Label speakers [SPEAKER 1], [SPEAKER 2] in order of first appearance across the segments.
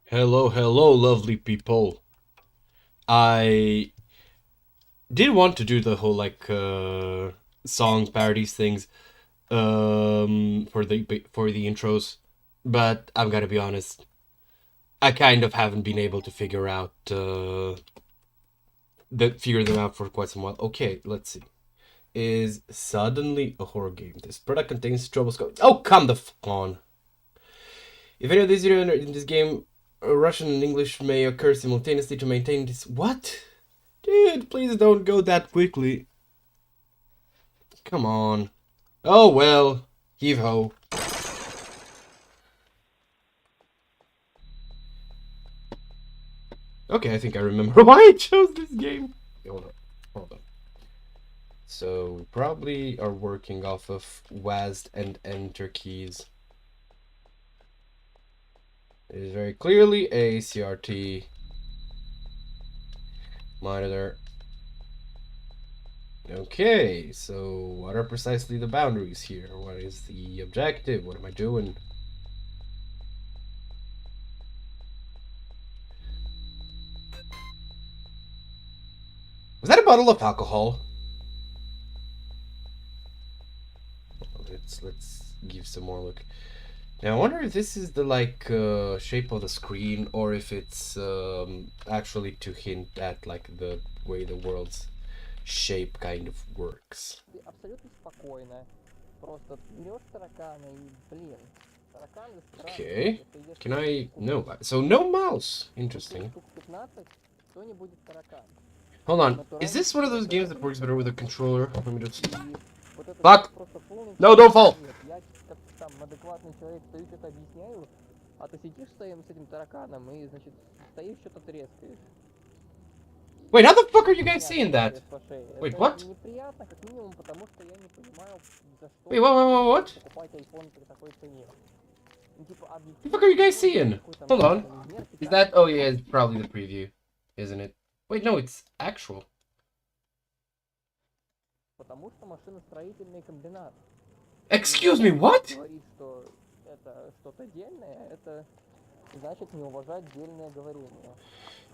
[SPEAKER 1] Hello, hello, lovely people. I did want to do the whole song parodies things for the intros, but I'm gonna be honest. I kind of haven't been able to figure them out for quite some while. Okay, let's see. Is suddenly a horror game. This product contains troubleshoot. Oh, come the on! If any of these video in this game, Russian and English may occur simultaneously to maintain this. What? Dude, please don't go that quickly. Come on. Oh well. Heave ho. Okay, I think I remember why I chose this game. Hold on. So, probably are working off of WASD and Enter keys. It is very clearly a CRT monitor. Okay, so what are precisely the boundaries here? What is the objective? What am I doing? Was that a bottle of alcohol? Let's give some more look. Now I wonder if this is the shape of the screen or if it's actually to hint at the way the world's shape kind of works. Okay. Can I... No. So no mouse. Interesting. Hold on. Is this one of those games that works better with a controller? Let me just... Fuck! No, don't fall! Wait, how the fuck are you guys seeing that? Wait, what? Wait, what? The fuck are you guys seeing? Hold on. Is that... Oh yeah, it's probably the preview, isn't it? Wait, no, it's actual. Excuse me, what?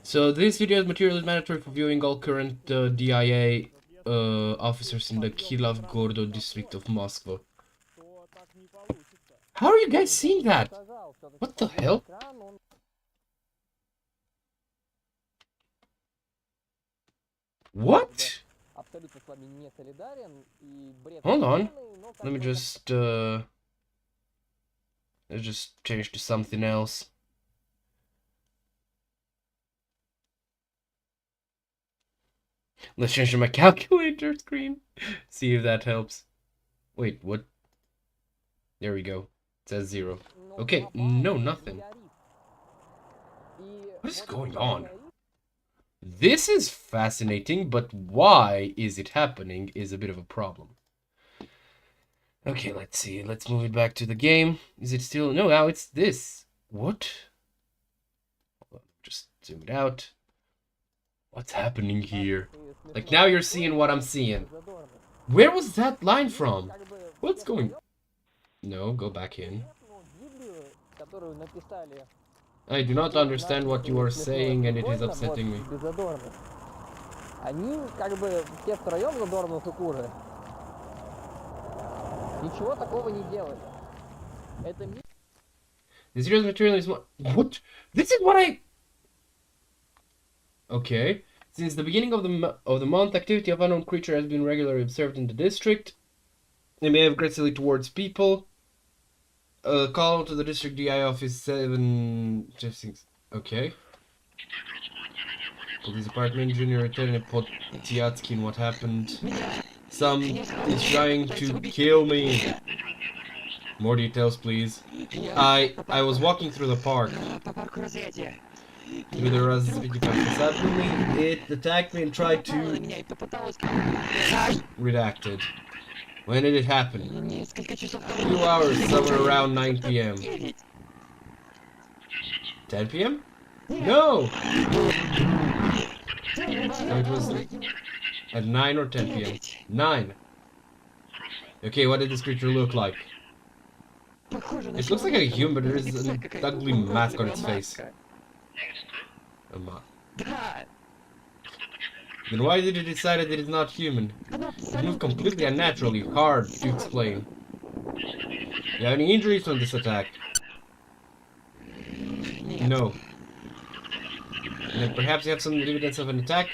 [SPEAKER 1] So this video's material is mandatory for viewing all current DIA officers in the Kilavgordo district of Moscow. How are you guys seeing that? What the hell? What? Hold on. Let me just let's just change to something else. Let's change to my calculator screen. See if that helps. Wait, what? There we go. It says 0. Okay, no, nothing. What is going on? This is fascinating, but why is it happening is a bit of a problem. Okay, let's see. Let's move it back to the game. Is it still... No, now it's this. What? Just zoom it out. What's happening here? Like, now you're seeing what I'm seeing. Where was that line from? What's going... No, go back in. I do not understand what you are saying, and it is upsetting me. This year's material is what? This is what I... Okay. Since the beginning of the month, activity of unknown creature has been regularly observed in the district. They may have aggressively towards people. Call to the district DI office 756. Okay. Police department, Junior Lieutenant Potiatskin, what happened? Some is trying to kill me. More details, please. I was walking through the park. Through the suddenly it attacked me and tried to... Redacted. When did it happen? 2 hours, somewhere around 9 p.m. 10 p.m.? No! So it was at 9 or 10 p.m. 9. Okay, what did this creature look like? It looks like a human, but there is an ugly mask on its face. Ама.
[SPEAKER 2] Да.
[SPEAKER 1] Then why did you decide that it is not human? It moved completely unnaturally, hard to explain. You have any injuries from this attack? No. Then perhaps you have some evidence of an attack?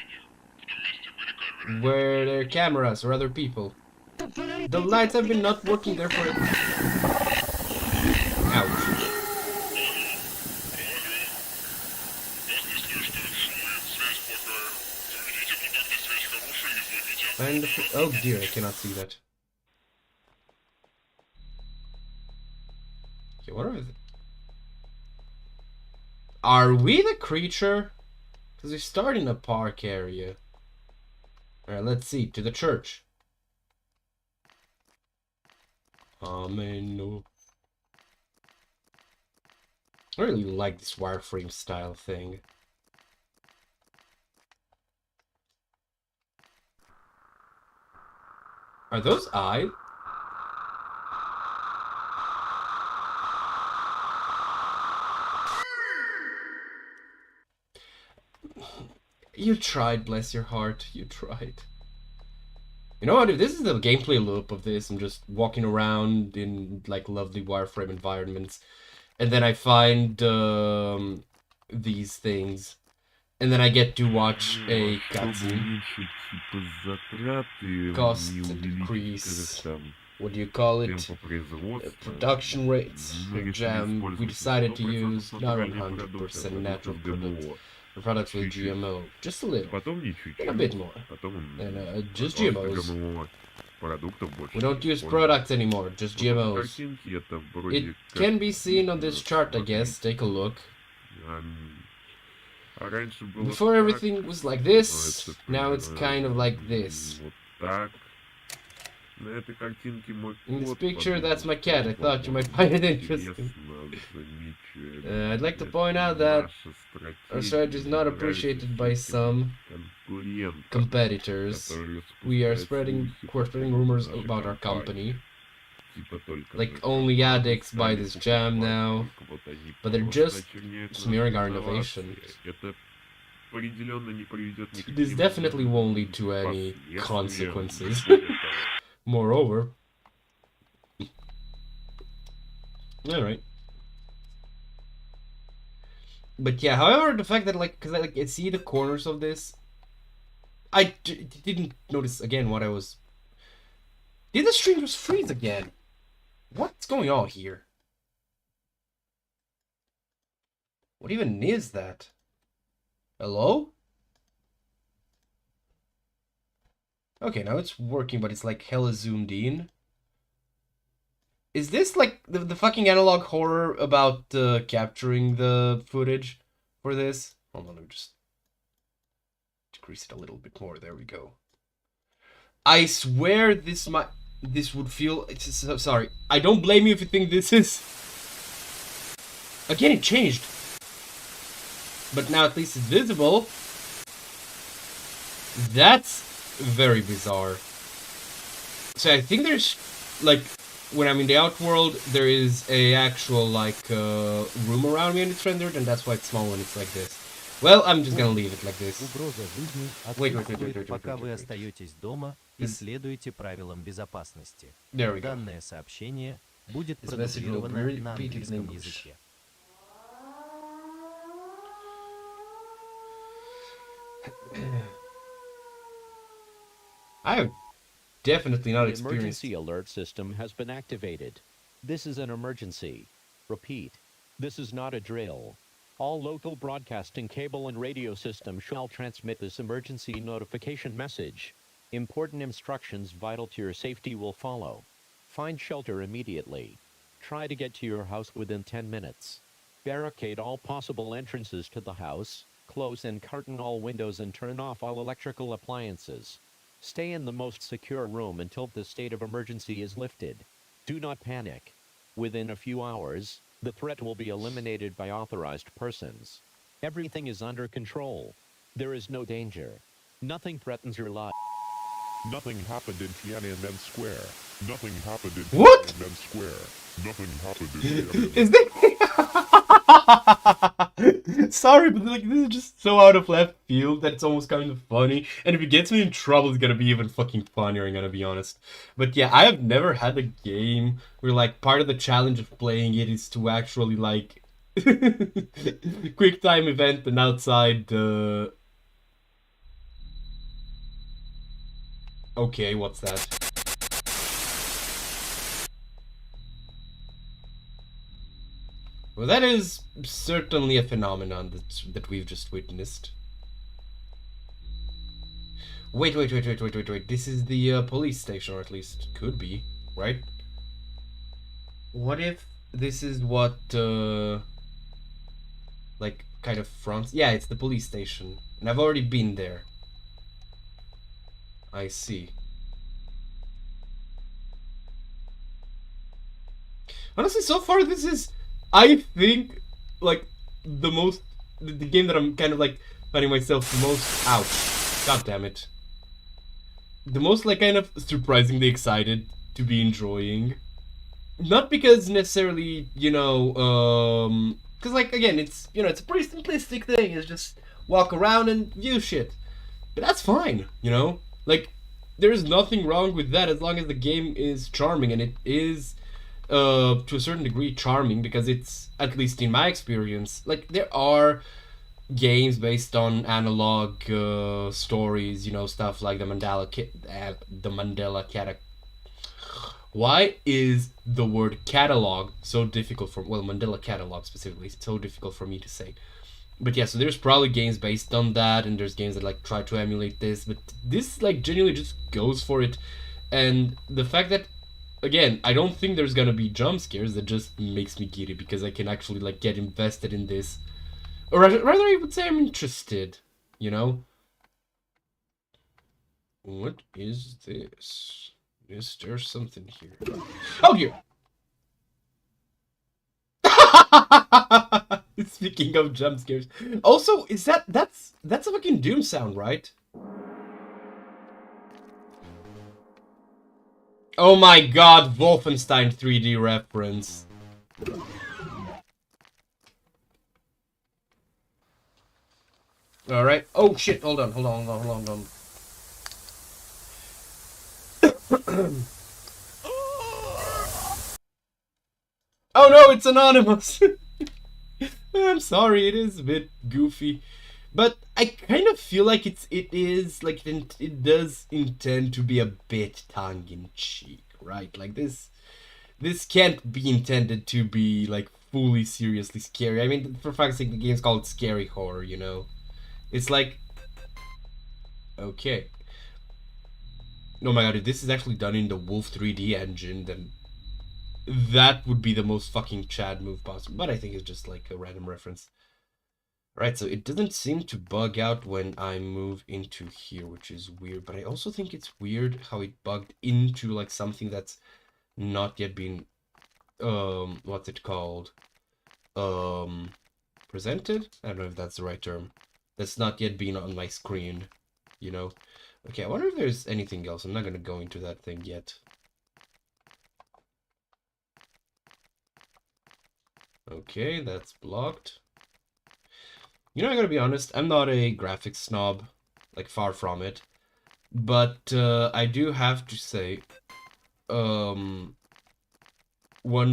[SPEAKER 1] Were there cameras or other people? The lights have been not working there for... Ouch. And... oh dear, I cannot see that. Okay, what are the... Are we the creature? Because we start in a park area. Alright, let's see. To the church. Amen. No. I really like this wireframe style thing. Are those eyes? You tried, bless your heart. You tried. You know what? If this is the gameplay loop of this, I'm just walking around in like lovely wireframe environments, and then I find these things, and then I get to watch a cutscene. Cost decrease. What do you call it? Production rates. Jam. We decided to use not 100% natural product. The products with GMO. Just a little. And a bit more. And just GMOs. We don't use products anymore, just GMOs. It can be seen on this chart, I guess. Take a look. Before everything was like this, now it's kind of like this. In this picture, that's my cat. I thought you might find it interesting. I'd like to point out that our strategy is not appreciated by some competitors. We're spreading rumors about our company. Like, only addicts buy this jam now, but they're just smearing our innovation. This definitely won't lead to any consequences. Moreover, alright. But yeah, however, the fact that, like, because I see the corners of this, I didn't notice again what I was... Did the stream just freeze again? What's going on here? What even is that? Hello? Okay, now it's working, but it's like hella zoomed in. Is this like the fucking analog horror about capturing the footage for this? Hold on, let me just decrease it a little bit more. There we go. I swear this would feel... sorry. I don't blame you if you think this is... Again, it changed. But now at least it's visible. That's very bizarre. So I think there's, like, when I'm in the outworld, there is a actual, like, room around me and it's rendered, and that's why it's small when it's like this. Well, I'm just gonna leave it like this. Wait.
[SPEAKER 2] Пока вы остаетесь дома и следуете правилам безопасности.
[SPEAKER 1] There we go.
[SPEAKER 2] Данное сообщение будет продублировано на английском языке.
[SPEAKER 1] I have definitely not
[SPEAKER 3] The
[SPEAKER 1] experienced...
[SPEAKER 3] emergency alert system has been activated. This is an emergency. Repeat, this is not a drill. All local broadcasting cable and radio systems shall transmit this emergency notification message. Important instructions vital to your safety will follow. Find shelter immediately. Try to get to your house within 10 minutes. Barricade all possible entrances to the house. Close and curtain all windows and turn off all electrical appliances. Stay in the most secure room until the state of emergency is lifted. Do not panic. Within a few hours, the threat will be eliminated by authorized persons. Everything is under control. There is no danger. Nothing threatens your life.
[SPEAKER 4] Nothing happened in Tiananmen Square. Nothing happened in
[SPEAKER 1] What?
[SPEAKER 4] Tiananmen Square. Nothing happened in Tiananmen
[SPEAKER 1] Is that... Sorry, but like this is just so out of left field that it's almost kind of funny. And if it gets me in trouble, it's gonna be even fucking funnier, I'm gonna be honest. But yeah, I have never had a game where like part of the challenge of playing it is to actually like quick time event and outside the okay, what's that? Well, that is certainly a phenomenon that we've just witnessed. Wait. This is the police station, or at least could be, right? What if this is what, like, kind of fronts? Yeah, it's the police station. And I've already been there. I see. Honestly, so far this is, I think, like, the game that I'm kind of, like, finding myself the most, ouch, god damn it. The most, like, kind of surprisingly excited to be enjoying. Not because necessarily, you know, because, like, again, it's, you know, it's a pretty simplistic thing, it's just walk around and view shit. But that's fine, you know? Like, there's nothing wrong with that as long as the game is charming, and it is to a certain degree charming, because it's, at least in my experience, like there are games based on analog stories, you know, stuff like the Mandela why is the word catalog so difficult for, well, Mandela catalog specifically, so difficult for me to say. But yeah, so there's probably games based on that, and there's games that like try to emulate this, but this like genuinely just goes for it. And the fact that, again, I don't think there's gonna be jump scares, that just makes me giddy, because I can actually like get invested in this. Or rather I would say I'm interested, you know? What is this? Is there something here? Oh, here! Speaking of jump scares. Also, is that's a fucking Doom sound, right? Oh my god, Wolfenstein 3D reference. Alright. Oh shit, hold on. Oh no, it's anonymous! I'm sorry, it is a bit goofy. But I kind of feel like it does intend to be a bit tongue-in-cheek, right? Like this can't be intended to be like fully seriously scary. I mean, for fuck's sake, the game's called Scary Horror, you know? It's like, okay. Oh my god, if this is actually done in the Wolf 3D engine, then that would be the most fucking Chad move possible. But I think it's just like a random reference. Right, so it doesn't seem to bug out when I move into here, which is weird. But I also think it's weird how it bugged into like something that's not yet been, what's it called? Presented? I don't know if that's the right term. That's not yet been on my screen, you know? Okay, I wonder if there's anything else. I'm not gonna go into that thing yet. Okay, that's blocked. You know, I gotta be honest, I'm not a graphics snob, like far from it, but I do have to say, one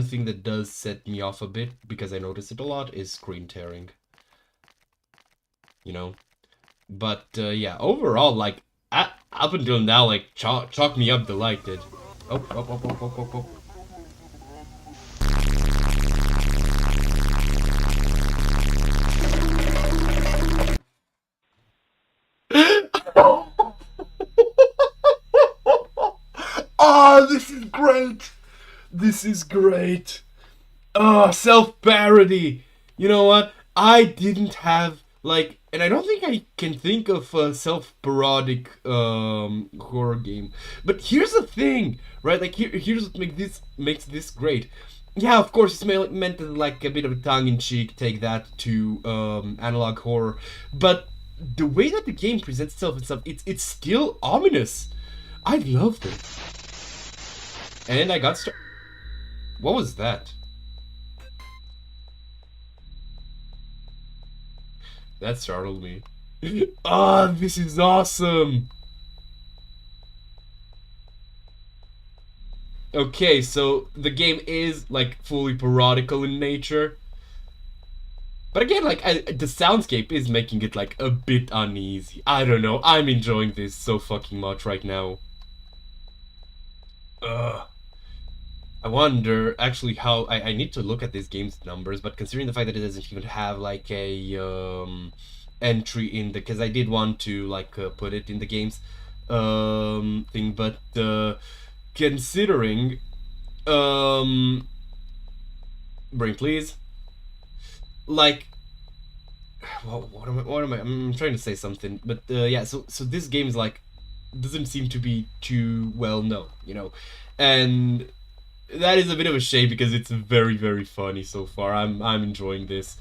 [SPEAKER 1] thing that does set me off a bit, because I notice it a lot, is screen tearing, you know, but yeah, overall, like, up until now, like, chalk me up delighted. Oh. Oh, this is great! This is great! Oh, self-parody! You know what? I didn't have, like, and I don't think I can think of a self-parodic horror game. But here's the thing, right? Like, here's what makes this great. Yeah, of course, it's meant to, like, a bit of a tongue-in-cheek, take that to analog horror. But the way that the game presents itself and stuff, it's still ominous. I loved it. And I got what was that? That startled me. Ah, this is awesome! Okay, so the game is like fully parodical in nature. But again, like, the soundscape is making it like a bit uneasy. I don't know, I'm enjoying this so fucking much right now. Ugh. I wonder actually how I need to look at this game's numbers, but considering the fact that it doesn't even have like a entry in the, because I did want to like put it in the game's thing, but considering brain please, like, well, what am I I'm trying to say something, but yeah, so this game is like doesn't seem to be too well known, you know, and that is a bit of a shame because it's very, very funny so far. I'm enjoying this.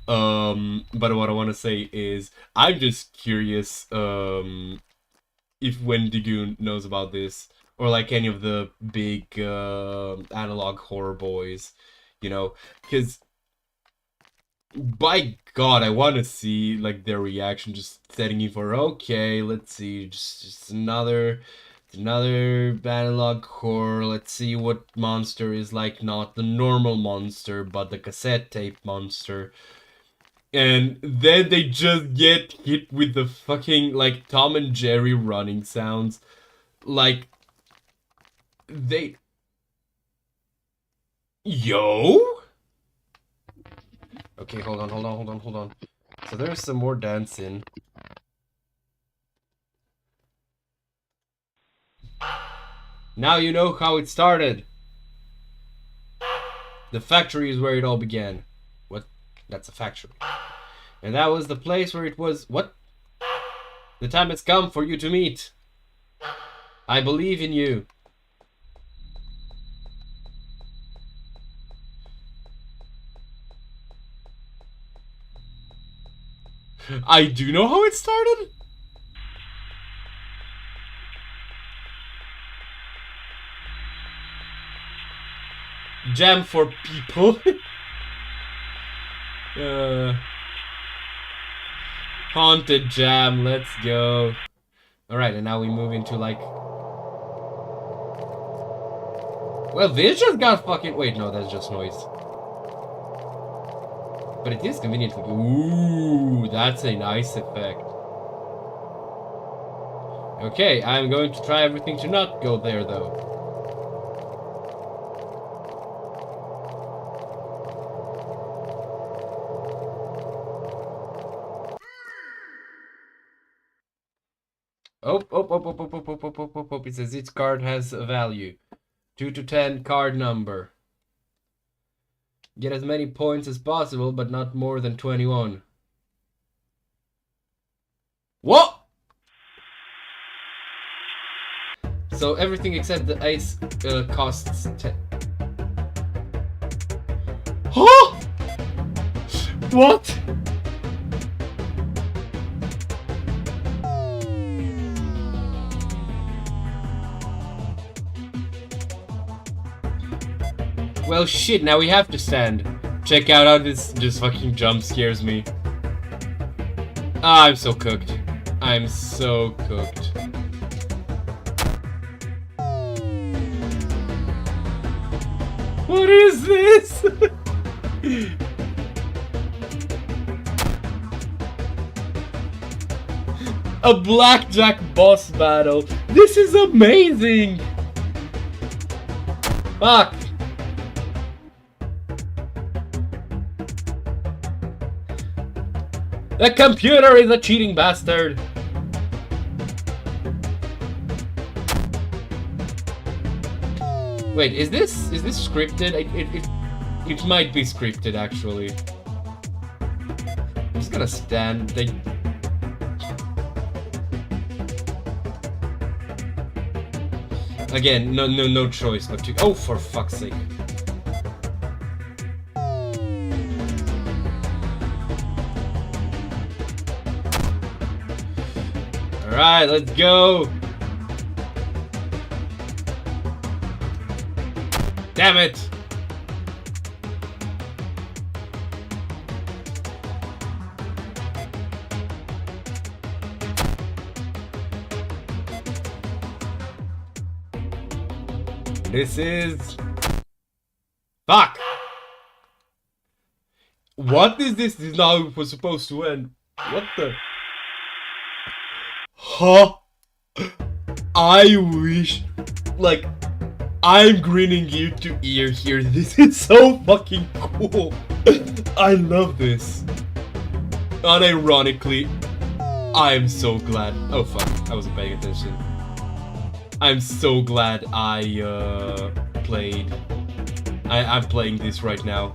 [SPEAKER 1] But what I want to say is I'm just curious if Wendigoon knows about this, or like any of the big analog horror boys, you know, because by God, I want to see like their reaction, just setting in for, okay, let's see, just another analog horror. Let's see what monster is like, not the normal monster, but the cassette tape monster. And then they just get hit with the fucking like Tom and Jerry running sounds. Like, they... Yo? Okay, hold on. So there's some more dancing. Now you know how it started. The factory is where it all began. What? That's a factory. And that was the place where it was... What? The time has come for you to meet. I believe in you. I do know how it started? Jam for people. Haunted jam, let's go. Alright, and now we move into like... Well, this just got fucking... Wait, no, that's just noise. But it is conveniently... Ooh, that's a nice effect. Okay, I'm going to try everything to not go there, though. Oh, it says each card has a value. 2 to 10 card number. Get as many points as possible, but not more than 21. What? So everything except the ice costs 10. Huh? What? Well, shit, now we have to stand. Check out how this just fucking jump scares me. Ah, I'm so cooked. I'm so cooked. What is this? A blackjack boss battle. This is amazing. Fuck. The computer is a cheating bastard! Wait, is this scripted? It might be scripted, actually. I'm just gonna stand. Again, no choice but to... Oh, for fuck's sake. Alright, let's go! Damn it! This is... Fuck! What is this? This is not how it was supposed to end. What the... Huh? I wish... Like... I'm grinning ear to ear here. This is so fucking cool. I love this. Unironically, I am so glad. Oh fuck, I wasn't paying attention. I'm so glad I played. I'm playing this right now.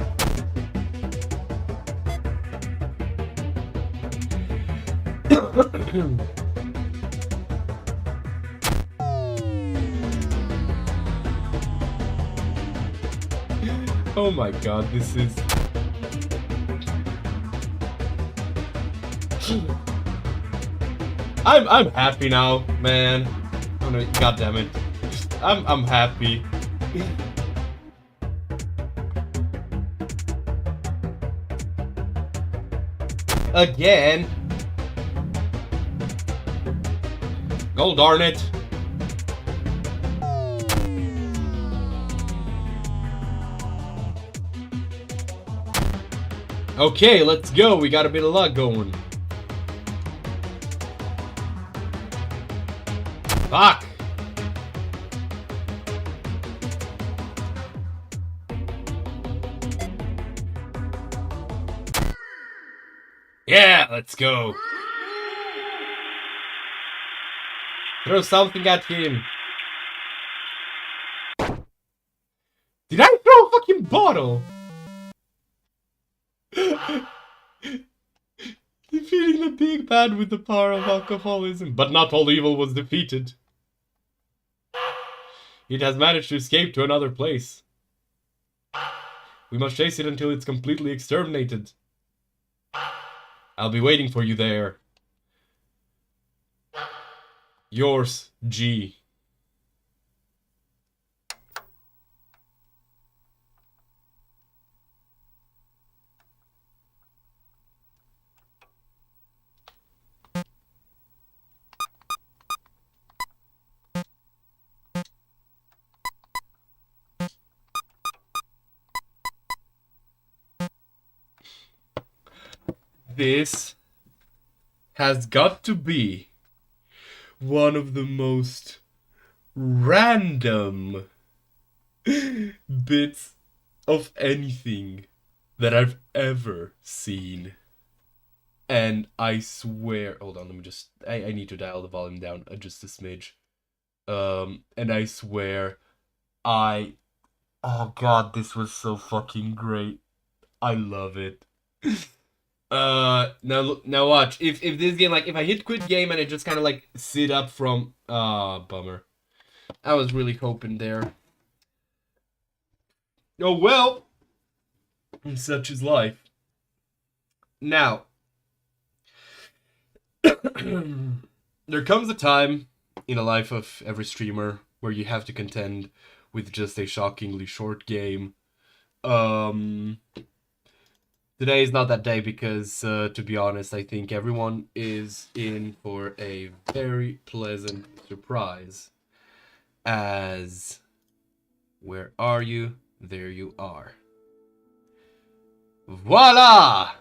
[SPEAKER 1] Oh my god, this is... I'm happy now, man. Oh no, god damn it. I'm happy. Again. Oh darn it. Okay, let's go. We got a bit of luck going. Fuck. Yeah, let's go. Throw something at him. Did I throw a fucking bottle? Defeating the big bad with the power of alcoholism. But not all evil was defeated. It has managed to escape to another place. We must chase it until it's completely exterminated. I'll be waiting for you there. Yours, G. This has got to be one of the most random bits of anything that I've ever seen. And I swear, hold on, let me just, I need to dial the volume down just a smidge. And I swear, oh god, this was so fucking great. I love it. Now watch. If this game, like, if I hit quit game and it just kind of like sit up from, bummer. I was really hoping there. Oh well. Such is life. Now. There comes a time in the life of every streamer where you have to contend with just a shockingly short game. Today is not that day because, to be honest, I think everyone is in for a very pleasant surprise. As... Where are you? There you are. Voila!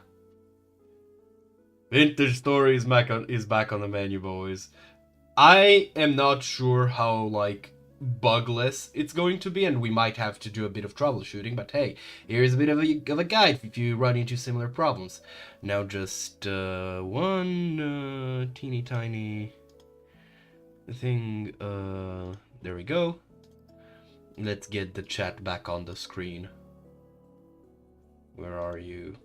[SPEAKER 1] Vintage Story is back on the menu, boys. I am not sure how, like, bugless it's going to be, and we might have to do a bit of troubleshooting, but hey, here's a bit of a guide if you run into similar problems. Now just one teeny tiny thing, there we go. Let's get the chat back on the screen. Where are you?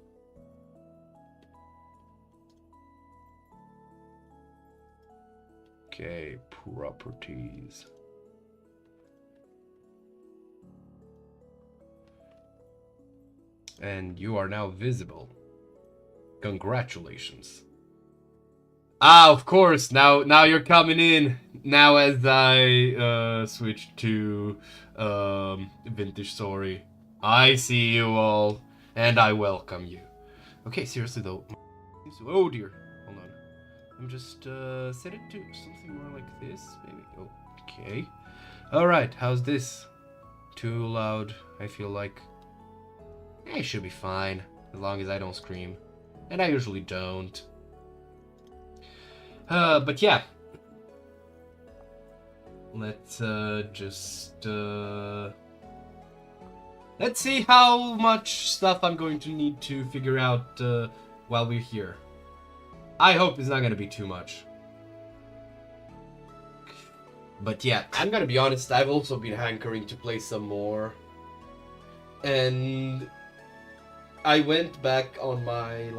[SPEAKER 1] Okay, properties. And you are now visible. Congratulations. Ah, of course, now you're coming in. Now as I switch to Vintage Story. I see you all, and I welcome you. Okay, seriously though. Oh dear, hold on. I'm just set it to something more like this, maybe. Oh, okay. Alright, how's this? too loud, I feel like. It should be fine, as long as I don't scream. And I usually don't. But yeah. Let's just let's see how much stuff I'm going to need to figure out while we're here. I hope it's not gonna be too much. But yeah, I'm gonna be honest, I've also been hankering to play some more. And I went back on my,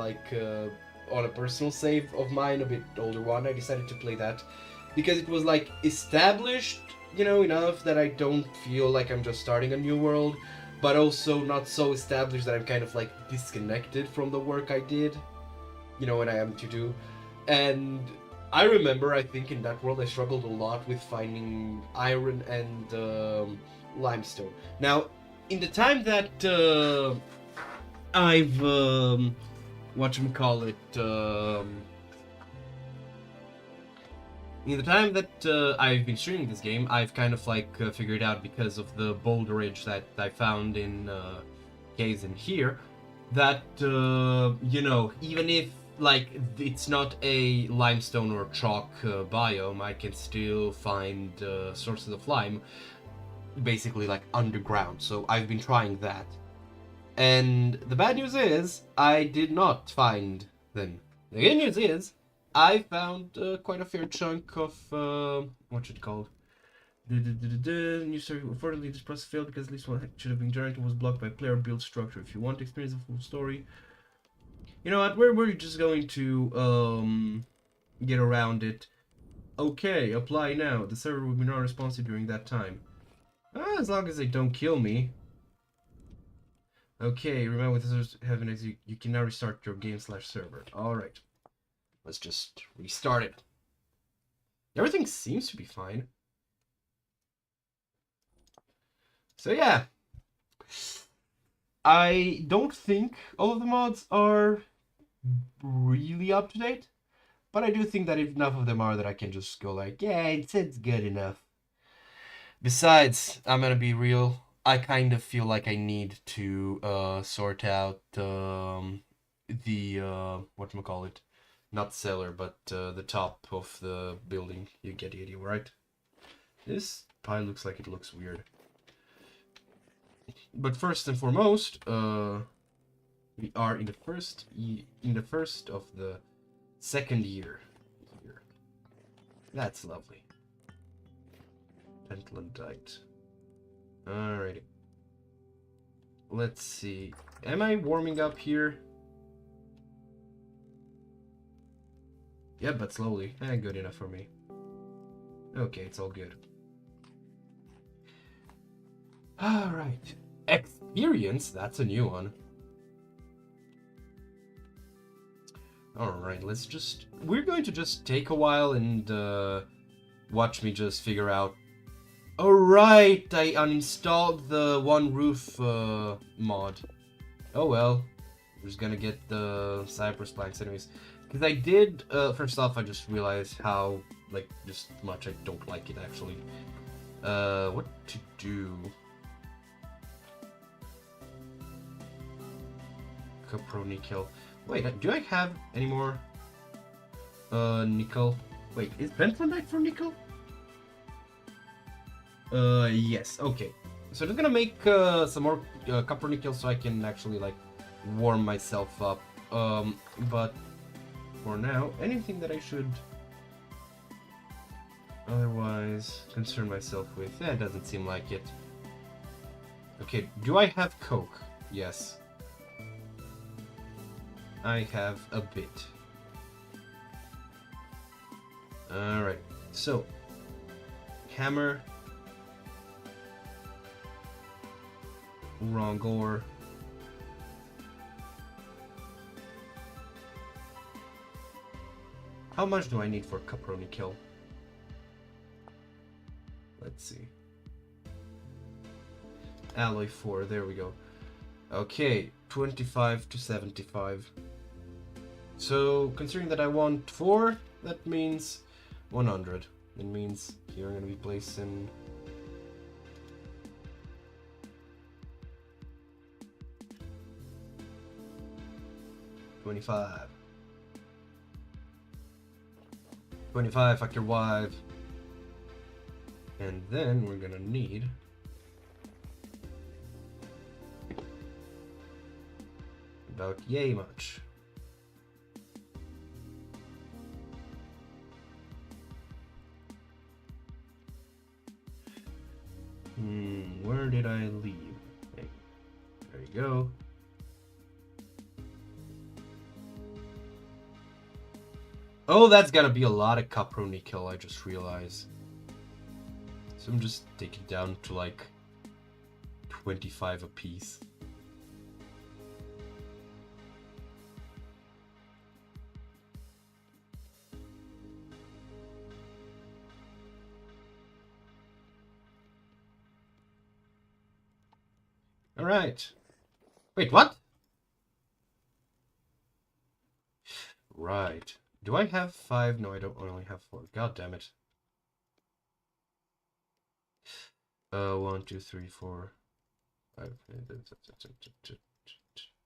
[SPEAKER 1] on a personal save of mine, a bit older one. I decided to play that because it was, established, enough that I don't feel like I'm just starting a new world, but also not so established that I'm kind of, disconnected from the work I did, when I am to do. And I remember, I think in that world I struggled a lot with finding iron and limestone. Now, in the time that I've in the time that I've been streaming this game, I've kind of figured out, because of the boulderage that I found in caves in here, that even if it's not a limestone or chalk biome, I can still find sources of lime basically underground. So I've been trying that. And the bad news is, I did not find them. The good news is, I found quite a fair chunk of, what's it called? New story. Unfortunately, this process failed because at least one should have been generated was blocked by player build structure. If you want to experience the full story, you know what, we're just going to, get around it. Okay, apply now. The server will be non-responsive during that time. As long as they don't kill me. Okay, remember with this having you can now restart your game/server. Alright. Let's just restart it. Everything seems to be fine. So yeah. I don't think all of the mods are really up to date, but I do think that enough of them are that I can just go yeah, it's good enough. Besides, I'm gonna be real, I kind of feel like I need to sort out the whatchamacallit, not cellar, but the top of the building. You get the idea, right? This pie looks like it looks weird. But first and foremost, we are in the first of the second year here. That's lovely. Pentlandite. Alrighty. Let's see. Am I warming up here? Yeah, but slowly. Good enough for me. Okay, it's all good. Alright. Experience? That's a new one. Alright, we're going to just take a while and watch me just figure out. Alright, I uninstalled the one roof mod. Oh well. We're just gonna get the cypress planks anyways. Because I did, first off, I just realized how, just much I don't like it actually. What to do? Copro nickel. Wait, do I have any more nickel? Wait, is pentlandite for nickel? Yes, okay. So I'm just gonna make some more copper nickel so I can actually warm myself up. But for now, anything that I should otherwise concern myself with, it doesn't seem like it. Okay, do I have coke? Yes. I have a bit. Alright, so hammer, wrong ore. How much do I need for caproni kill? Let's see. Alloy 4, there we go. Okay, 25 to 75. So, considering that I want 4, that means 100. It means here I'm going to be placing 25. 25, fuck your wife. And then we're gonna need about yay much. Where did I leave? Hey, there you go. Oh, that's gotta be a lot of copper nickel, I just realized. So I'm just taking down to like 25 a piece. All right. Wait, what? Right. Do I have 5? No, I don't. I only have 4. God damn it. 1, 2, 3, 4, 5,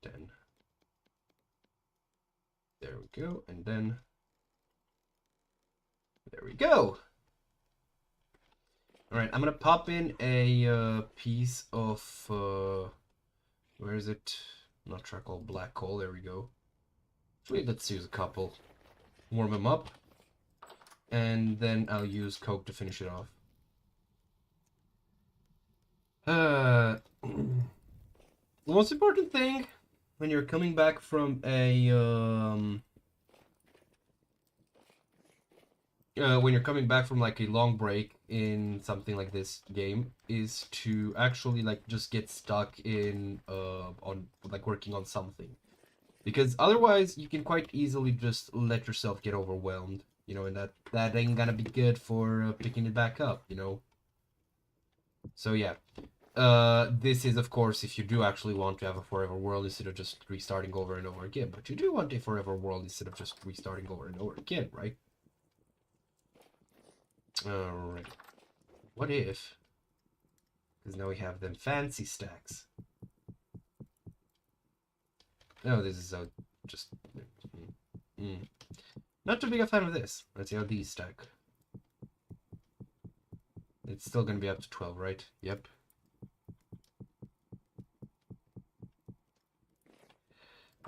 [SPEAKER 1] 10. There we go. And then there we go. All right, I'm gonna pop in a piece of where is it? Not charcoal, black coal. There we go. Wait, let's use a couple. Warm them up, and then I'll use coke to finish it off. The most important thing when you're coming back from a when you're coming back from like a long break in something like this game is to actually like just get stuck in on like working on something, because otherwise you can quite easily just let yourself get overwhelmed, you know, and that ain't gonna be good for picking it back up, you know. So yeah, this is of course if you do actually want to have a forever world instead of just restarting over and over again, but you do want a forever world instead of just restarting over and over again, right? Alright. What if? Because now we have them fancy stacks. No, this is just... Not too big a fan of this. Let's see how these stack. It's still going to be up to 12, right? Yep.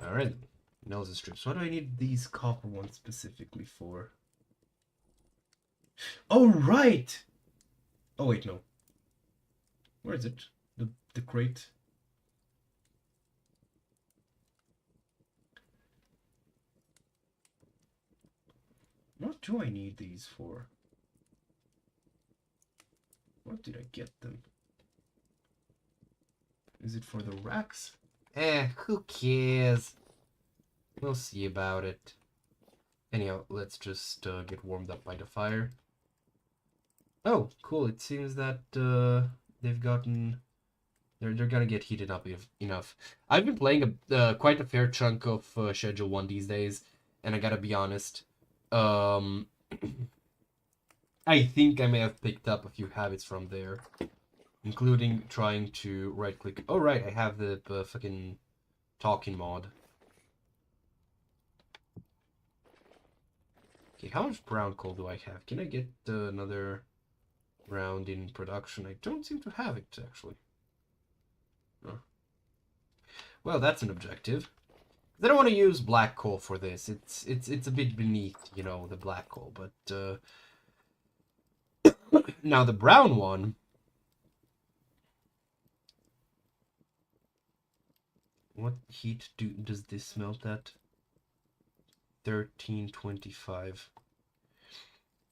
[SPEAKER 1] Alright. Nose strips. What do I need these copper ones specifically for? Oh, right! Oh, wait, no. Where is it? The crate? What do I need these for? What did I get them? Is it for the racks? Who cares? We'll see about it. Anyhow, let's just get warmed up by the fire. Oh, cool. It seems that they've gotten... They're gonna get heated up enough. I've been playing quite a fair chunk of Schedule 1 these days, and I gotta be honest. I think I may have picked up a few habits from there, including trying to right-click. Oh, right, I have the fucking talking mod. Okay, how much brown coal do I have? Can I get another round in production? I don't seem to have it, actually. Oh. Well, that's an objective. I don't want to use black coal for this. It's a bit beneath, you know, the black coal, but now the brown one. What heat does this melt at? 1325.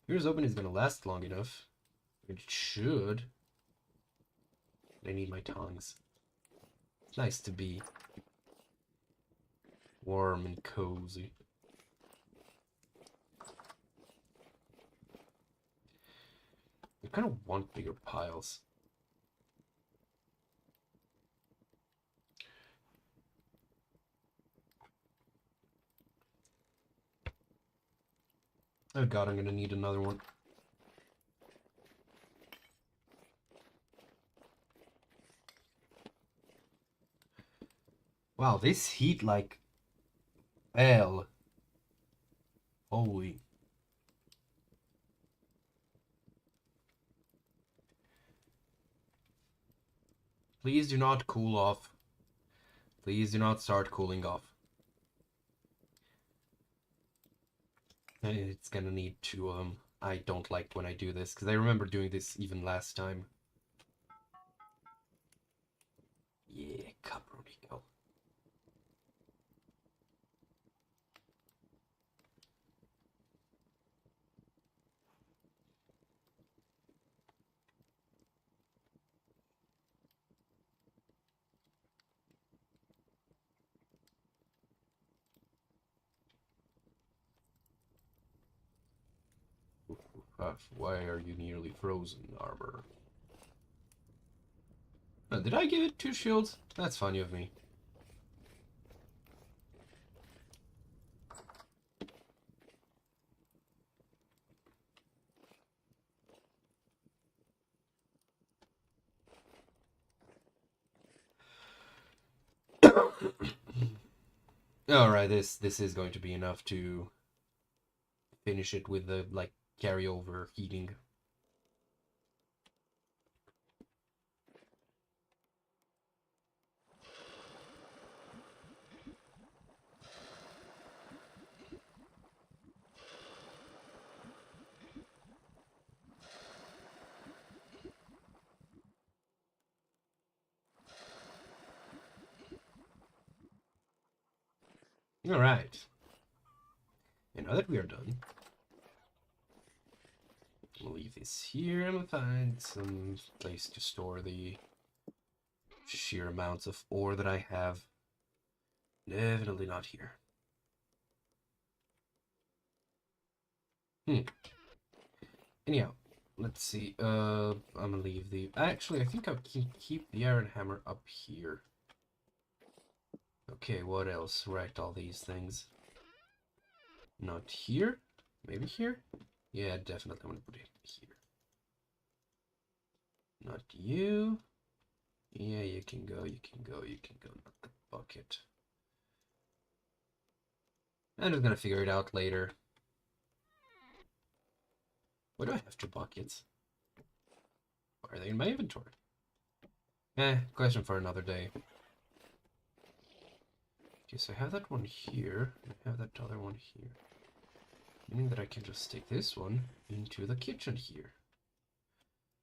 [SPEAKER 1] Here's hoping it's gonna last long enough. It should. I need my tongs. It's nice to be warm and cozy. I kind of want bigger piles. Oh god, I'm gonna need another one. Wow, this heat, like, hell? Holy. Please do not cool off. Please do not start cooling off. It's gonna need to, I don't like when I do this, because I remember doing this even last time. Yeah, cabronico. Why are you nearly frozen, armor? Did I give it 2 shields? That's funny of me. Alright, this is going to be enough to finish it with the, like, carryover heating. Alright. And now that we are done, we'll leave this here and we'll find some place to store the sheer amounts of ore that I have. Definitely not here. Anyhow, let's see. I'm gonna leave the... Actually, I think I can keep the iron hammer up here. Okay, what else? Right, all these things. Not here? Maybe here? Yeah, definitely I'm gonna put it here. Not you. Yeah, you can go, you can go, you can go. Not the bucket. I'm just gonna figure it out later. Why do I have 2 buckets? Why are they in my inventory? Question for another day. Okay, so I have that one here, and I have that other one here. Meaning that I can just stick this one into the kitchen here.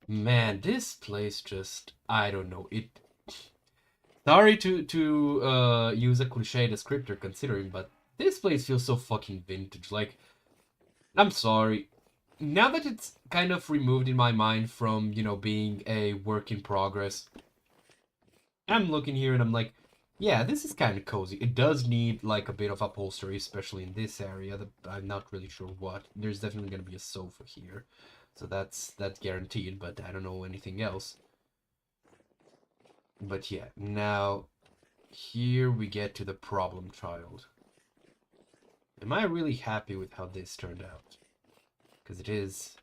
[SPEAKER 1] Man, this place just... I don't know, it... Sorry to use a cliche descriptor considering, but this place feels so fucking vintage. Like, I'm sorry. Now that it's kind of removed in my mind from, you know, being a work in progress, I'm looking here and I'm like, yeah, this is kind of cozy. It does need, like, a bit of upholstery, especially in this area. I'm not really sure what. There's definitely going to be a sofa here. So that's guaranteed, but I don't know anything else. But yeah, now, here we get to the problem child. Am I really happy with how this turned out? Because it is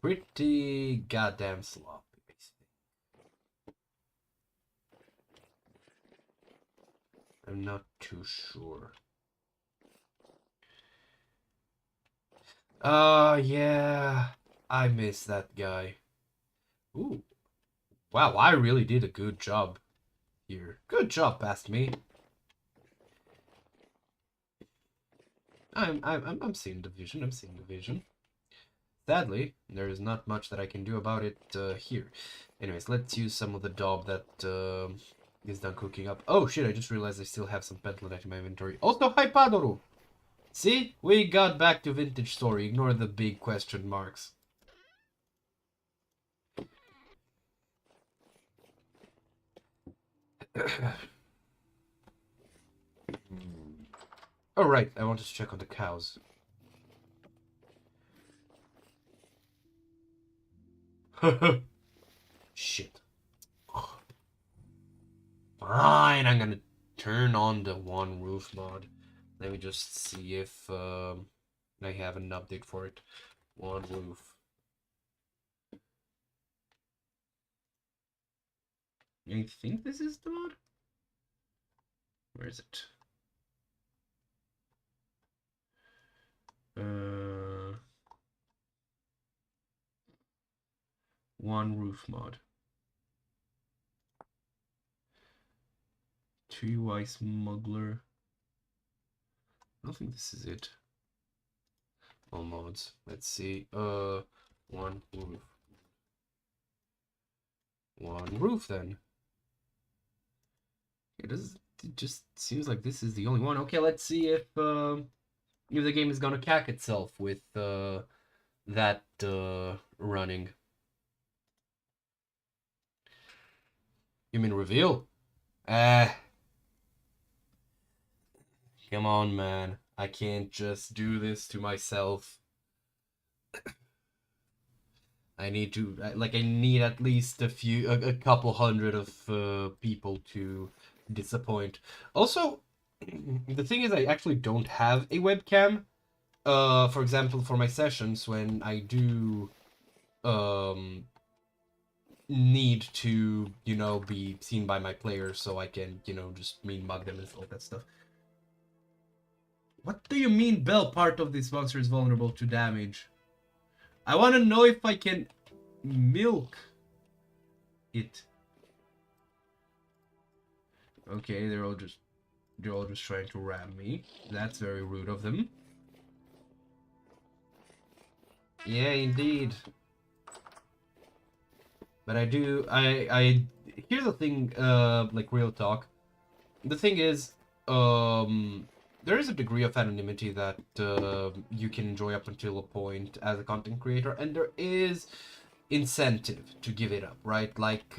[SPEAKER 1] pretty goddamn sloppy. I'm not too sure. Yeah. I miss that guy. Ooh. Wow, I really did a good job here. Good job, past me. I'm seeing the vision. I'm seeing the vision. Sadly, there is not much that I can do about it here. Anyways, let's use some of the daub that is done cooking up. Oh shit, I just realized I still have some pentlandite in my inventory. Also, hi Padoru! See? We got back to vintage story. Ignore the big question marks. Oh right, I wanted to check on the cows. Shit. Fine, I'm gonna turn on the one roof mod. Let me just see if I have an update for it. One roof. I think this is the mod? Where is it? One roof mod. 2 UI smuggler. I don't think this is it. All mods. Let's see. One roof. One roof then. It just seems like this is the only one. Okay, let's see if the game is gonna cack itself with that running. You mean reveal? Ah. Come on, man. I can't just do this to myself. I need to, like, I need at least a couple hundred of people to disappoint. Also, the thing is, I actually don't have a webcam. For example, for my sessions, when I do need to, you know, be seen by my players, so I can, you know, just mean mug them and all that stuff. What do you mean, Bell? Part of this monster is vulnerable to damage. I want to know if I can milk it. Okay, they're all just trying to ram me. That's very rude of them. Yeah, indeed. But I here's the thing, like real talk. The thing is, there is a degree of anonymity that you can enjoy up until a point as a content creator, and there is incentive to give it up, right? Like,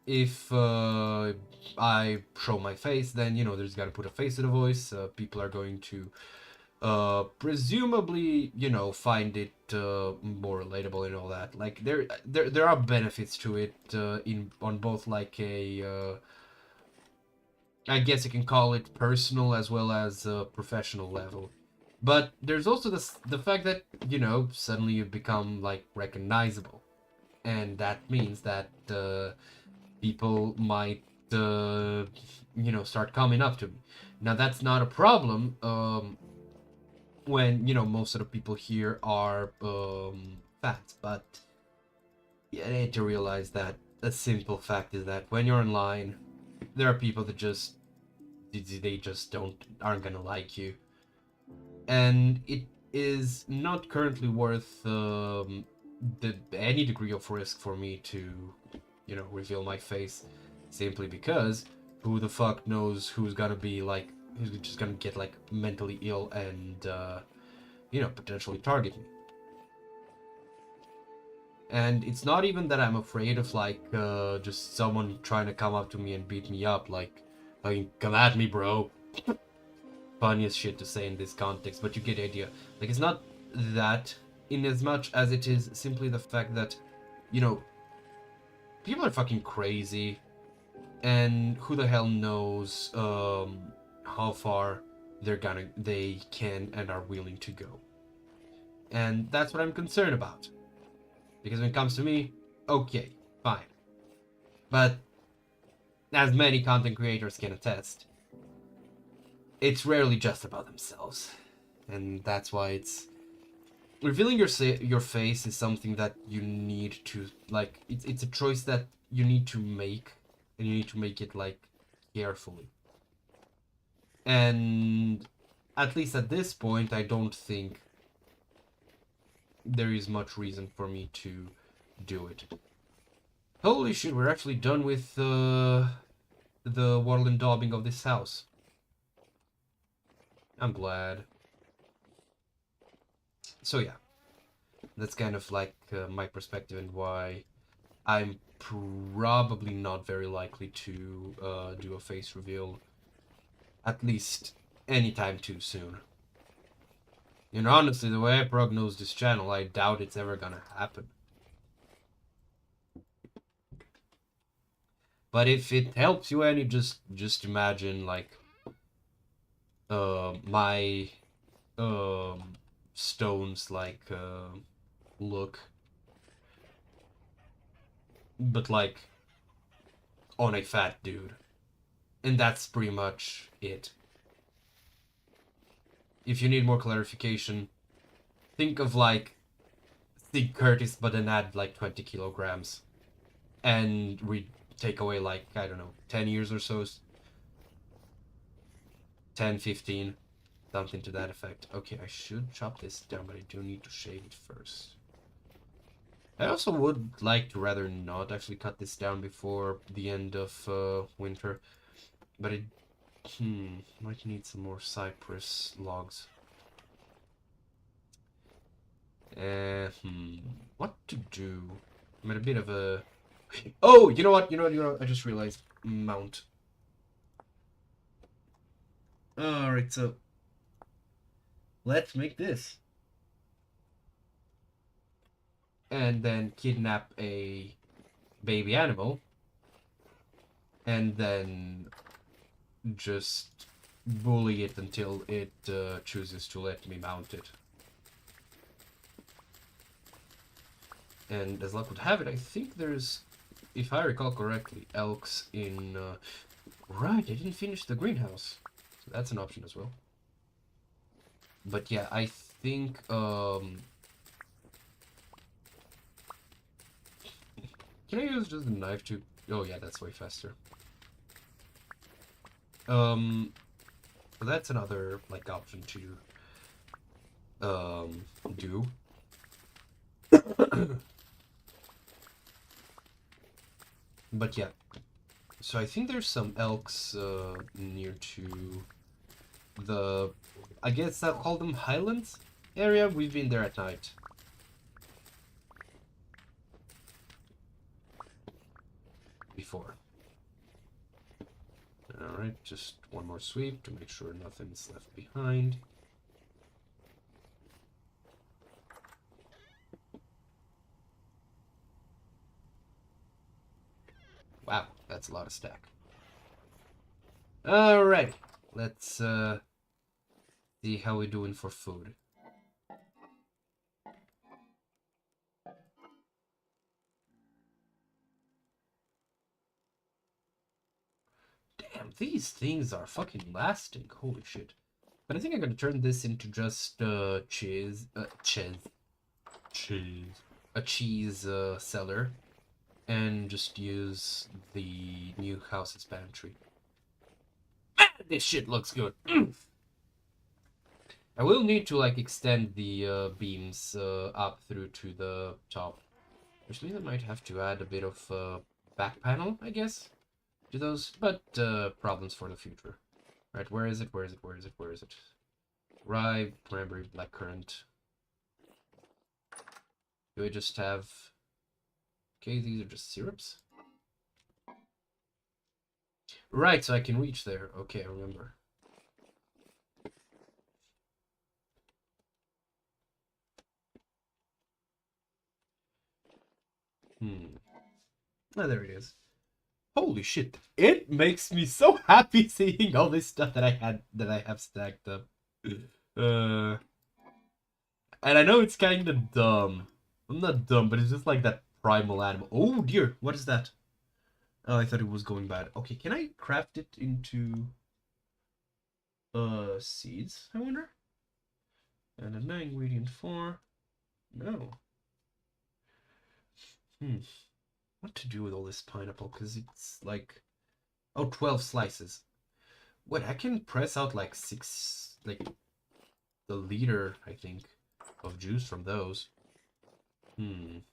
[SPEAKER 1] if I show my face, then, you know, there's got to put a face to the voice. People are going to presumably, you know, find it more relatable and all that. Like, there are benefits to it on both, like, a I guess you can call it personal as well as professional level. But there's also the fact that, you know, suddenly you become, like, recognizable. And that means that people might, you know, start coming up to me. Now, that's not a problem when, you know, most of the people here are fans. But you need to realize that a simple fact is that when you're online, there are people that they just aren't gonna like you, and it is not currently worth any degree of risk for me to, you know, reveal my face, simply because who the fuck knows who's gonna be like, who's just gonna get like mentally ill and you know, potentially target me. And it's not even that I'm afraid of, like, just someone trying to come up to me and beat me up, like, come at me, bro. Funniest shit to say in this context, but you get the idea. Like, it's not that, in as much as it is simply the fact that, you know, people are fucking crazy, and who the hell knows how far they can and are willing to go. And that's what I'm concerned about. Because when it comes to me, okay, fine. But as many content creators can attest, it's rarely just about themselves. And that's why it's... Revealing your face is something that you need to, like, it's a choice that you need to make, and you need to make it, like, carefully. And at least at this point, I don't think there is much reason for me to do it. Holy shit, we're actually done with the wattle and daubing of this house. I'm glad. So yeah, that's kind of like my perspective and why I'm probably not very likely to do a face reveal, at least anytime too soon. You know, honestly, the way I prognose this channel, I doubt it's ever gonna happen. But if it helps you any, just imagine, like, my stones, like, look, but, like, on a fat dude. And that's pretty much it. if you need more clarification, think of like Sig Curtis, but then add like 20 kilograms. And we take away like, I don't know, 10 years or so. 10, 15, something to that effect. Okay, I should chop this down, but I do need to shave it first. I also would like to rather not actually cut this down before the end of winter. But it might need some more cypress logs. What to do? I'm at a bit of a... Oh, you know what? I just realized. Mount. Alright, so... let's make this. And then kidnap a baby animal. And then just bully it until it chooses to let me mount it. And as luck would have it, I think there's, if I recall correctly, elks in... Right, I didn't finish the greenhouse. So that's an option as well. But yeah, I think... Can I use just a knife to... Oh yeah, that's way faster. But that's another, like, option to... do. But yeah, so I think there's some elks near to the, I guess I'll call them Highlands area. We've been there at night. Before. Alright, just one more sweep to make sure nothing's left behind. Wow, that's a lot of stack. Alright, let's see how we're doing for food. Damn, these things are fucking lasting. Holy shit. But I think I'm gonna turn this into just cheese. A cheese cellar. And just use the new house's pantry. Man, this shit looks good. I will need to like extend the beams up through to the top. Which means I might have to add a bit of back panel, I guess, to those. But problems for the future. Right, where is it? Where is it? Where is it? Where is it? Rye, cranberry, blackcurrant. Do I just have... Okay, these are just syrups. Right, so I can reach there. Okay, I remember. Oh, there it is. Holy shit. It makes me so happy seeing all this stuff that I have stacked up. And I know it's kind of dumb. I'm not dumb, but it's just like that primal animal. Oh dear, what is that? Oh, I thought it was going bad. Okay, can I craft it into seeds, I wonder? And a ingredient 4. No. What to do with all this pineapple? Because it's like... Oh, 12 slices. Wait, I can press out like 6... Like, the liter, I think, of juice from those. I'm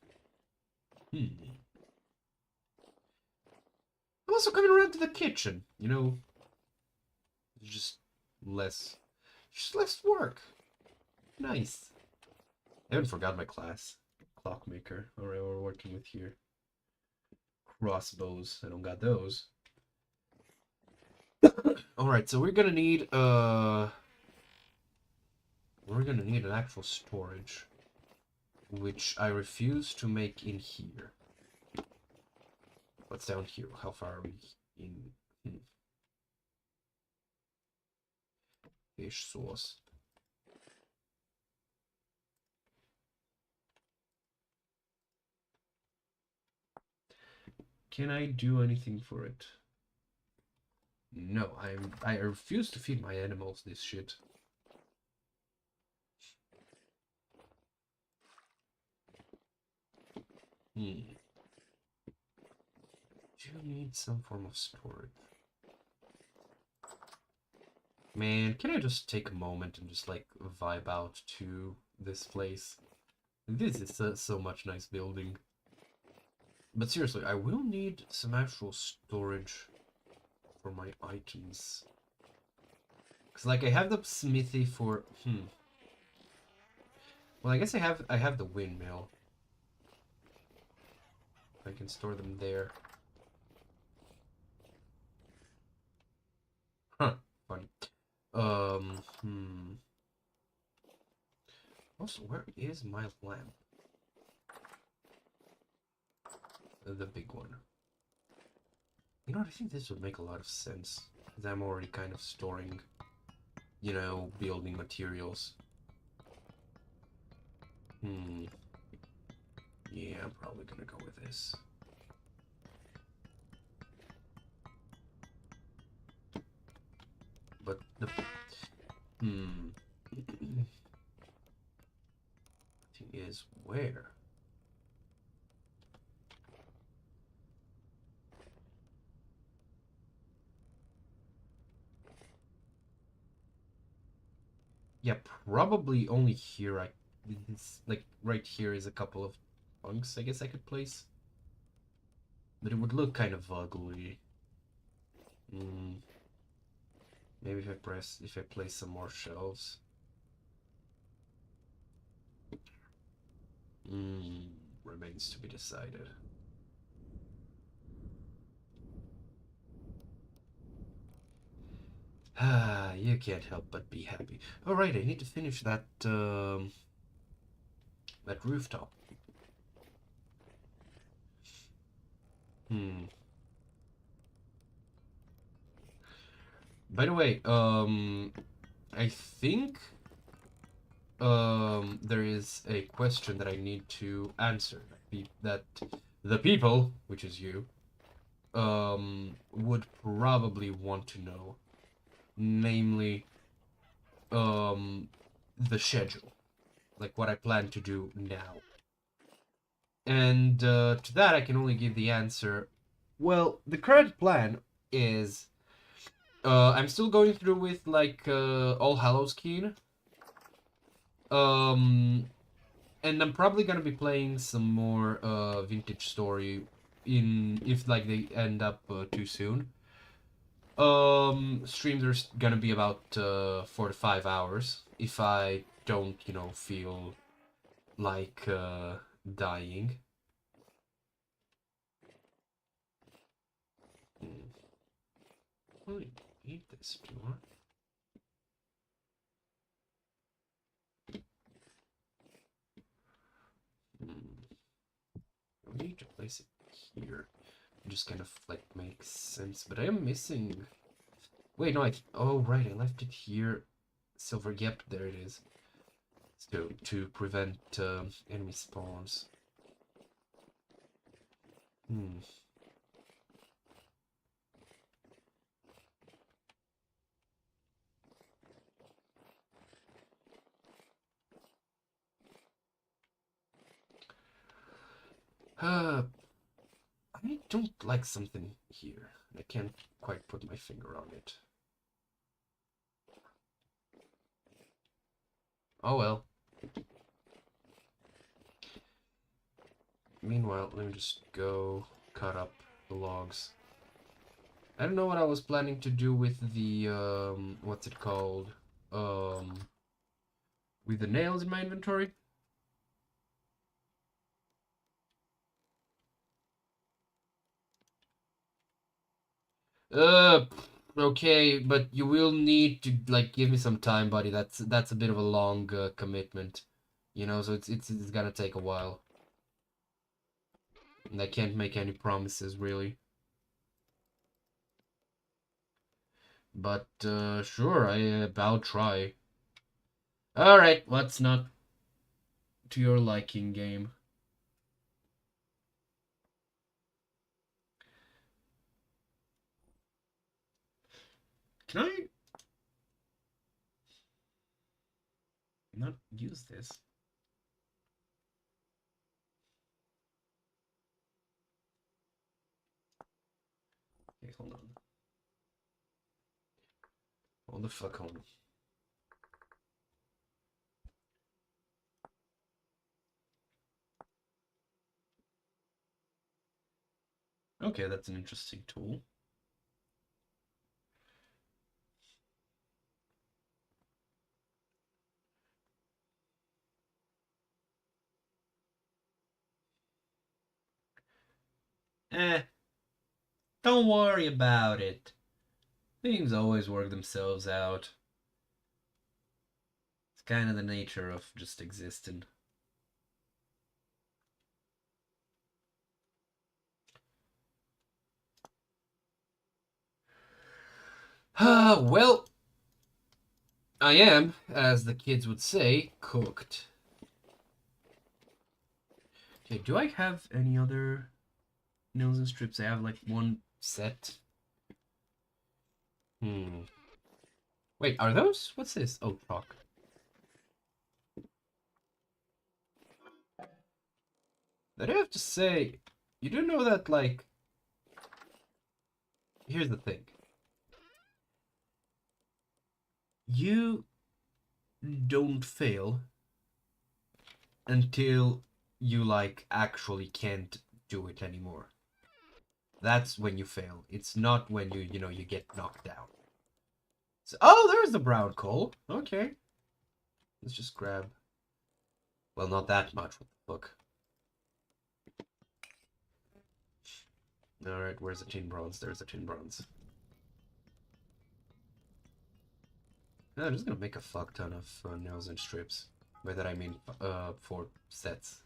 [SPEAKER 1] also coming around to the kitchen, you know? Just less work. Nice. I haven't forgot my class. Clockmaker. Alright, we're working with here. Crossbows. I don't got those. Alright, so we're gonna need an actual storage, which I refuse to make in here. What's down here? How far are we in? Fish sauce. Can I do anything for it? No, I refuse to feed my animals this shit. Hmm. Do you need some form of storage? Man, can I just take a moment and just like vibe out to this place? This is so much nice building. But seriously, I will need some actual storage for my items. Cause like I have the smithy for well, I guess I have the windmill. I can store them there. Huh, funny. Also, where is my lamp? The big one. You know what, I think this would make a lot of sense. Because I'm already kind of storing, you know, building materials. Yeah, I'm probably gonna go with this. But the thing is, where? Yeah, probably only here. It's like right here is a couple of bunks I guess I could place. But it would look kind of ugly. Maybe if I place some more shelves. Remains to be decided. Ah, you can't help but be happy. Alright, I need to finish that that rooftop. By the way, I think there is a question that I need to answer that the people, which is you, would probably want to know, namely, the schedule, like what I plan to do now. And to that, I can only give the answer. Well, the current plan is I'm still going through with like All Hallows Keen. And I'm probably gonna be playing some more Vintage Story if like they end up too soon. Streams are gonna be about 4 to 5 hours if I don't, you know, feel like dying. Really eat this, do you want? I need to place it here. It just kind of like makes sense, but I am missing. Wait, no, oh right, I left it here. Silver, yep, there it is. So to prevent enemy spawns. I don't like something here. I can't quite put my finger on it. Oh well. Meanwhile, let me just go cut up the logs. I don't know what I was planning to do with the, what's it called? With the nails in my inventory. Okay, but you will need to like give me some time, buddy. That's a bit of a long commitment, you know. So it's gonna take a while, and I can't make any promises really. But sure, I'll try. All right, what's not to your liking, game? Can I not use this? Okay, hold on. Hold the fuck on. Okay, that's an interesting tool. Don't worry about it. Things always work themselves out. It's kind of the nature of just existing. Well, I am, as the kids would say, cooked. Okay, do I have any other nails and strips? I have like one set. Wait, are those? What's this? Oh, chalk. But I have to say, you do know that, like, here's the thing. You don't fail until you, like, actually can't do it anymore. That's when you fail. It's not when you get knocked down. So, oh, there's the brown coal. Okay. Let's just grab... Well, not that much. What the fuck? Alright, where's the tin bronze? There's the tin bronze. I'm just gonna make a fuck ton of nails and strips. By that I mean 4 sets.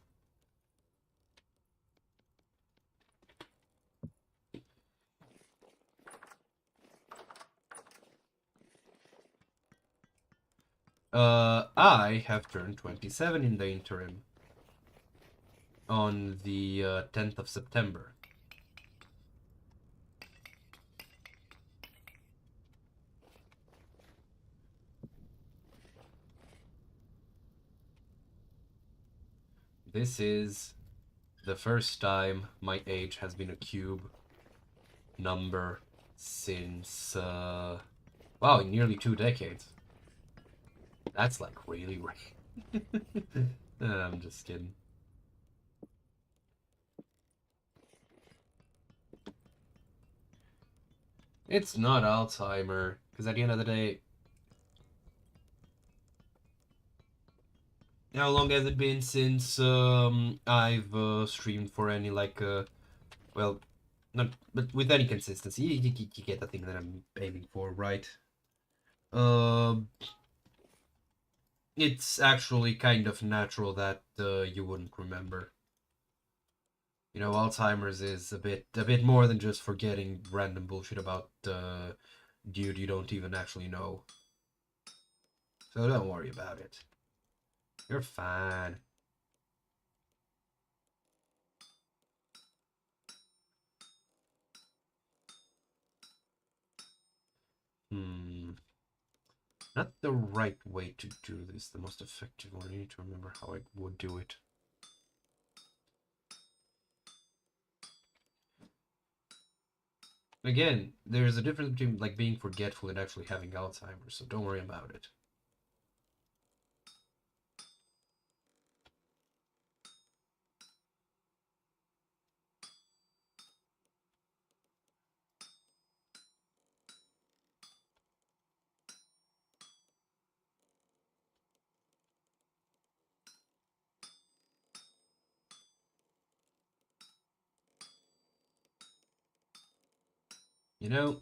[SPEAKER 1] I have turned 27 in the interim. On the 10th of September. This is the first time my age has been a cube number since, wow, in nearly 2 decades. That's like really rare. I'm just kidding. It's not Alzheimer, because at the end of the day, how long has it been since I've streamed for any well, not but with any consistency. You get the thing that I'm aiming for, right? It's actually kind of natural that you wouldn't remember. You know, Alzheimer's is a bit more than just forgetting random bullshit about dude you don't even actually know. So don't worry about it. You're fine. Not the right way to do this. The most effective one. I need to remember how I would do it. Again, there's a difference between like being forgetful and actually having Alzheimer's, so don't worry about it. You know,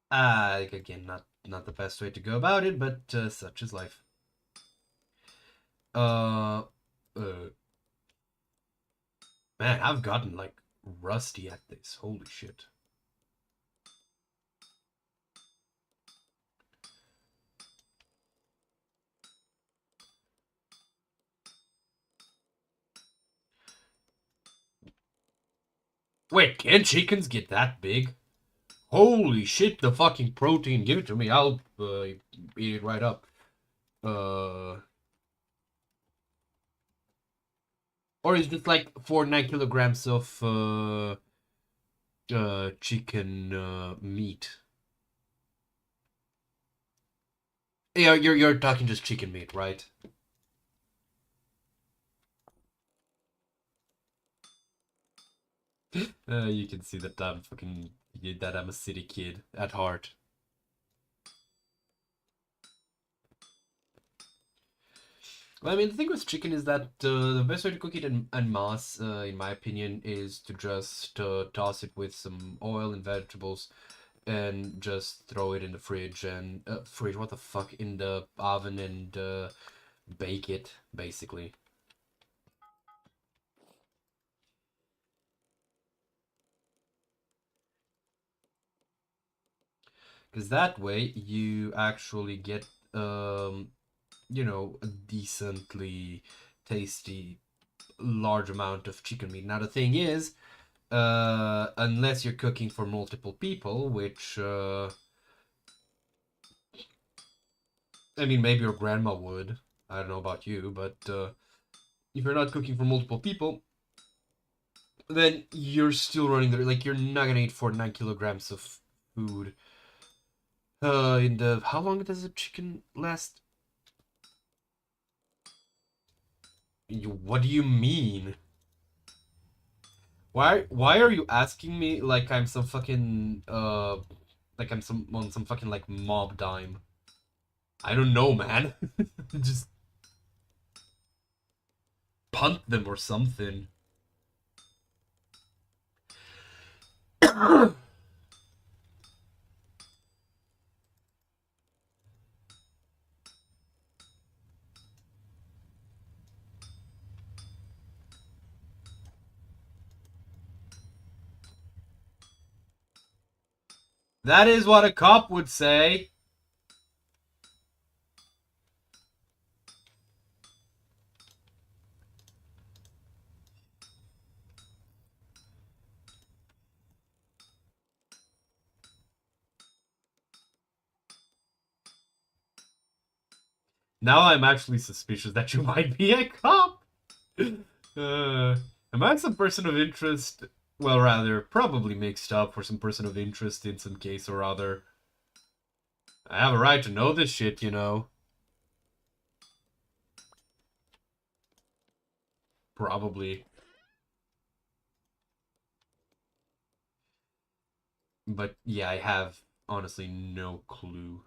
[SPEAKER 1] again, not the best way to go about it, but such is life. Uh, man, I've gotten like rusty at this. Holy shit. Wait, can chickens get that big? Holy shit, the fucking protein. Give it to me. I'll eat it right up. Or is it like for 9 kilograms of chicken meat? Yeah, you're talking just chicken meat, right? You can see that I'm a city kid at heart. Well, I mean, the thing with chicken is that the best way to cook it en masse, in my opinion, is to just toss it with some oil and vegetables, and just throw it in the fridge and fridge. What the fuck, in the oven and bake it, basically. Because that way you actually get, you know, a decently tasty large amount of chicken meat. Now the thing is, unless you're cooking for multiple people, which I mean, maybe your grandma would. I don't know about you, but if you're not cooking for multiple people, then you're still running there. Like, you're not gonna eat for 9 kilograms of food. In the how long does a chicken last? What do you mean? Why are you asking me like I'm some fucking like I'm some on some fucking like mob dime? I don't know, man. Just punt them or something. That is what a cop would say. Now I'm actually suspicious that you might be a cop. Am I some person of interest? Well, rather, probably mixed up for some person of interest in some case or other. I have a right to know this shit, you know. Probably. But yeah, I have honestly no clue.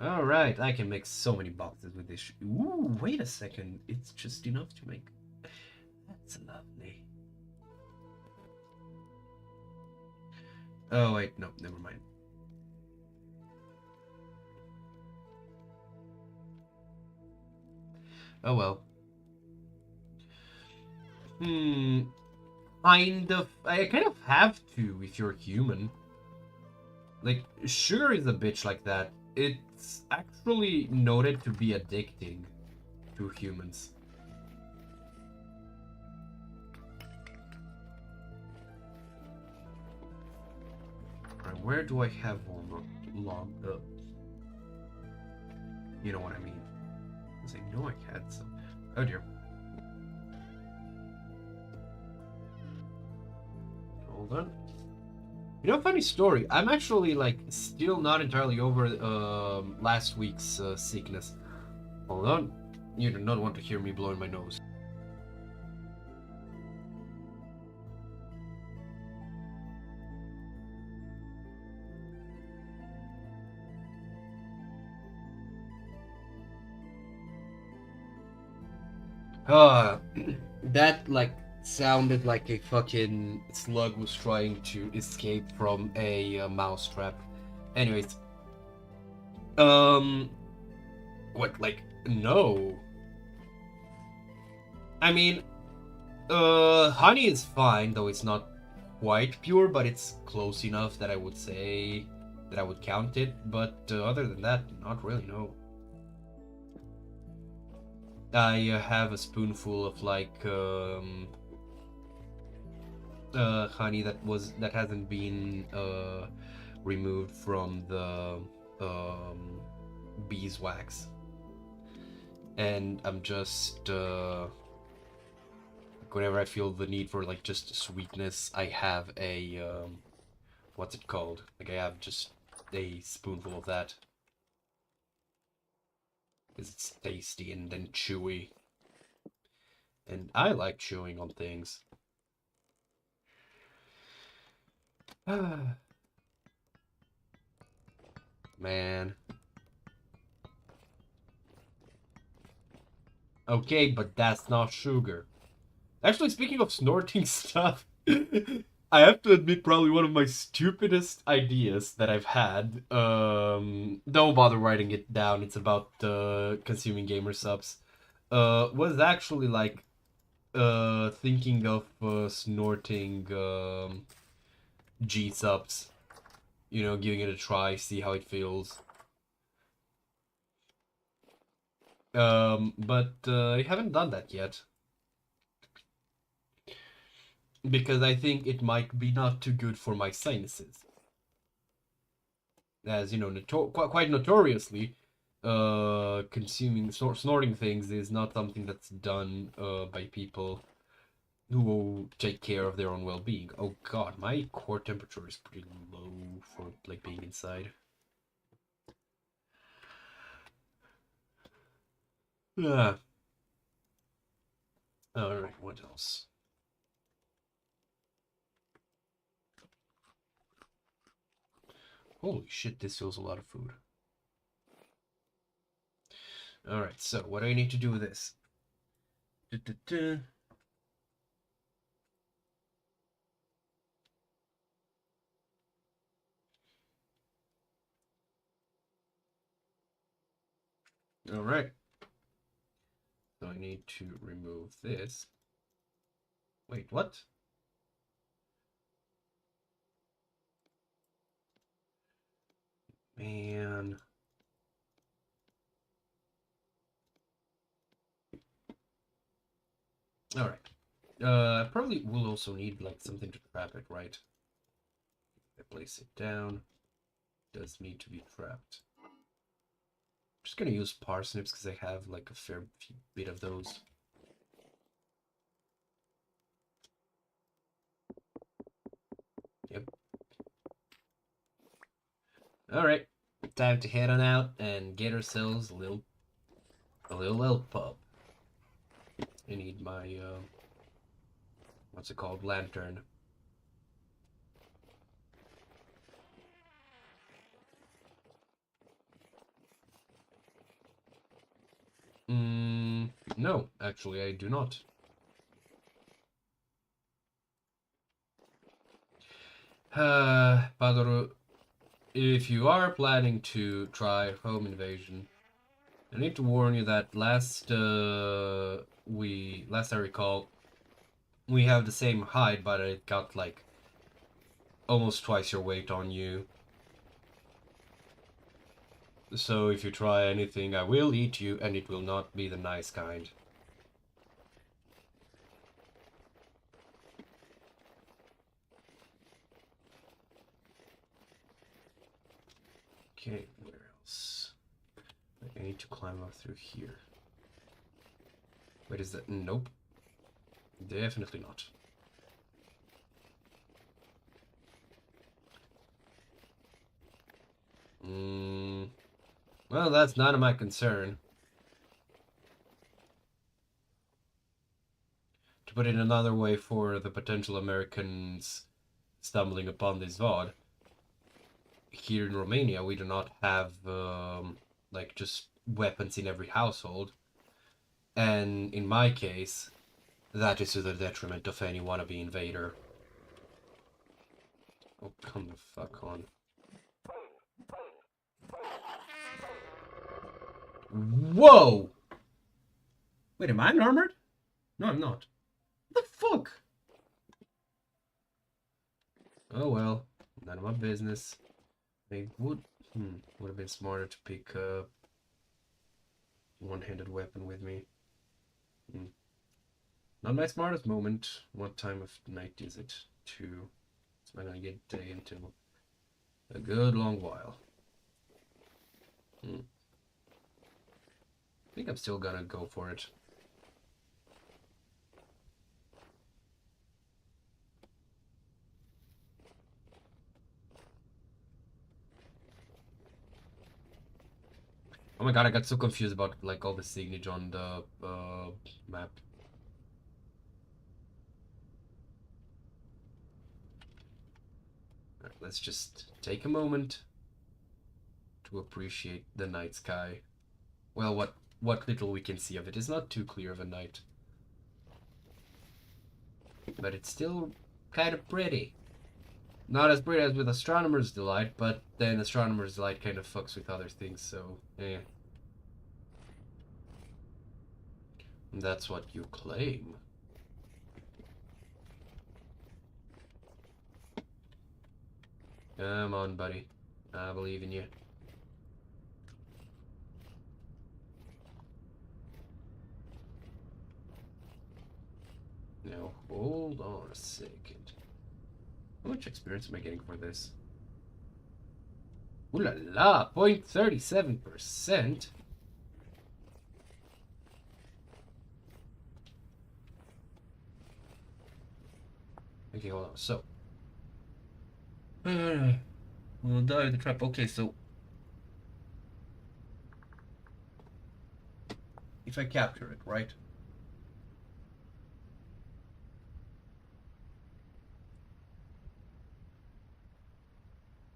[SPEAKER 1] Alright, I can make so many boxes with this. Ooh, wait a second. It's just enough to make. That's lovely. Oh, wait, no, never mind. Oh well. Kind of. I kind of have to if you're human. Like, sugar is a bitch like that. It's actually noted to be addicting to humans. Right, where do I have all the logged up? You know what I mean. Because I know I had some. Oh dear. Hold on. You know, funny story. I'm actually like still not entirely over last week's sickness. Hold on. You do not want to hear me blowing my nose. That like sounded like a fucking slug was trying to escape from a mouse trap. Anyways, what, like, no. I mean, honey is fine, though it's not quite pure, but it's close enough that I would say that I would count it. But other than that, not really, no. I have a spoonful of like honey that hasn't been removed from the beeswax, and I'm just whenever I feel the need for like just sweetness, I have a what's it called? Like I have just a spoonful of that. Because it's tasty and then chewy. And I like chewing on things. Man. Okay, but that's not sugar. Actually, speaking of snorting stuff, I have to admit probably one of my stupidest ideas that I've had. Don't bother writing it down. It's about consuming gamer subs. Was actually like thinking of snorting G subs. You know, giving it a try, see how it feels. But I haven't done that yet. Because I think it might be not too good for my sinuses. As you know, quite notoriously, snorting things is not something that's done by people who will take care of their own well-being. Oh god, my core temperature is pretty low for like being inside. Ah. Alright, what else? Holy shit, this feels a lot of food. Alright, so what do I need to do with this? Alright. So I need to remove this. Wait, what? Man. Alright. I probably will also need like something to trap it, right? I place it down. Does need to be trapped. I'm just gonna use parsnips because I have like a fair bit of those. Yep. Alright. Time to head on out and get ourselves a little elk pub. I need my what's it called? Lantern. No, actually I do not. Padoro, if you are planning to try home invasion, I need to warn you that last I recall, we have the same height, but it got like almost twice your weight on you. So if you try anything, I will eat you, and it will not be the nice kind. Okay, where else? I need to climb up through here. Wait, is that? Nope. Definitely not. Well, that's none of my concern. To put it another way for the potential Americans stumbling upon this VOD, here in Romania we do not have like just weapons in every household. And in my case, that is to the detriment of any wannabe invader. Oh, come the fuck on. Whoa! Wait, am I armored? No, I'm not. What the fuck? Oh well, none of my business. They would have been smarter to pick up one-handed weapon with me. Not my smartest moment. What time of night is it? 2. So I'm gonna get day until a good long while. I think I'm still gonna go for it. Oh my god, I got so confused about like all the signage on the map. Alright, let's just take a moment to appreciate the night sky. Well, what little we can see of it is not too clear of a night. But it's still kind of pretty. Not as pretty as with Astronomer's Delight, but then Astronomer's Delight kind of fucks with other things, so yeah. That's what you claim. Come on, buddy. I believe in you. Now, hold on a second. How much experience am I getting for this? Ooh la la, 0.37%. Okay, hold on. So, we'll die with the trap. Okay, so if I capture it, right?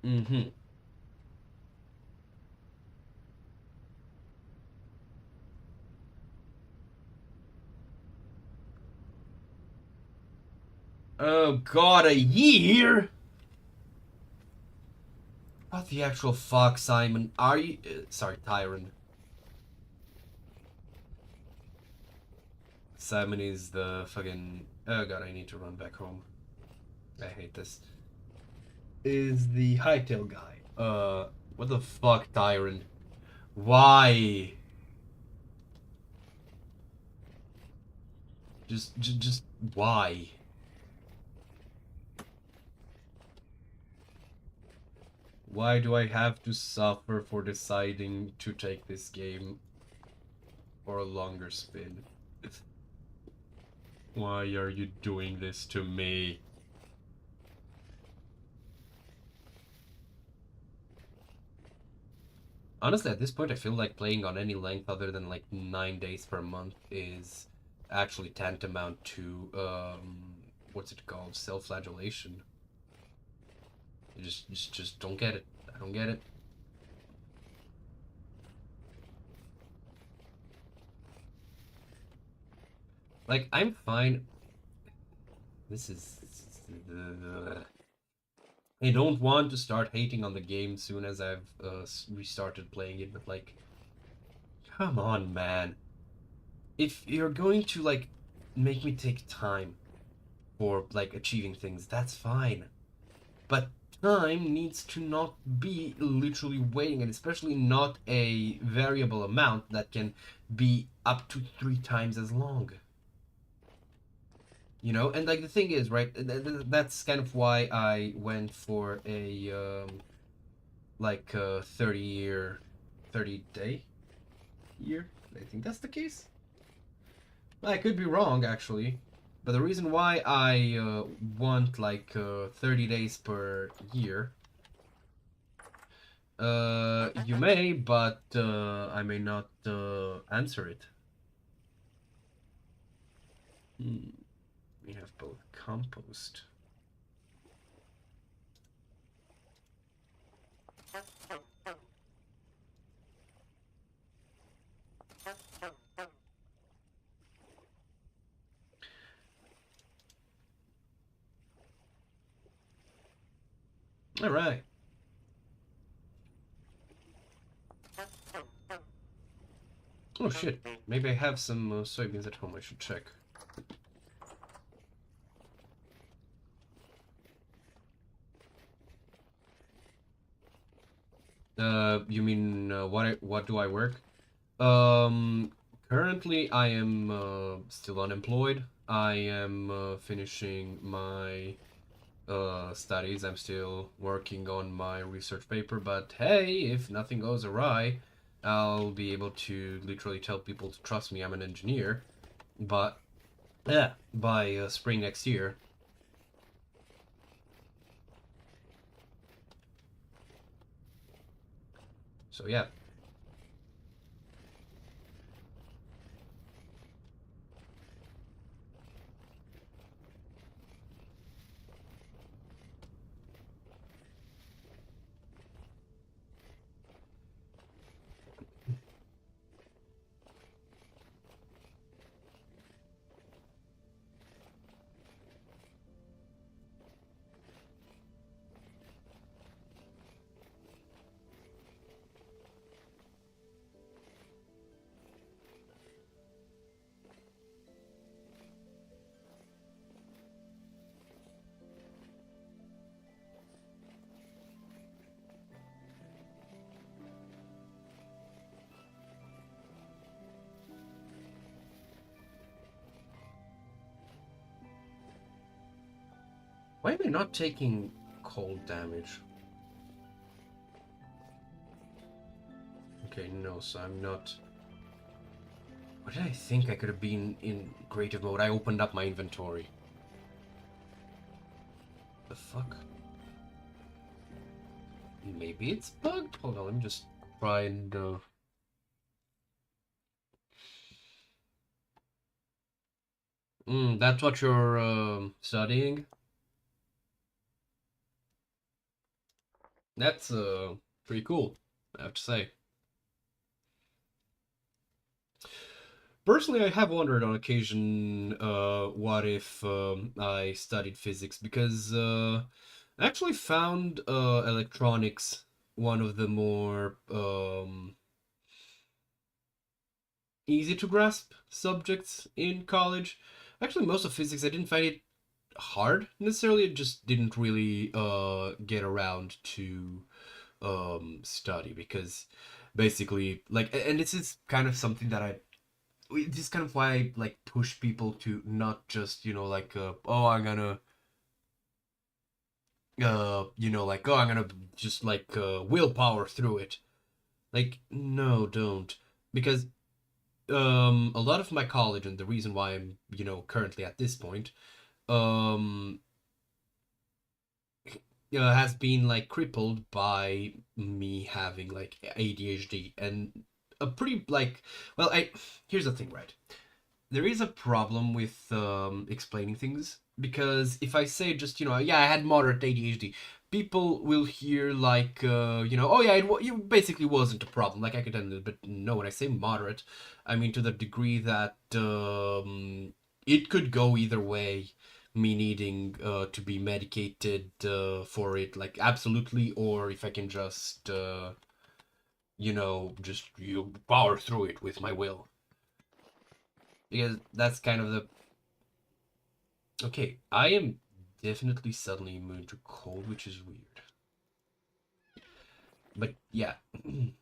[SPEAKER 1] Mm-hmm. Oh god, a year? What the actual fuck, Simon? Are you... sorry, Tyron. Simon is the fucking... Oh god, I need to run back home. I hate this. Is the hightail guy. What the fuck, Tyron? Why? Just why? Why do I have to suffer for deciding to take this game for a longer spin? Why are you doing this to me? Honestly, at this point, I feel like playing on any length other than like 9 days per month is actually tantamount to, what's it called? Self-flagellation. You just don't get it. I don't get it. Like, I'm fine. This is... I don't want to start hating on the game soon as I've restarted playing it, but like, come on, man. If you're going to like make me take time for like achieving things, that's fine. But time needs to not be literally waiting, and especially not a variable amount that can be up to 3 times as long. You know, and like the thing is, right, that's kind of why I went for a like 30 day year. I think that's the case. I could be wrong actually, but the reason why I want like 30 days per year, you may, but I may not answer it. We have both compost. All right. Oh shit, maybe I have some soybeans at home, I should check. You mean what do I work? Currently I am still unemployed. I am finishing my studies. I'm still working on my research paper, but hey, if nothing goes awry, I'll be able to literally tell people to trust me. I'm an engineer, but yeah, by spring next year. So yeah. Why am I not taking cold damage? Okay, no, so I'm not... What did I think I could have been in creative mode? I opened up my inventory. The fuck? Maybe it's bugged? Hold on, let me just try and... that's what you're studying? That's pretty cool, I have to say. Personally, I have wondered on occasion, what if I studied physics, because I actually found electronics one of the more easy to grasp subjects in college. Actually, most of physics, I didn't find it hard necessarily, it just didn't really get around to study, because basically, like, and this is kind of something that this is kind of why I like push people to not just, like, oh, I'm gonna like, oh, I'm gonna just like willpower through it. Like, no, don't. Because a lot of my college, and the reason why I'm, currently at this point, um has been like crippled by me having like ADHD, and a pretty like, well, here's the thing, right? There is a problem with explaining things, because if I say just, yeah, I had moderate ADHD, people will hear like, oh yeah, it basically wasn't a problem, like academically. But no, when I say moderate, I mean to the degree that it could go either way, me needing to be medicated for it, like absolutely, or if I can just, just power through it with my will. Because that's kind of the... Okay, I am definitely suddenly immune to cold, which is weird. But yeah. This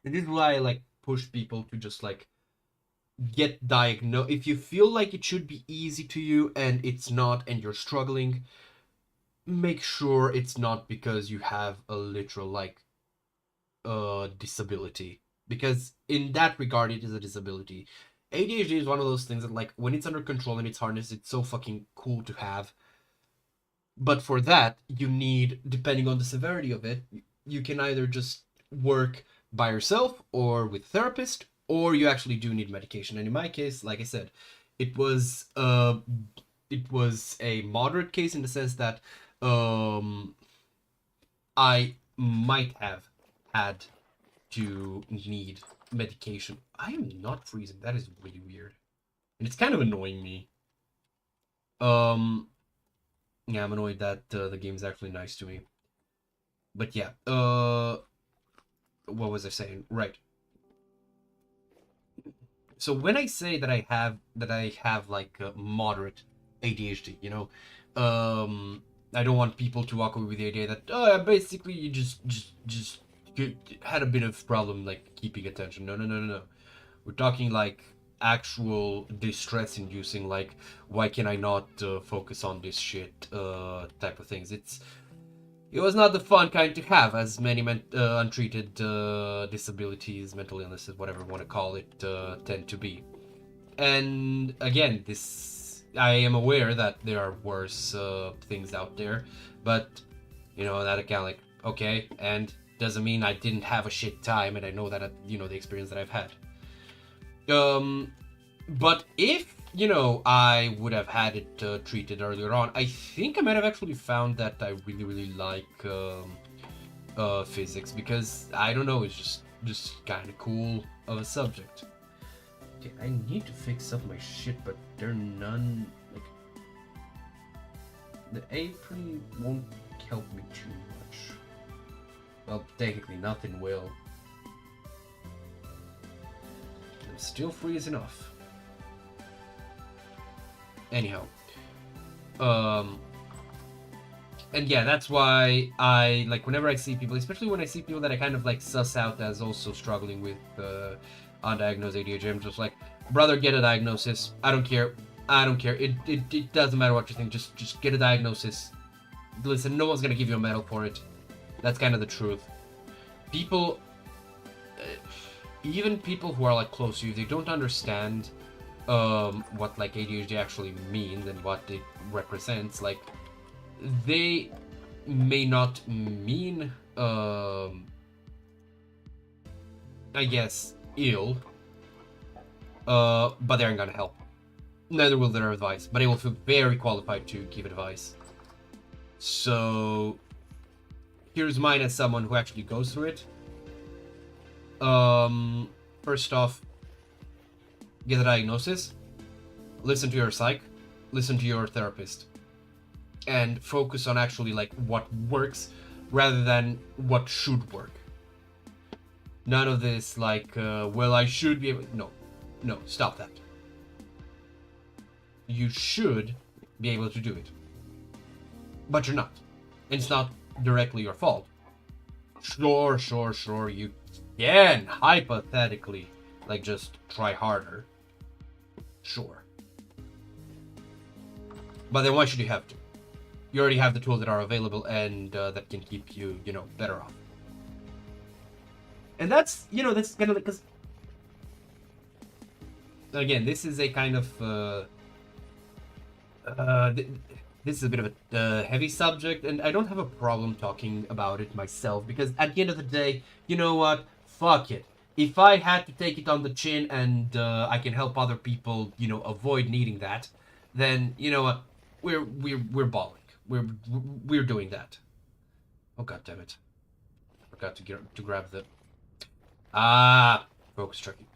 [SPEAKER 1] is why I like push people to just like get diagnosed. If you feel like it should be easy to you and it's not, and you're struggling, make sure it's not because you have a literal like disability, because in that regard it is a disability. ADHD is one of those things that, like, when it's under control and it's harnessed, it's so fucking cool to have. But for that, you need, depending on the severity of it, you can either just work by yourself or with a therapist, or you actually do need medication. And in my case, like I said, it was a moderate case in the sense that I might have had to need medication. I am not freezing. That is really weird, and it's kind of annoying me. Yeah, I'm annoyed that the game's actually nice to me. But yeah, what was I saying? Right. So when I say that I have like moderate ADHD, I don't want people to walk away with the idea that basically you just had a bit of problem like keeping attention. No. We're talking like actual distress inducing, like, why can I not focus on this shit type of things. It was not the fun kind to have, as many untreated disabilities, mental illnesses, whatever you want to call it, tend to be. And again, I am aware that there are worse things out there, but that account, like, okay, and doesn't mean I didn't have a shit time, and I know that the experience that I've had. But if I would have had it treated earlier on, I think I might have actually found that I really like physics, because I don't know, it's just kind of cool of a subject. Okay, I need to fix up my shit, but there are none. Like, the apron won't help me too much. Well, technically nothing will. I'm still freezing off. Anyhow, and yeah, that's why I like, whenever I see people, especially when I see people that I kind of like suss out as also struggling with undiagnosed ADHD, I'm just like, brother, get a diagnosis. I don't care. I don't care. It doesn't matter what you think. Just get a diagnosis. Listen, no one's gonna give you a medal for it. That's kind of the truth. People, even people who are like close to you, they don't understand what like ADHD actually means and what it represents. Like, they may not mean, I guess, ill, but they aren't gonna help. Neither will their advice, but they will feel very qualified to give advice. So, here's mine as someone who actually goes through it. First off, get a diagnosis, listen to your psych, listen to your therapist, and focus on actually like what works rather than what should work. None of this like, well, I should be able... No, stop that. You should be able to do it. But you're not. And it's not directly your fault. Sure, you can, hypothetically, like, just try harder. Sure. But then why should you have to? You already have the tools that are available and that can keep you, better off. And that's, that's kind of like, because... Again, this is a kind of... this is a bit of a heavy subject, and I don't have a problem talking about it myself, because at the end of the day, you know what? Fuck it. If I had to take it on the chin and I can help other people, avoid needing that, then you know what? We're balling. We're doing that. Oh god damn it! Forgot to grab the focus tracking.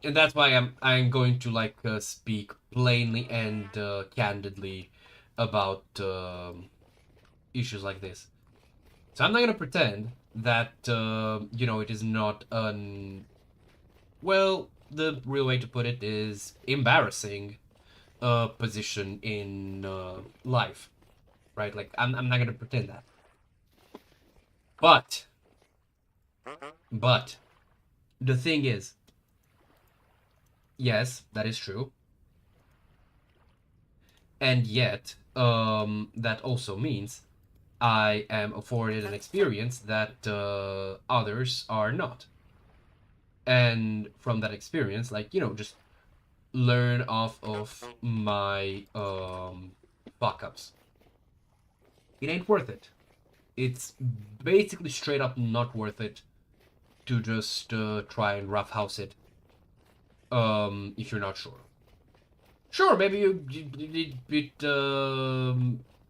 [SPEAKER 1] And that's why I'm going to like speak plainly and candidly about issues like this. So I'm not gonna pretend that it is not well, the real way to put it is embarrassing position in life, right? Like I'm not gonna pretend that. But the thing is, yes, that is true. And yet, that also means I am afforded an experience that others are not. And from that experience, like, just learn off of my fuck-ups. It ain't worth it. It's basically straight up not worth it to just try and roughhouse it. If you're not sure. Sure, maybe it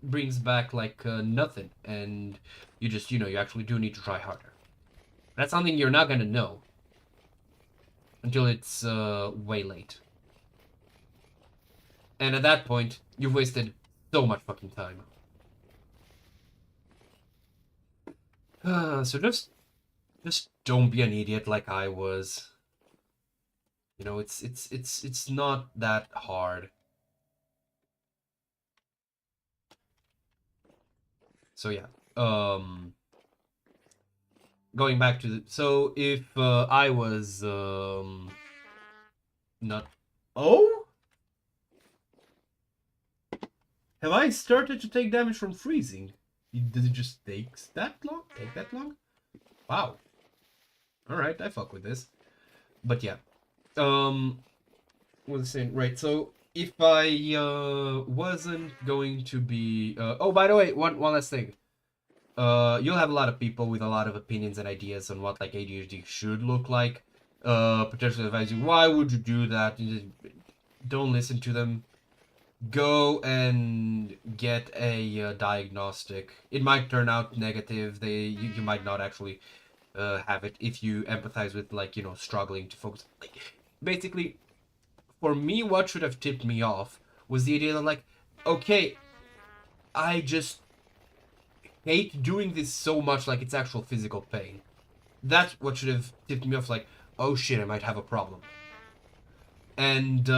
[SPEAKER 1] brings back like nothing, and you just you actually do need to try harder. That's something you're not gonna know until it's way late, and at that point you've wasted so much fucking time. So just don't be an idiot like I was. It's not that hard. So yeah, going back to so if I was not... Oh? Have I started to take damage from freezing? Does it just take that long? Wow. Alright, I fuck with this. But yeah. What was I saying? Right, so if I wasn't going to be oh, by the way, one last thing. You'll have a lot of people with a lot of opinions and ideas on what like ADHD should look like. Potentially advise you, why would you do that? Don't listen to them. Go and get a diagnostic. It might turn out negative. You might not actually have it if you empathize with like struggling to focus. Like, basically, for me, what should have tipped me off was the idea that like, okay, I just hate doing this so much, like it's actual physical pain. That's what should have tipped me off, like, oh shit, I might have a problem. And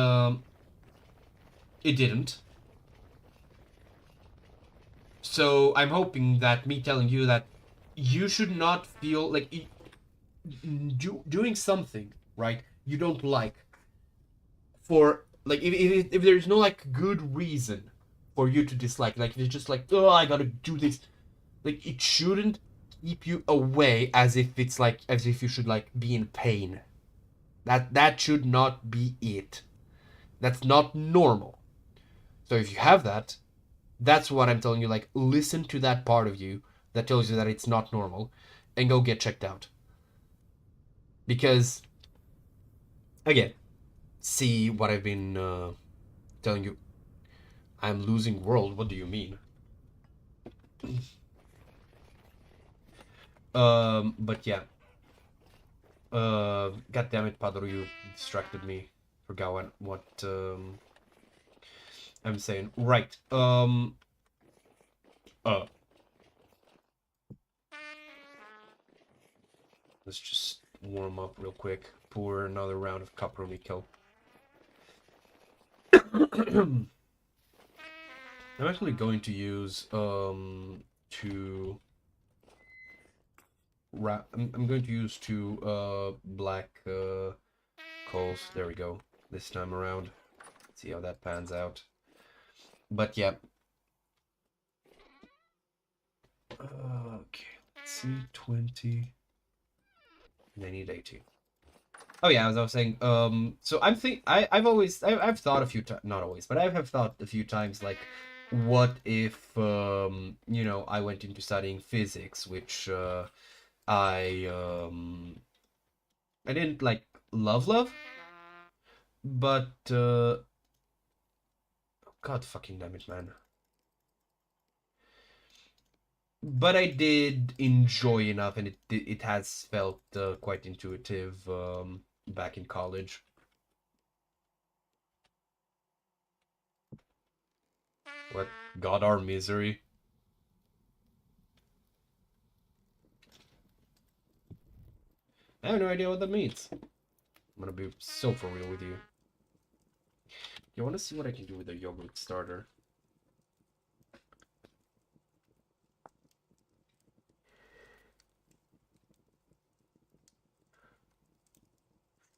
[SPEAKER 1] it didn't. So I'm hoping that me telling you that you should not feel like doing something, right, you don't like, for Like if there's no like good reason for you to dislike, like if it's just like, oh, I gotta do this, like it shouldn't keep you away as if it's like as if you should like be in pain. That should not be it. That's not normal. So if you have that, that's what I'm telling you. Like, listen to that part of you that tells you that it's not normal, and go get checked out. Because, again, see what I've been telling you. I'm losing world. What do you mean? But yeah. God damn it, Padro, you distracted me. Forgot what I'm saying. Right. Uh. Let's just warm up real quick. Pour another round of Capronico. I'm actually going to use I'm going to use two black coals. There we go. This time around. See how that pans out. But yeah. Okay. Let's see. 20. And I need 80. Oh yeah, as I was saying, so I've thought a few times, not always, but I have thought a few times, like, what if, you know, I went into studying physics, which, I didn't, like, love, but, God fucking damn it, man. But I did enjoy enough, and it has felt, quite intuitive, back in college. What? God, our misery? I have no idea what that means. I'm gonna be so for real with you. You wanna see what I can do with a yogurt starter?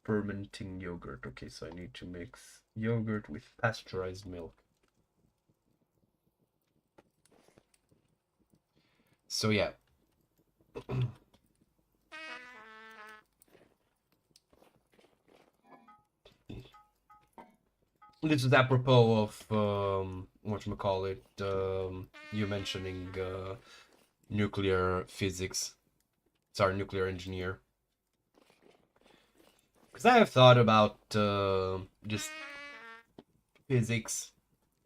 [SPEAKER 1] Fermenting yogurt. Okay, so I need to mix yogurt with pasteurized milk. So yeah. This is apropos of whatchamacallit, you mentioning nuclear physics. Sorry, nuclear engineer. Because I have thought about just physics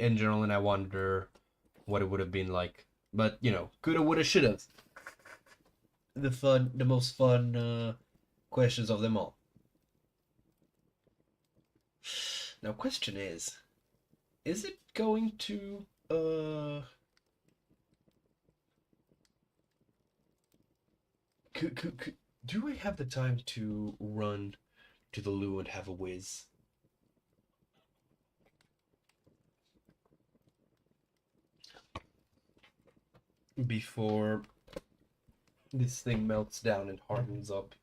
[SPEAKER 1] in general, and I wonder what it would have been like. But you know, coulda, woulda, shoulda. The most fun questions of them all. Now, question is it going to do I have the time to run to the loo and have a whiz? Before this thing melts down and hardens up.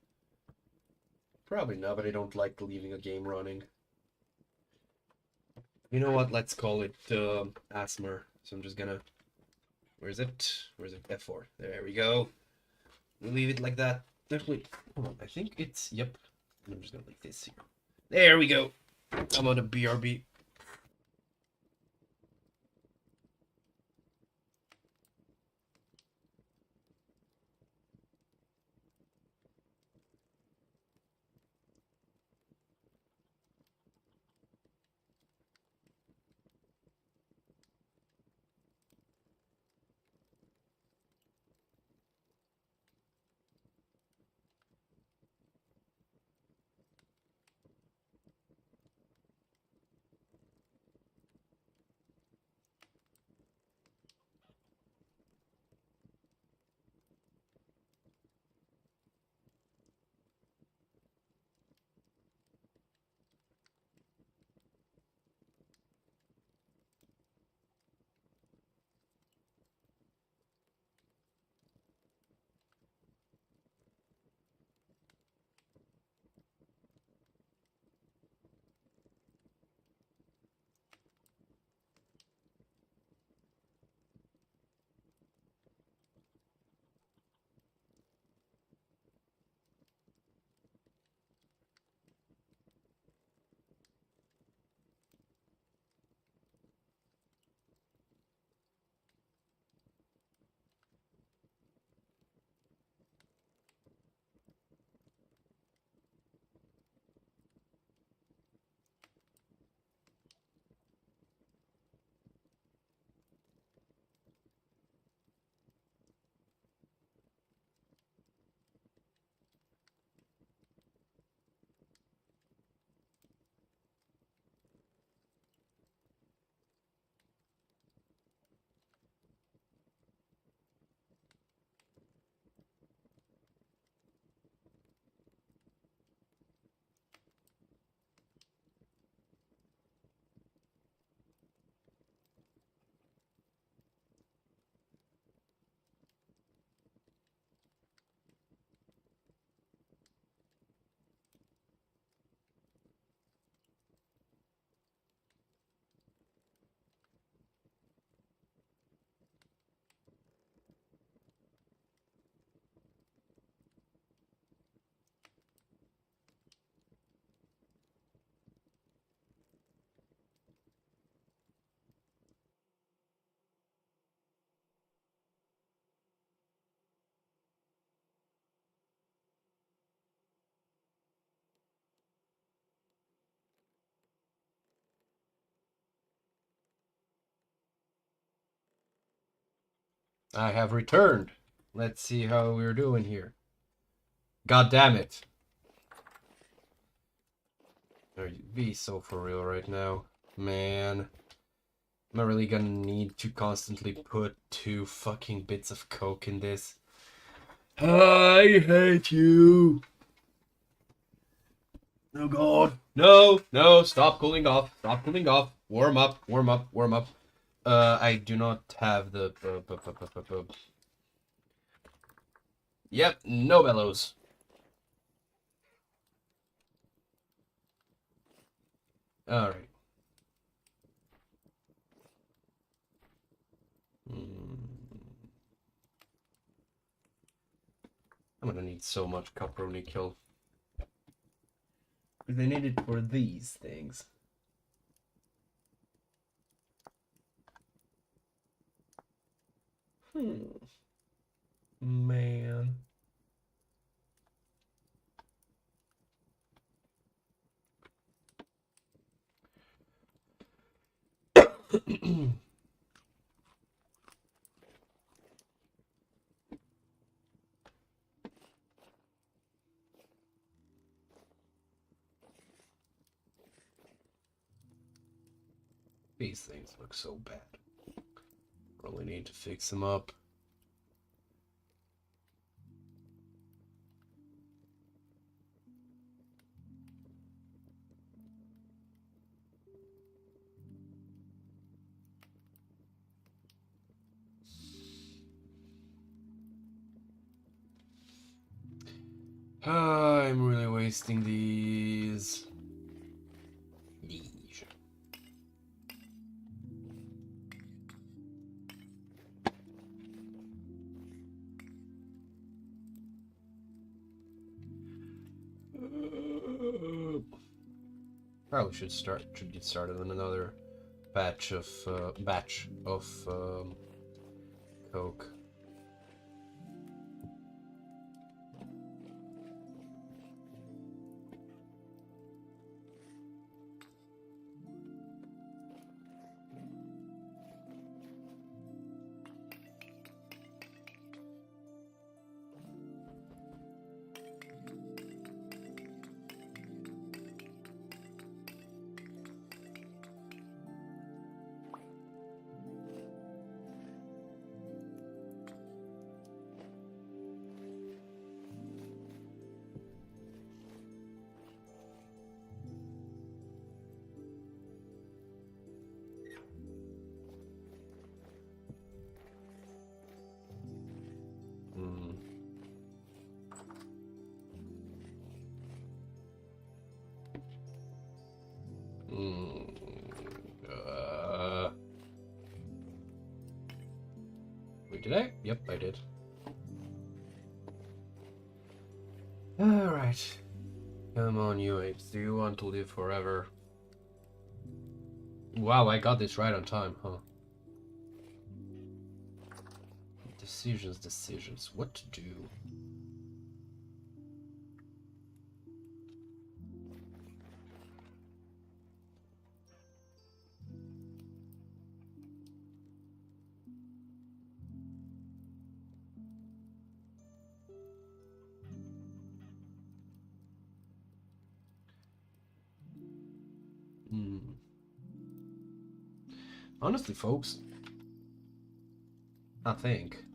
[SPEAKER 1] Probably not, but I don't like leaving a game running. You know what? Let's call it Asthma. So I'm just gonna. Where is it? Where is it? F4. There we go. We'll leave it like that. Actually, hold on. I think it's. Yep. I'm just gonna leave this here. There we go. I'm on a BRB. I have returned. Let's see how we're doing here. God damn it. Are you be so for real right now? Man. Am I really gonna need to constantly put 2 fucking bits of coke in this? I hate you. Oh god. No, no, stop cooling off. Stop cooling off. Warm up, warm up, warm up. I do not have the... Yep, no bellows. Alright. I'm gonna need so much copper nickel. They need it for these things. Man. These things look so bad. Really need to fix them up. I'm really wasting these. Yeesh. Probably should get started on another batch of coke. Wait, did I? Yep, I did. Alright. Come on, you apes. Do you want to live forever? Wow, I got this right on time, huh? Decisions. What to do? Honestly, folks, I think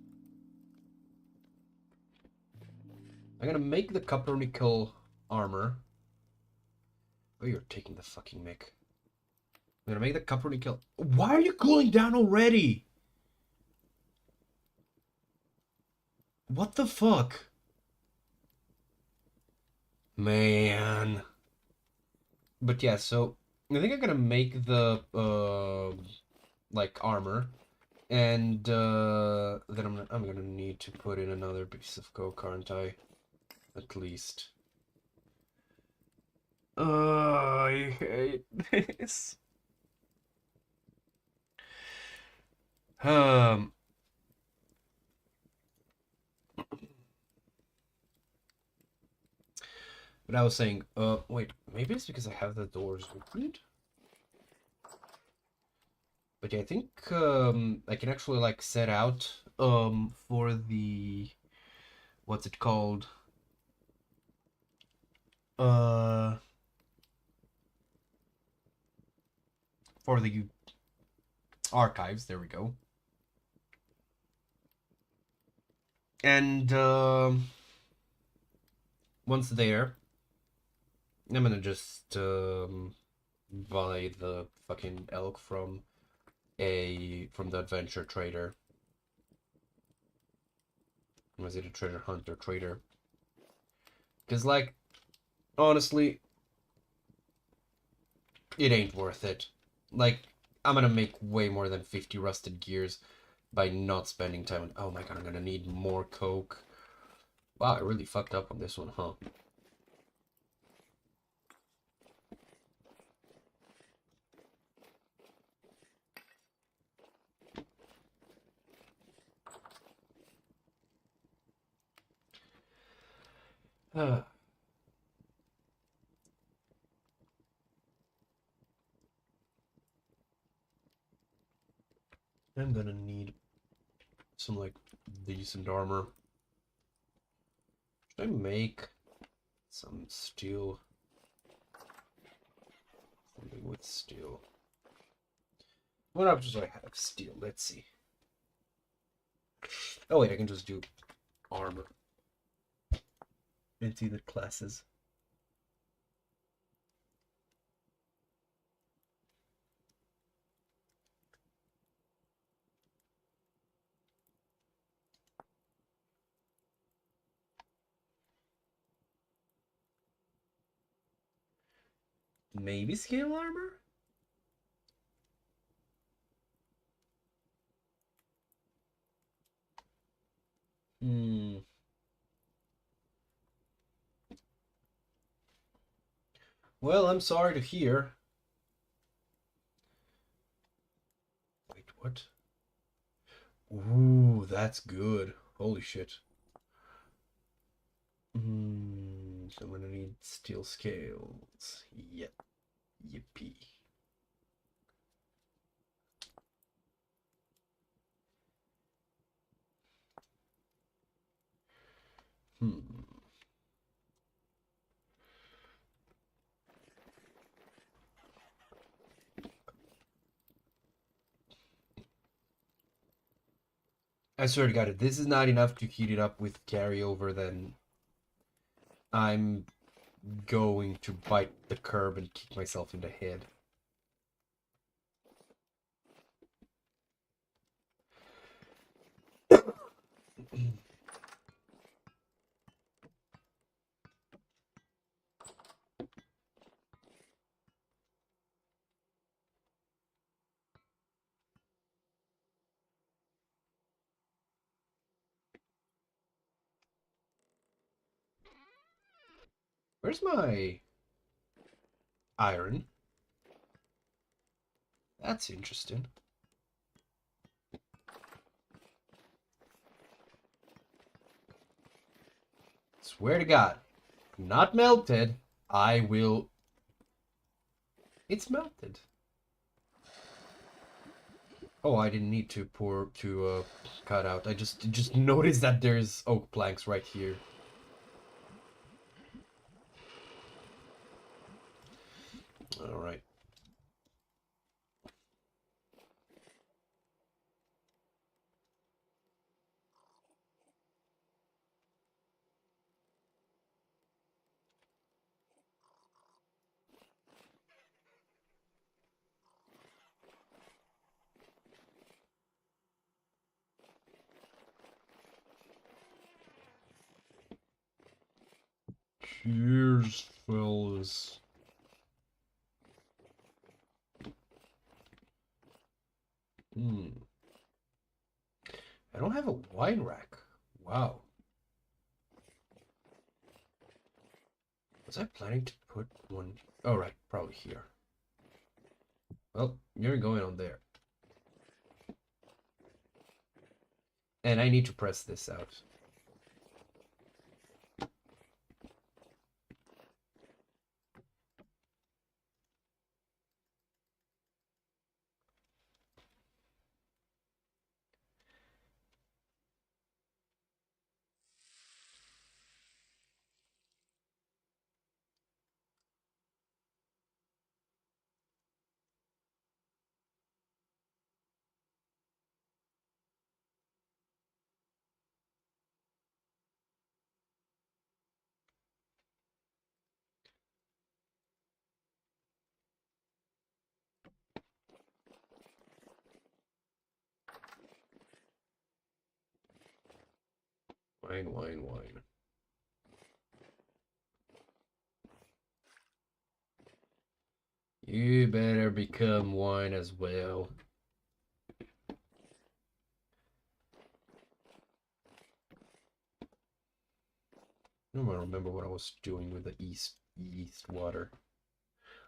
[SPEAKER 1] I'm gonna make the copper nickel armor. Oh, you're taking the fucking mic. I'm gonna make the copper nickel. Why are you cooling down already? What the fuck? Man. But yeah, so I think I'm gonna make the like armor, and then I'm gonna need to put in another piece of coke, aren't I? At least. I hate this. But I was saying, wait, maybe it's because I have the doors opened? But yeah, I think I can actually like set out for the what's it called? For the archives. There we go. And once there, I'm gonna just buy the fucking elk from the adventure trader. Was it a treasure hunter trader? Because, like, honestly, it ain't worth it. Like, I'm gonna make way more than 50 rusted gears by not spending time on... Oh my god, I'm gonna need more coke. Wow, I really fucked up on this one, huh? I'm gonna need some, like, decent armor. Should I make some steel? Something with steel. What options do I have? Steel, let's see. Oh wait, I can just do armor. And see the classes. Maybe scale armor? Hmm. Well, I'm sorry to hear. Wait, what? Ooh, that's good. Holy shit. So I'm gonna need steel scales. Yep. Yippee. Hmm. I swear to God, if this is not enough to heat it up with carryover, then I'm going to bite the curb and kick myself in the head. Where's my iron? That's interesting. Swear to God, not melted. I will. It's melted. Oh, I didn't need to cut out. I just noticed that there's oak planks right here. All right. Cheers, fellas. Hmm. I don't have a wine rack. Wow. Was I planning to put one? Oh, right. Probably here. Well, you're going on there. And I need to press this out. Wine, wine, wine. You better become wine as well. I don't remember what I was doing with the yeast water.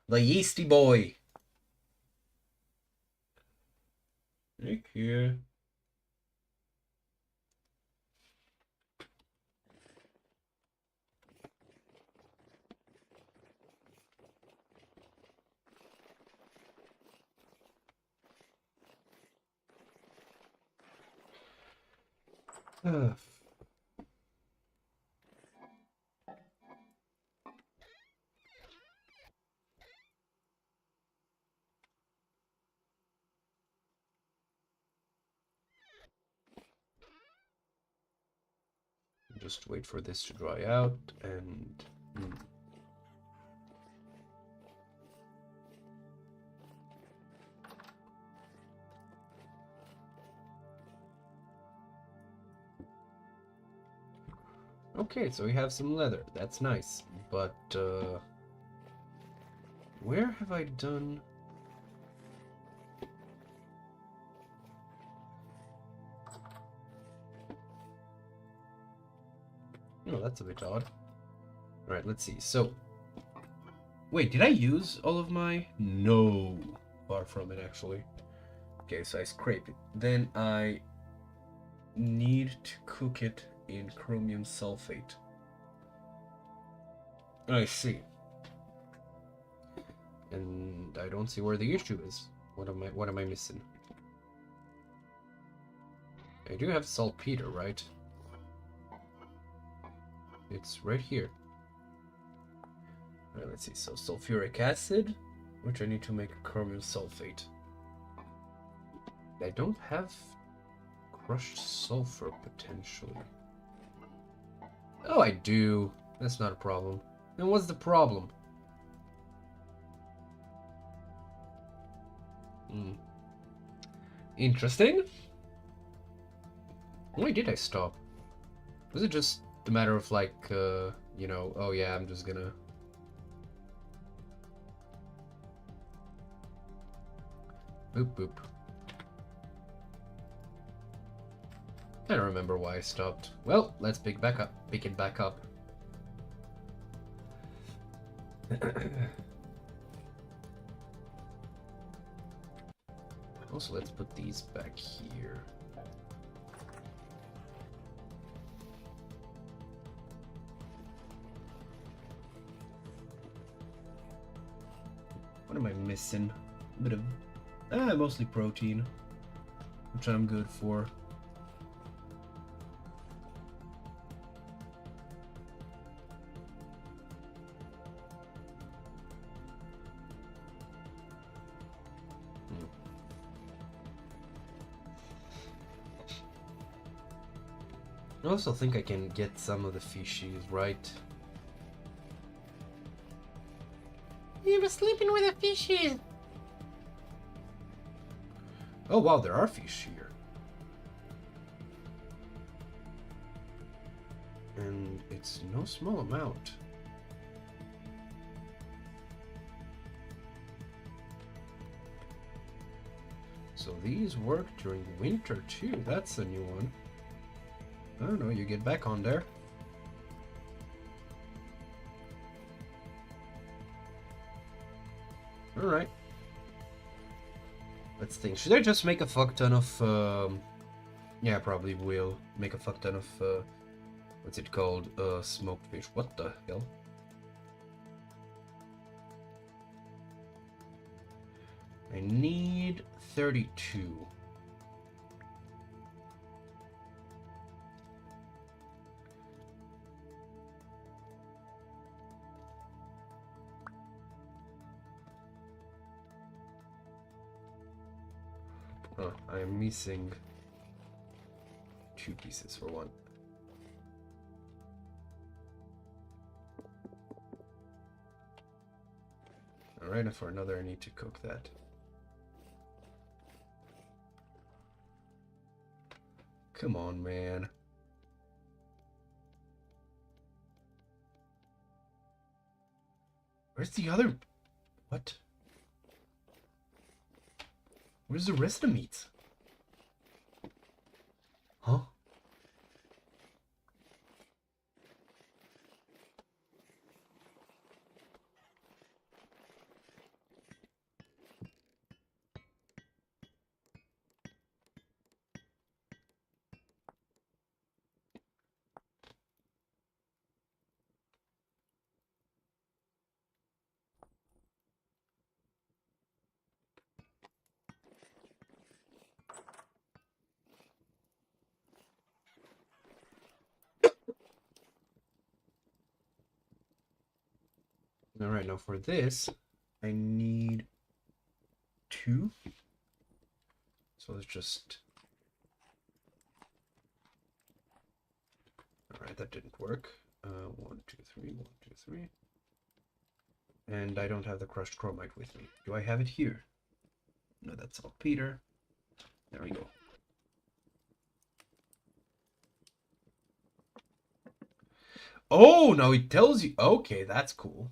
[SPEAKER 1] The yeasty boy. Thank you. Just wait for this to dry out and... Okay, so we have some leather. That's nice. But, where have I done... Oh, that's a bit odd. Alright, let's see. So... Wait, did I use all of my... No. Far from it, actually. Okay, so I scrape it. Then I need to cook it in chromium sulfate. I see. And I don't see where the issue is. What am I missing? I do have saltpeter, right? It's right here. Alright, let's see. So sulfuric acid, which I need to make chromium sulfate. I don't have crushed sulfur potentially. Oh, I do. That's not a problem. Then what's the problem? Interesting. Why did I stop? Was it just a matter of like, you know, oh yeah, I'm just gonna... Boop boop. I don't remember why I stopped. Well, let's pick it back up. Also, let's put these back here. What am I missing? A bit of, mostly protein, which I'm good for. I also think I can get some of the fishies, right? You were sleeping with the fishies! Oh wow, there are fish here. And it's no small amount. So these work during winter too, that's a new one. I don't know, you get back on there. Alright. Let's think. Should I just make a fuck ton of... Yeah, I probably will make a fuck ton of... what's it called? Smoked fish. What the hell? I need 32. I'm missing 2 pieces for 1. Alright, and for another I need to cook that. Come on, man. Where's the other? What? Where's the rest of the meat? Huh? Alright, now for this, I need 2. So let's just... Alright, that didn't work. 1, 2, 3, 1, 2, 3. And I don't have the crushed chromite with me. Do I have it here? No, that's all Peter. There we go. Oh, now it tells you. Okay, that's cool.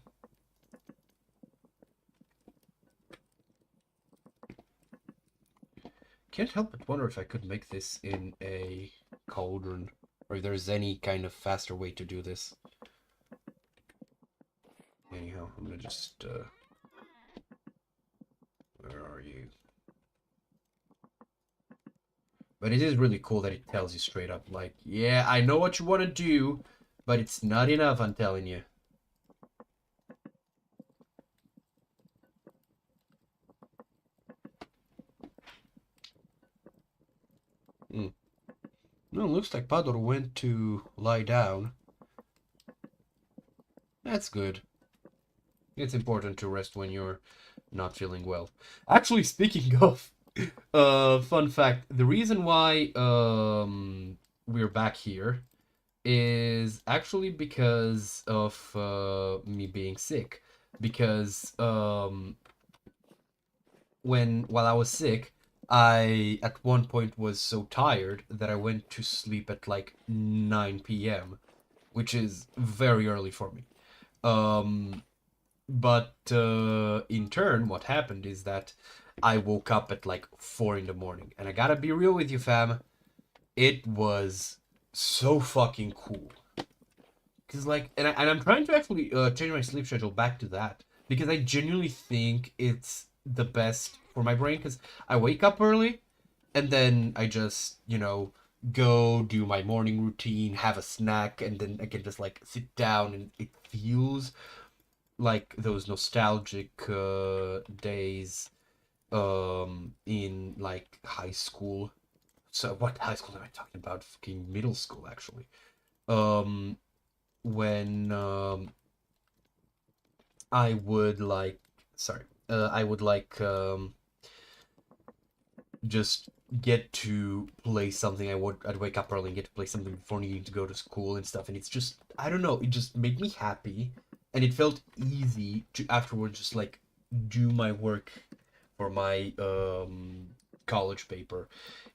[SPEAKER 1] Can't help but wonder if I could make this in a cauldron, or if there's any kind of faster way to do this. Anyhow, I'm gonna just, where are you? But it is really cool that it tells you straight up, like, yeah, I know what you want to do, but it's not enough, I'm telling you. No, looks like Pador went to lie down. That's good. It's important to rest when you're not feeling well. Actually, speaking of, fun fact, the reason why we're back here is actually because of me being sick. Because while I was sick, I at one point was so tired that I went to sleep at like 9 p.m., which is very early for me. But in turn, what happened is that I woke up at like 4 in the morning, and I gotta be real with you, fam. It was so fucking cool. Cause like, and I'm trying to actually change my sleep schedule back to that, because I genuinely think it's the best for my brain. Cause I wake up early, and then I just, go do my morning routine, have a snack, and then I can just like sit down, and it feels like those nostalgic days in like high school. So what high school am I talking about? Fucking middle school, actually. When I would like, sorry, I would like just get to play something. I'd wake up early and get to play something before needing to go to school and stuff. And it's just, I don't know, it just made me happy, and it felt easy to afterwards just like do my work for my college paper.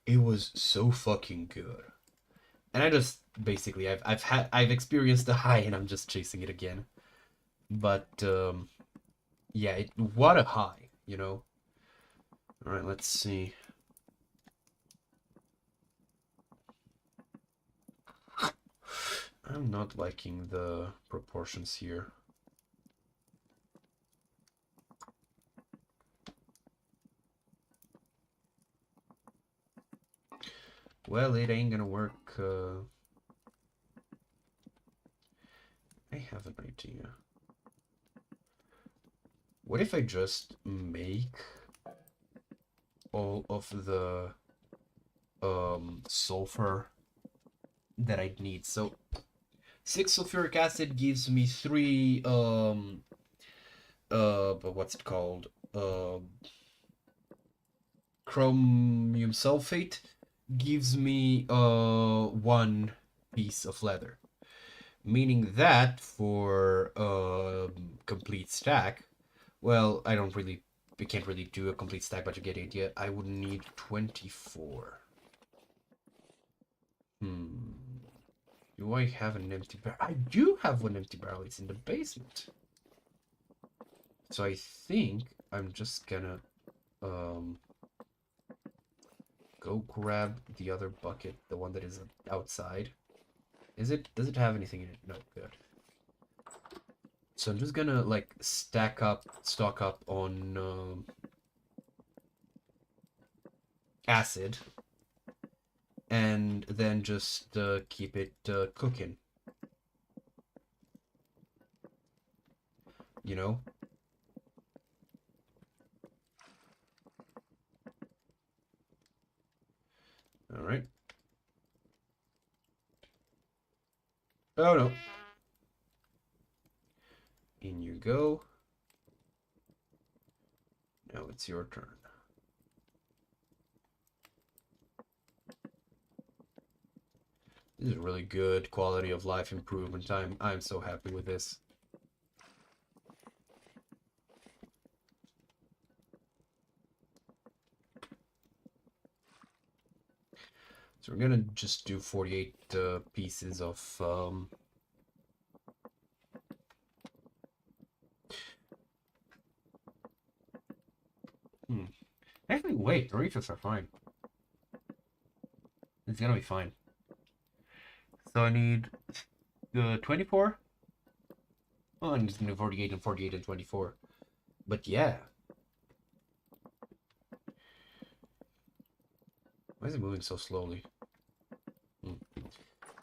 [SPEAKER 1] It was so fucking good. And I just basically I've experienced the high, and I'm just chasing it again. But yeah, what a high, All right, let's see. I'm not liking the proportions here. Well, it ain't gonna work. I have an idea. What if I just make all of the sulfur that I need? So 6 sulfuric acid gives me 3 but what's it called? Chromium sulfate gives me 1 piece of leather. Meaning that for a complete stack, well, I can't really do a complete stack, but you get it yet. I would need 24. Do I have an empty barrel? I do have one empty barrel. It's in the basement. So I think I'm just gonna go grab the other bucket, the one that is outside. Does it have anything in it? No, good. So I'm just gonna like stock up on acid, and then just keep it cooking. You know? All right. Oh no. In you go. Now it's your turn. This is really good quality of life improvement. I'm so happy with this. So we're gonna just do 48 pieces of Actually, wait, the refills are fine. It's gonna be fine. So I need 24. Oh, I'm just gonna do 48 and 48 and 24. But yeah. Why is it moving so slowly?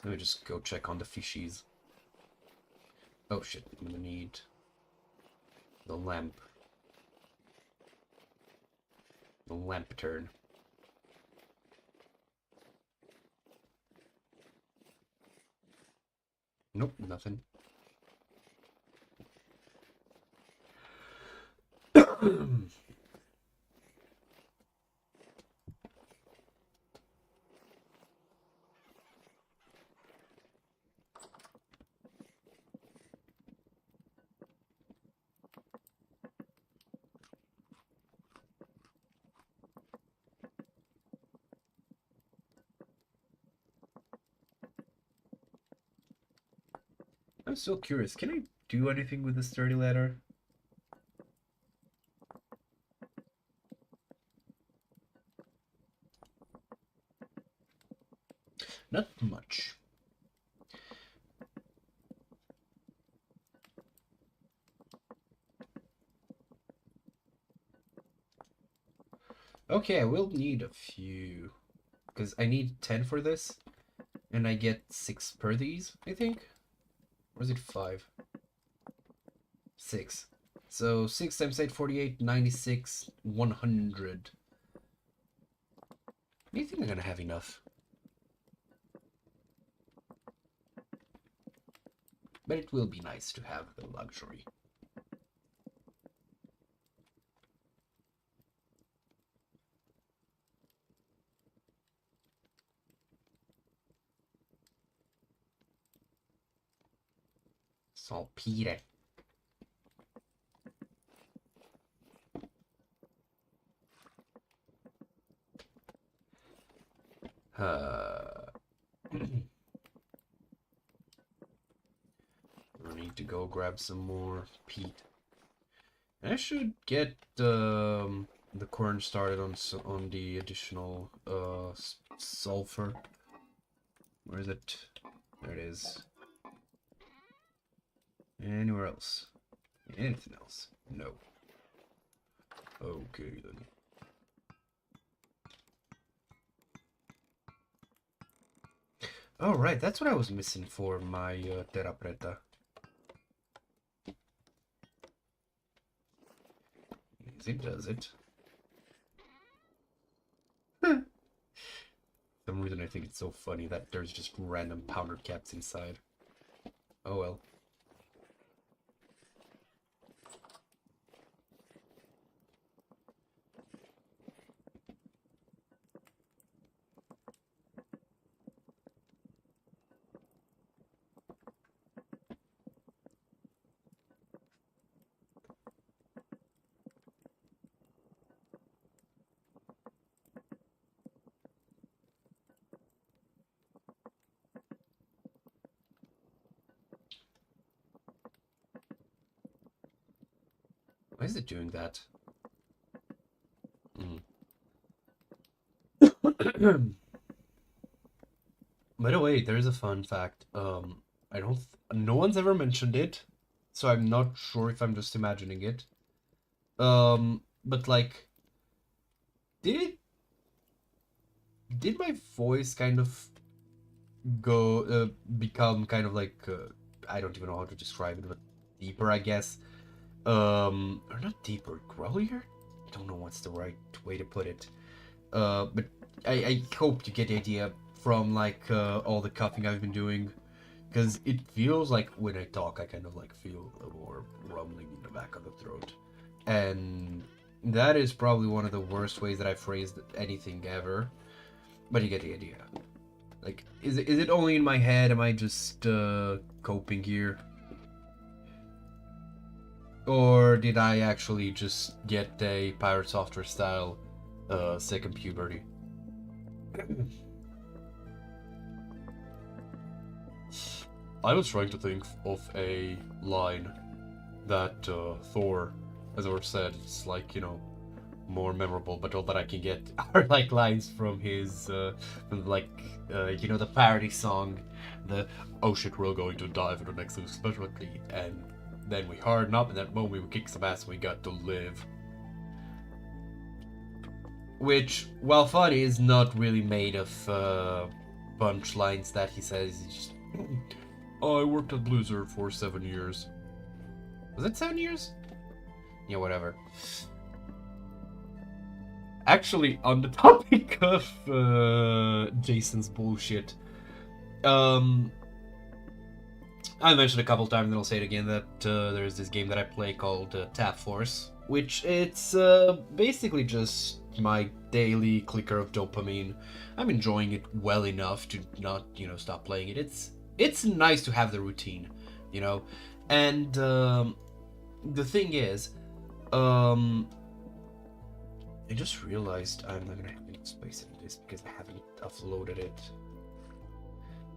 [SPEAKER 1] Let me just go check on the fishies. Oh shit, I'm gonna need the lamp. The lamp turn. Nope, nothing. I'm so curious. Can I do anything with the sturdy ladder? Not much. Okay, I will need a few. Because I need 10 for this. And I get 6 per these, I think. Or is it 5? 6. So 6 times 8, 48, 96, 100. I think I'm gonna have enough. But it will be nice to have the luxury. Saltpeter. I need to go grab some more peat. I should get the corn started on the additional sulfur. Where is it? There it is. Anywhere else? Anything else? No. Okay then. Oh right, that's what I was missing for my terra preta. It does it. For some reason I think it's so funny that there's just random powder caps inside. Oh well. is it doing that? By the way, there's a fun fact. I don't. No one's ever mentioned it, so I'm not sure if I'm just imagining it. But like, did my voice kind of go become kind of like I don't even know how to describe it, but deeper, I guess. Or not deeper, growlier? I don't know what's the right way to put it. But I hope you get the idea from like all the coughing I've been doing, because it feels like when I talk, I kind of like feel a more rumbling in the back of the throat, and that is probably one of the worst ways that I phrased anything ever. But you get the idea. Like, is it only in my head? Am I just coping here? Or did I actually just get a Pirate Software style second puberty? I was trying to think of a line that Thor has ever said. It's like, you know, more memorable, but all that I can get are like lines from his you know, the parody song, the "oh shit, we're going to die for the next specialty," and then we harden up, and that moment we kick some ass and we got to live. Which, while funny, is not really made of punchlines that he says. He's just, I worked at Blizzard for 7 years. Was it 7 years? Yeah, whatever. Actually, on the topic of Jason's bullshit, I mentioned a couple times, and I'll say it again, that there's this game that I play called Tap Force, which it's basically just my daily clicker of dopamine. I'm enjoying it well enough to not, you know, stop playing it. It's nice to have the routine, you know, and the thing is, I just realized I'm not gonna have any space in this because I haven't uploaded it.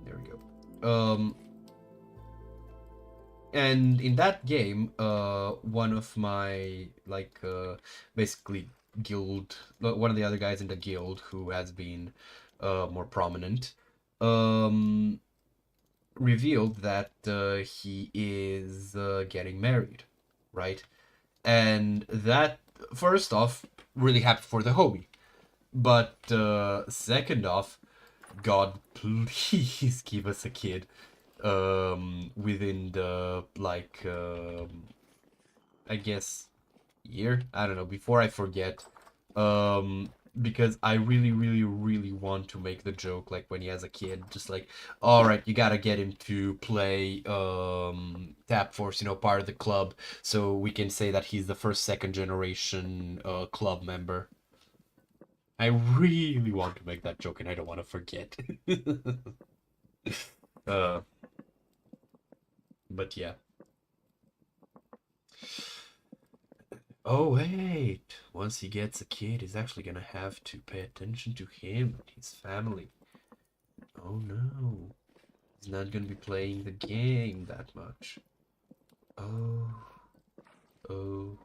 [SPEAKER 1] There we go. And in that game, one of my basically guild, one of the other guys in the guild who has been more prominent, revealed that he is getting married, right? And that, first off, really happy for the homie. But second off, God, please give us a kid within the I guess year, I don't know, before I forget, because I really want to make the joke, like, when he has a kid, just like, all right, you gotta get him to play Tap Force, you know, part of the club, so we can say that he's the first second generation club member. I really want to make that joke, and I don't want to forget. But yeah. Oh wait, once he gets a kid, he's actually gonna have to pay attention to him and his family. Oh no, he's not gonna be playing the game that much. Oh, oh.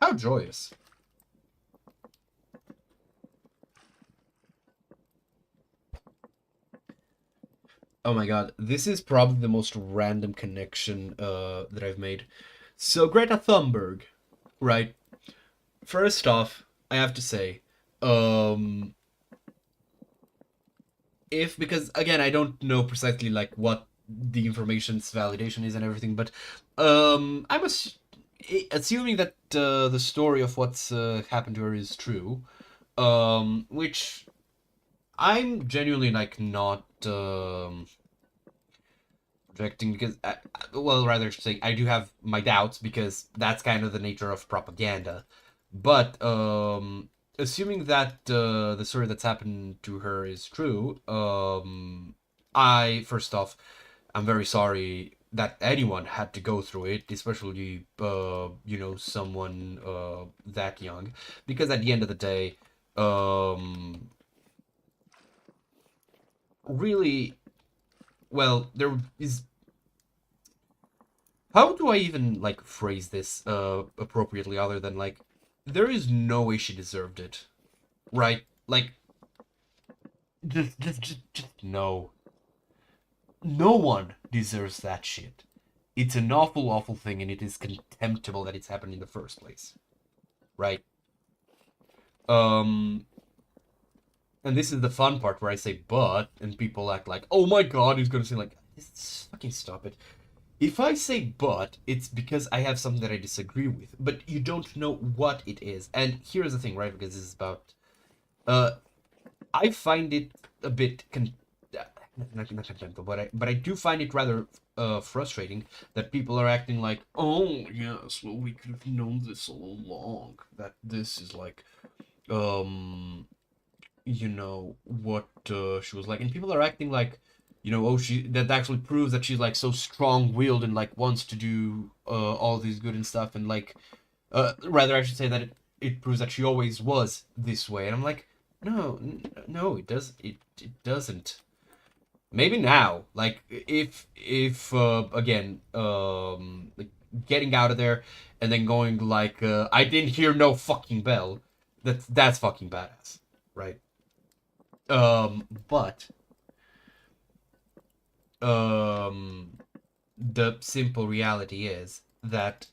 [SPEAKER 1] How joyous. Oh my god, this is probably the most random connection that I've made. So Greta Thunberg, right? First off, I have to say, because again, I don't know precisely like what the information's validation is and everything, but I'm assuming that the story of what's happened to her is true, which I'm genuinely like not projecting, because well, rather say I do have my doubts, because that's kind of the nature of propaganda. But assuming that the story that's happened to her is true, I first off, I'm very sorry that anyone had to go through it, especially you know, someone that young, because at the end of the day, really, well, there is, how do I even like phrase this appropriately other than like there is no way she deserved it, right? Like just no. No one deserves that shit. It's an awful, awful thing, and it is contemptible that it's happened in the first place, right? Um, and this is the fun part where I say "but" and people act like, "Oh my god," he's gonna say like, "Fucking stop it." If I say "but," it's because I have something that I disagree with, but you don't know what it is. And here's the thing, right? Because this is about, I find it a bit not contemptible, but I do find it rather frustrating that people are acting like, oh yes, well we could have known this all along. That this is like, you know what she was like, and people are acting like, you know, oh she that actually proves that she's like so strong-willed and like wants to do all these good and stuff, and like, rather I should say that it proves that she always was this way, and I'm like, no, no, it doesn't. Maybe now, like if again, like getting out of there and then going like, I didn't hear no fucking bell. That's fucking badass, right? But the simple reality is that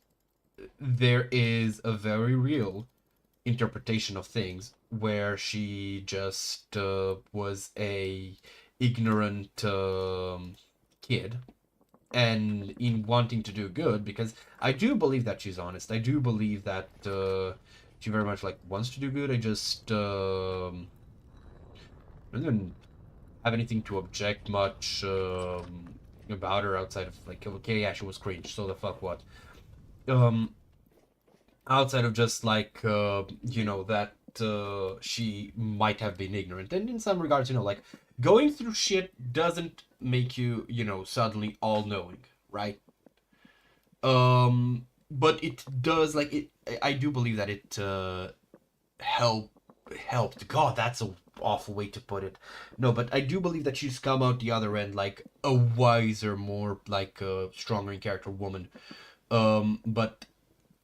[SPEAKER 1] there is a very real interpretation of things where she just was a ignorant kid, and in wanting to do good, because I do believe that she's honest. I do believe that she very much like wants to do good. I just I don't have anything to object much about her outside of like, okay, yeah, she was cringe, so the fuck what. Um, Outside of just like you know that she might have been ignorant, and in some regards, you know, like going through shit doesn't make you, you know, suddenly all knowing, right? But it does, like it, I do believe that it help helped. God, that's a awful way to put it. No, but I do believe that she's come out the other end like a wiser, more like stronger in character woman. But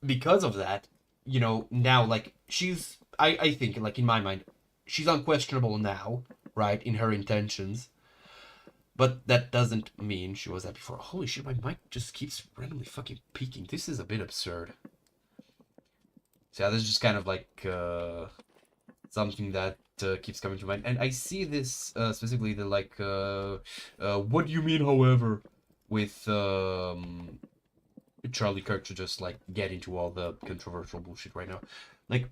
[SPEAKER 1] because of that, you know, now like she's, I think like in my mind, she's unquestionable now, right, in her intentions. But that doesn't mean she was that before. Holy shit, my mic just keeps randomly fucking peaking. This is a bit absurd. So yeah, this is just kind of like something that keeps coming to mind. And I see this specifically the like, what do you mean, however, with Charlie Kirk, to just like get into all the controversial bullshit right now. Like,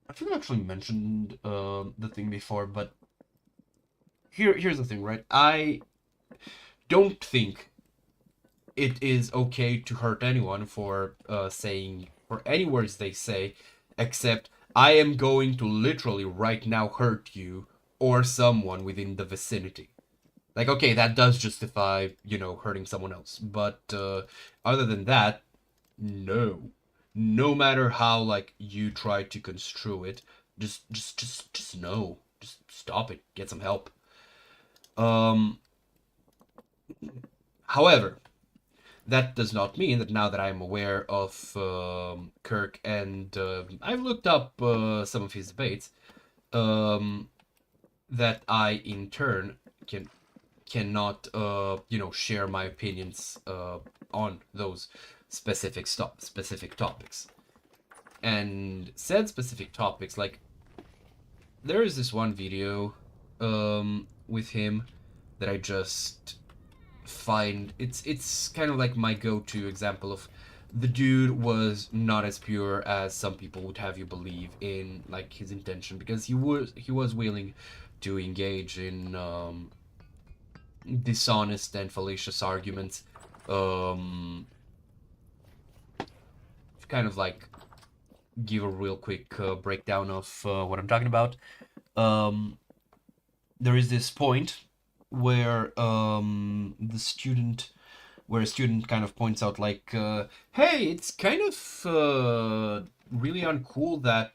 [SPEAKER 1] I think I actually mentioned the thing before, but here's the thing, right? I don't think it is okay to hurt anyone for saying, for any words they say, except I am going to literally right now hurt you or someone within the vicinity. Like, okay, that does justify, you know, hurting someone else. But other than that, no. No matter how like you try to construe it, just no. Just stop it. Get some help. Um. However, that does not mean that now that I am aware of Kirk, and I've looked up some of his debates, that I in turn cannot you know, share my opinions on those specific topics. And said specific topics, like there is this one video with him that I just find, it's kind of like my go-to example of the dude was not as pure as some people would have you believe in like his intention, because he was willing to engage in dishonest and fallacious arguments. Kind of like give a real quick breakdown of what I'm talking about. There is this point where where a student kind of points out like, hey, it's kind of really uncool that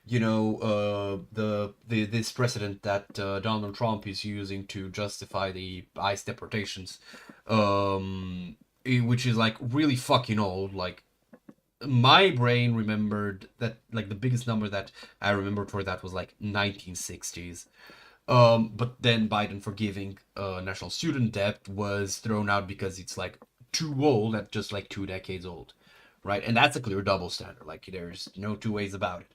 [SPEAKER 1] you know, the this precedent that Donald Trump is using to justify the ICE deportations, which is like really fucking old. Like my brain remembered that like the biggest number that I remembered for that was like 1960s. But then Biden forgiving national student debt was thrown out because it's like too old, at just like 2 decades old, right? And that's a clear double standard. Like there's no two ways about it.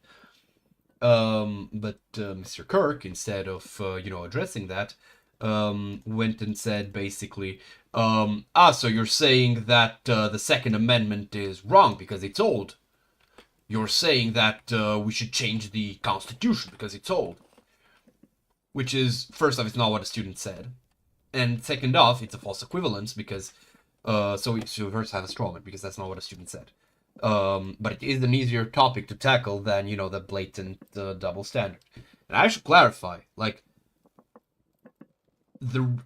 [SPEAKER 1] But Mr. Kirk, instead of addressing that, went and said basically, so you're saying that the Second Amendment is wrong because it's old. You're saying that we should change the Constitution because it's old. Which is, first off, it's not what a student said, and second off, it's a false equivalence because, so we first have a straw man because that's not what a student said. But it is an easier topic to tackle than the blatant double standard. And I should clarify, like,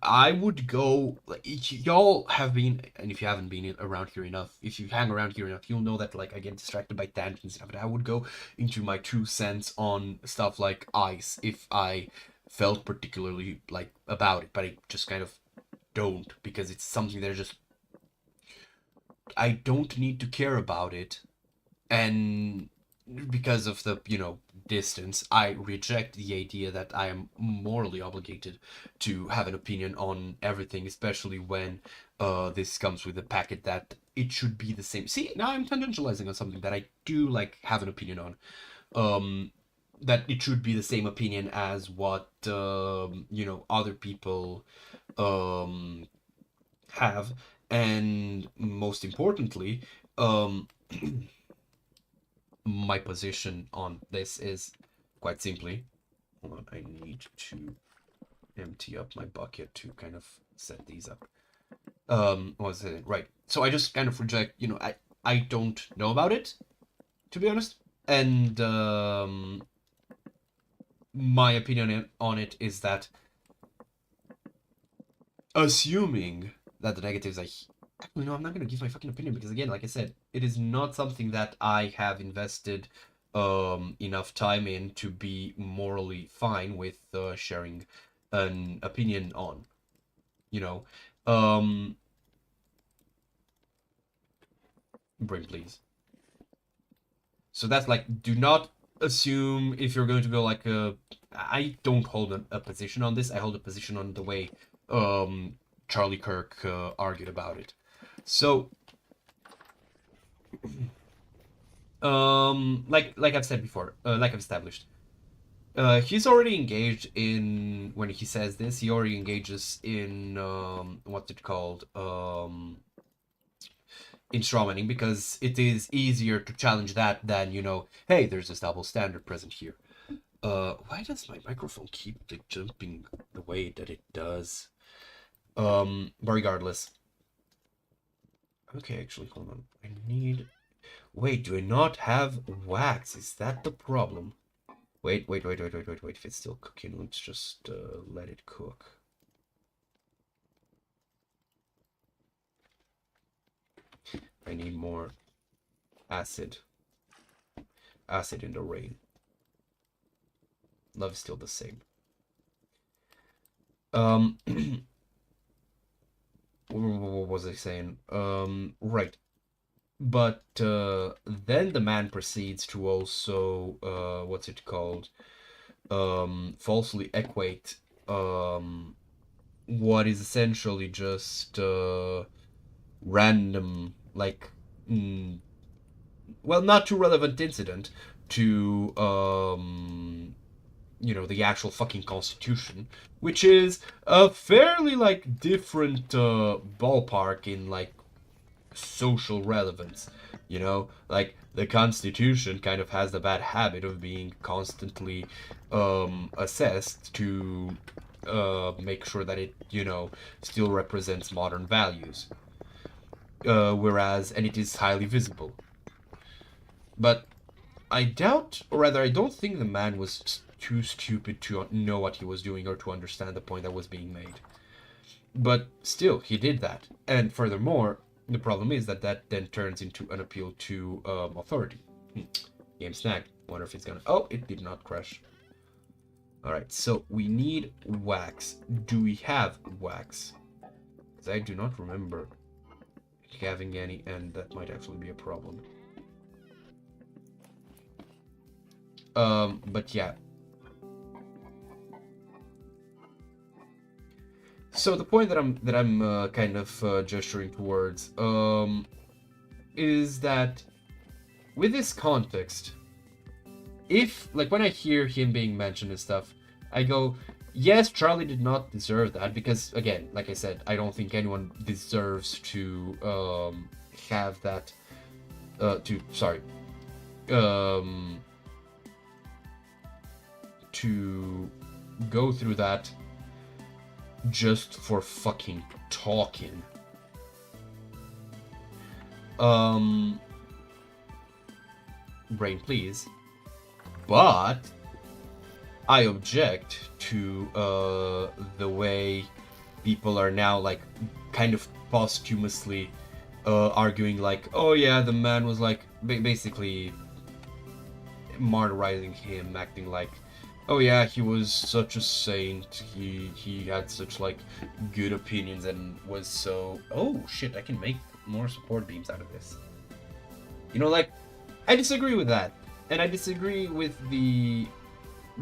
[SPEAKER 1] I would go, like, y'all have been, and if you haven't been around here enough, if you hang around here enough, you'll know that like I get distracted by tangents and stuff. But I would go into my 2 cents on stuff like ICE if I felt particularly like about it, but I just kind of don't, because it's something that just I don't need to care about it, and because of the distance, I reject the idea that I am morally obligated to have an opinion on everything, especially when this comes with a packet that it should be the same. See, now I'm tangentializing on something that I do like have an opinion on. That it should be the same opinion as what other people have, and most importantly, my position on this is quite simply, hold on, I need to empty up my bucket to kind of set these up. What was it? Right. So I just kind of reject, I don't know about it, to be honest. And my opinion on it is that, assuming that the negatives actually, no, I'm not going to give my fucking opinion because, again, like I said, it is not something that I have invested enough time in to be morally fine with sharing an opinion on. Bring, please. So that's like, do not assume if you're going to go like I don't hold a position on this. I hold a position on the way Charlie Kirk argued about it. So, like I've said before, like I've established, he's already engaged in, when he says this, he already engages in what's it called, in strawmanning, because it is easier to challenge that than hey, there's this double standard present here. Why does my microphone keep like jumping the way that it does? But regardless. Okay, actually, hold on. I need... Wait, do I not have wax? Is that the problem? Wait. If it's still cooking, let's just let it cook. I need more acid. Acid in the rain. Love is still the same. What was I saying? Right. But then the man proceeds to also what's it called? Falsely equate what is essentially just random, like well, not too relevant incident to the actual fucking Constitution, which is a fairly like different ballpark in like social relevance. Like the Constitution kind of has the bad habit of being constantly assessed to make sure that it still represents modern values, whereas, and it is highly visible. But I doubt, or rather I don't think the man was too stupid to know what he was doing or to understand the point that was being made. But still, he did that. And furthermore, the problem is that then turns into an appeal to authority. Game snagged. Wonder if it's gonna... Oh, it did not crash. Alright, so we need wax. Do we have wax? Because I do not remember having any, and that might actually be a problem. But yeah. So the point that I'm kind of gesturing towards is that with this context, if like when I hear him being mentioned and stuff, I go, yes, Charlie did not deserve that because again, like I said, I don't think anyone deserves to have that to go through that just for fucking talking. Brain, please. But I object to the way people are now like kind of posthumously arguing like, oh yeah, the man was like basically martyrizing him, acting like, oh yeah, he was such a saint, he had such like good opinions and was so, oh shit, I can make more support beams out of this. You know, like, I disagree with that. And I disagree with the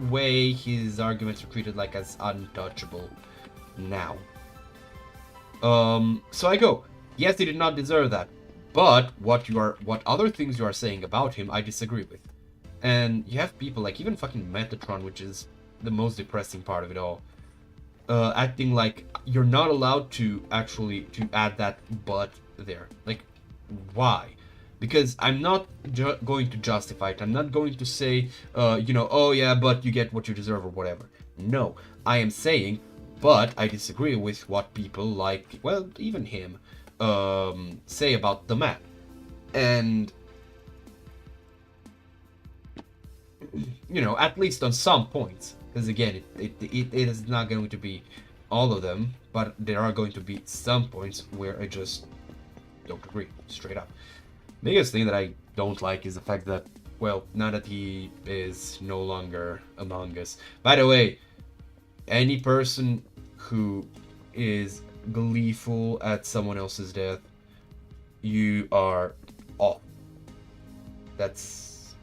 [SPEAKER 1] way his arguments are treated like as untouchable now. So I go, yes, he did not deserve that. But what other things you are saying about him, I disagree with. And you have people like even fucking Metatron, which is the most depressing part of it all, acting like you're not allowed to actually to add that but there. Like, why? Because I'm not going to justify it. I'm not going to say, oh yeah, but you get what you deserve or whatever. No, I am saying, but I disagree with what people like, well, even him, say about the man. And, you know, at least on some points. Because again, it is not going to be all of them, but there are going to be some points where I just don't agree, straight up. Biggest thing that I don't like is the fact that, well, now that he is no longer among us. By the way, any person who is gleeful at someone else's death, you are off. That's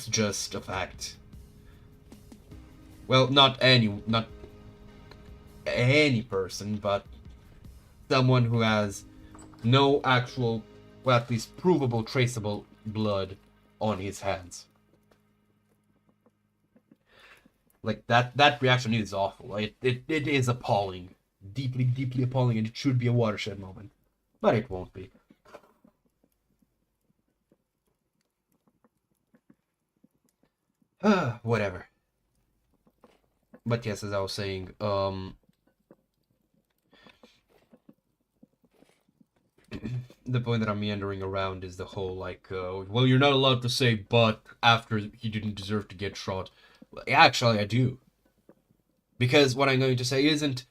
[SPEAKER 1] just a fact. Well, not any person, but someone who has no actual, well, at least provable, traceable blood on his hands. Like, that reaction is awful. It is appalling. Deeply, deeply appalling, and it should be a watershed moment. But it won't be. Whatever. But yes, as I was saying, the point that I'm meandering around is the whole, like, well, you're not allowed to say but after he didn't deserve to get shot. Well, actually, I do. Because what I'm going to say isn't,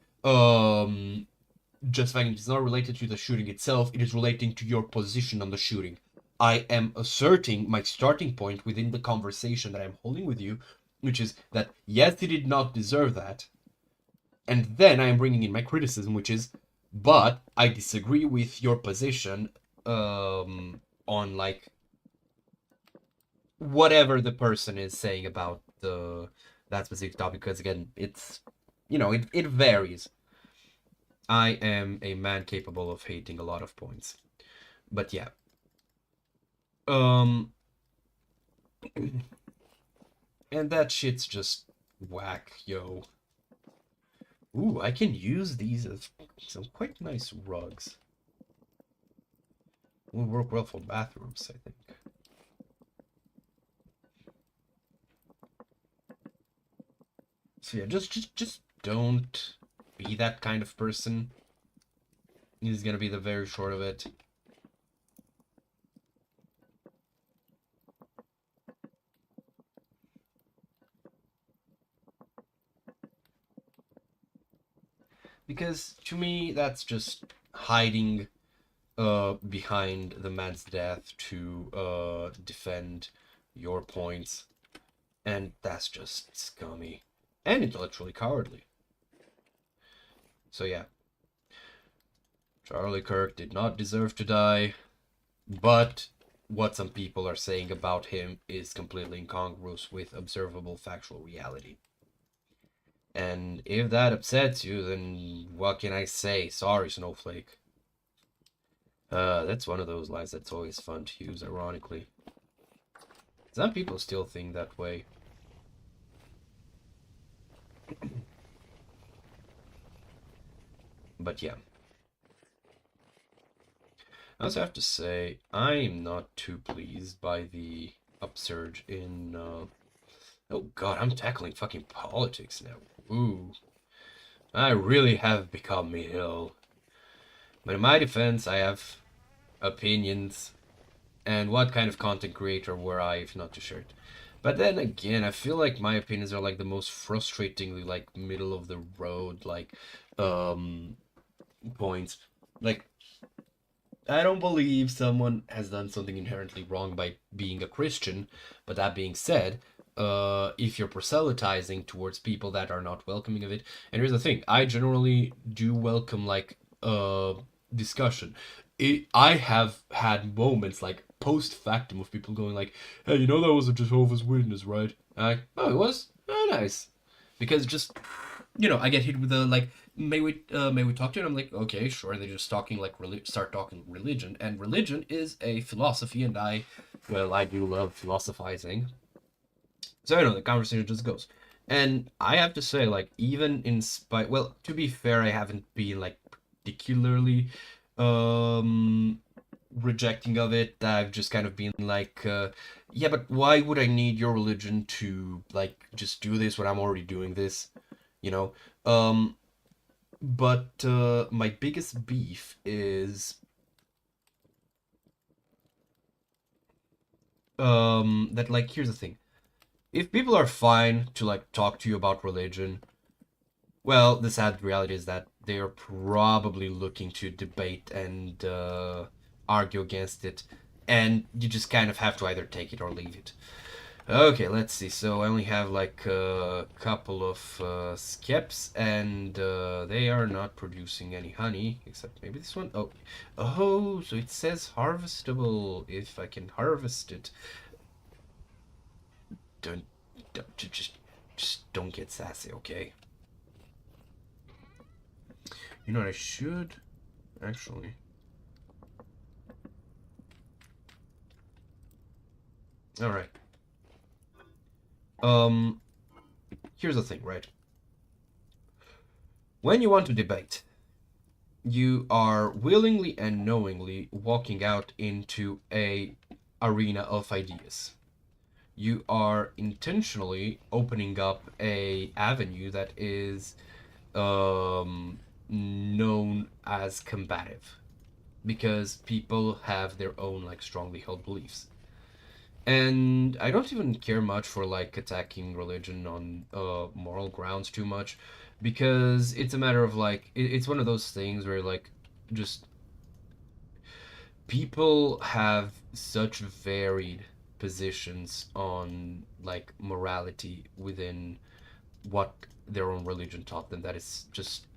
[SPEAKER 1] justifying it's not related to the shooting itself, it is relating to your position on the shooting. I am asserting my starting point within the conversation that I'm holding with you, which is that, yes, he did not deserve that. And then I am bringing in my criticism, which is, but I disagree with your position on, like, whatever the person is saying about that specific topic, because again, it's, you know, it varies. I am a man capable of hating a lot of points. But yeah. And that shit's just whack, yo. Ooh, I can use these as some quite nice rugs. Will work well for bathrooms, I think. So yeah, just don't be that kind of person. This is gonna be the very short of it. Because to me, that's just hiding behind the man's death to defend your points. And that's just scummy. And intellectually cowardly. So yeah. Charlie Kirk did not deserve to die, but what some people are saying about him is completely incongruous with observable factual reality. And if that upsets you, then what can I say? Sorry, Snowflake. That's one of those lines that's always fun to use, ironically. Some people still think that way. But yeah. I also have to say, I'm not too pleased by the upsurge in, oh god, I'm tackling fucking politics now. Ooh. I really have become ill. But in my defense, I have opinions. And what kind of content creator were I if not to share it? But then again, I feel like my opinions are like the most frustratingly like middle of the road like points. Like I don't believe someone has done something inherently wrong by being a Christian, but that being said, if you're proselytizing towards people that are not welcoming of it, and here's the thing, I generally do welcome like discussion. I have had moments like post factum of people going like, "Hey, you know that was a Jehovah's Witness, right?" Oh, it was. Oh, nice. Because just I get hit with the like, may we talk to you? And I'm like, okay, sure. And they're just talking like start talking religion, and religion is a philosophy, and I do love philosophizing. So the conversation just goes, and I have to say, like, even in spite, well, to be fair, I haven't been like particularly rejecting of it. I've just kind of been like, yeah, but why would I need your religion to like just do this when I'm already doing this? You know? But my biggest beef is that like here's the thing. If people are fine to like talk to you about religion, well, the sad reality is that they are probably looking to debate and argue against it, and you just kind of have to either take it or leave it. Okay, let's see. So I only have like a couple of skeps, and they are not producing any honey, except maybe this one. Oh, so it says harvestable if I can harvest it. Don't just don't get sassy, okay? You know what I should actually. All right. Here's the thing, right? When you want to debate, you are willingly and knowingly walking out into a arena of ideas. You are intentionally opening up a avenue that is known as combative, because people have their own like strongly held beliefs. And I don't even care much for like attacking religion on moral grounds too much, because it's a matter of like it's one of those things where like just people have such varied positions on like morality within what their own religion taught them that is just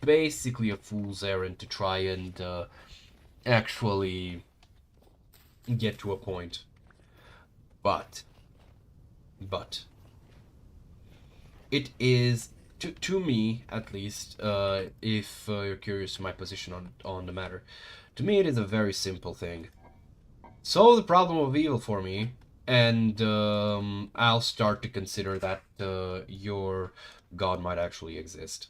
[SPEAKER 1] basically a fool's errand to try and actually get to a point. But it is to me at least, if you're curious to my position on the matter, to me it is a very simple thing. Solve the problem of evil for me, and I'll start to consider that your God might actually exist.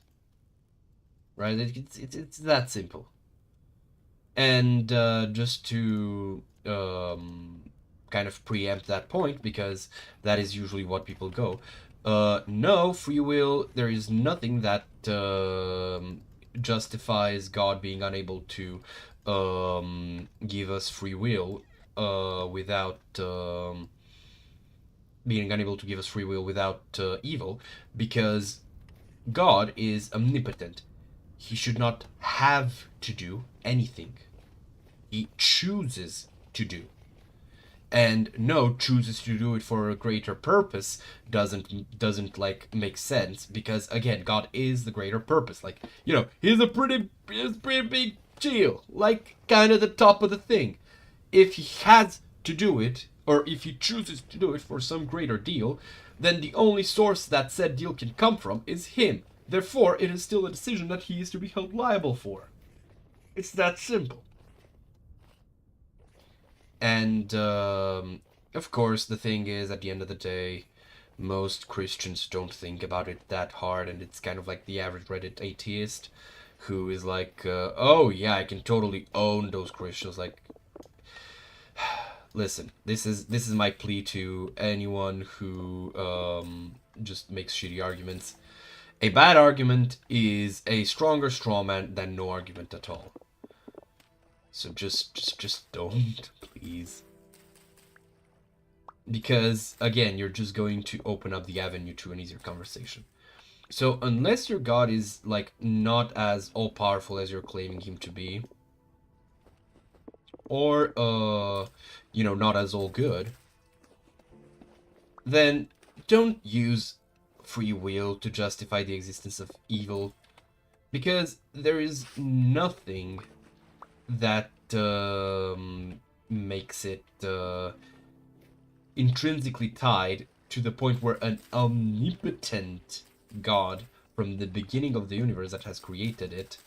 [SPEAKER 1] Right? It's that simple. And just to kind of preempt that point, because that is usually what people go. No, free will, there is nothing that justifies God being unable to give us free will without being unable to give us free will without evil, because God is omnipotent. He should not have to do anything. He chooses to do. And no, chooses to do it for a greater purpose doesn't like make sense, because again, God is the greater purpose. Like, he's a pretty big deal, like kind of the top of the thing. If he has to do it, or if he chooses to do it for some greater deal, then the only source that said deal can come from is him. Therefore, it is still a decision that he is to be held liable for. It's that simple. And, of course, the thing is, at the end of the day, most Christians don't think about it that hard, and it's kind of like the average Reddit atheist who is like, oh yeah, I can totally own those Christians. Like, listen, this is my plea to anyone who just makes shitty arguments. A bad argument is a stronger strawman than no argument at all. So just don't, please. Because, again, you're just going to open up the avenue to an easier conversation. So, unless your God is, like, not as all-powerful as you're claiming him to be, or, you know, not as all-good, then don't use free will to justify the existence of evil, because there is nothing that makes it intrinsically tied to the point where an omnipotent God from the beginning of the universe that has created it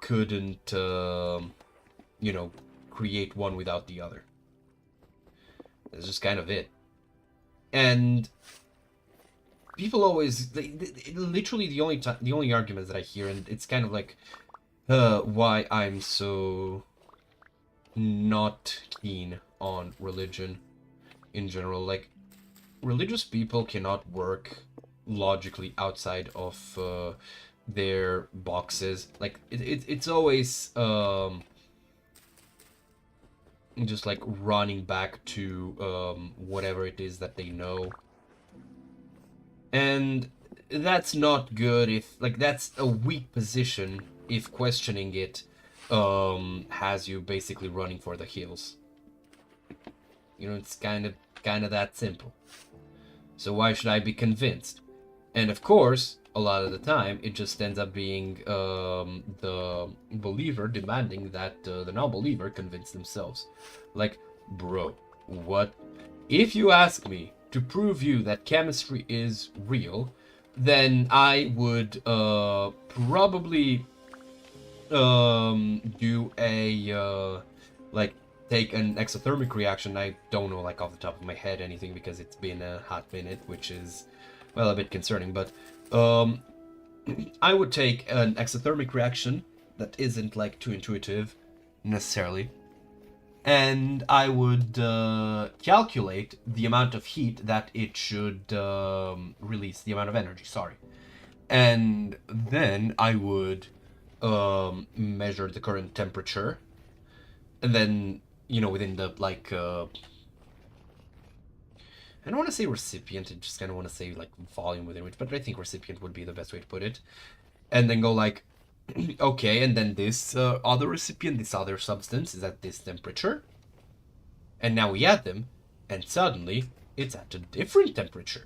[SPEAKER 1] couldn't, you know, create one without the other. That's just kind of it. And people always, literally the only arguments that I hear, and it's kind of like why I'm so not keen on religion in general. Like, religious people cannot work logically outside of their boxes. Like, it's always just like running back to whatever it is that they know. And that's not good if, like, that's a weak position if questioning it has you basically running for the hills. You know, it's kind of that simple. So why should I be convinced? And of course, a lot of the time, it just ends up being the believer demanding that the non-believer convince themselves. Like, bro, what? If you ask me to prove you that chemistry is real, then I would probably do a like take an exothermic reaction. I don't know, like, off the top of my head anything because it's been a hot minute, which is, well, a bit concerning, but I would take an exothermic reaction that isn't, like, too intuitive necessarily, and I would calculate the amount of heat that it should release, the amount of energy, sorry, and then I would measure the current temperature, and then, you know, within the, like, I don't want to say recipient, I just kind of want to say, like, volume within which, but I think recipient would be the best way to put it. And then go, like, okay, and then this other recipient, this other substance is at this temperature. And now we add them, and suddenly it's at a different temperature.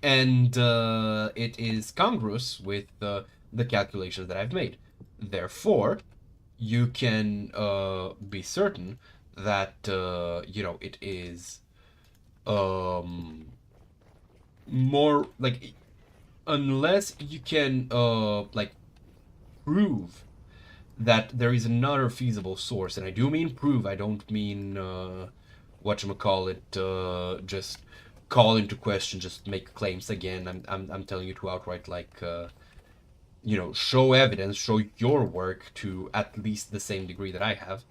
[SPEAKER 1] And it is congruous with the calculations that I've made. Therefore, you can be certain that, you know, it is more, like, unless you can, like, prove that there is another feasible source, and I do mean prove, I don't mean, whatchamacallit, just call into question, just make claims again. I'm telling you to outright, like, you know, show evidence, show your work to at least the same degree that I have.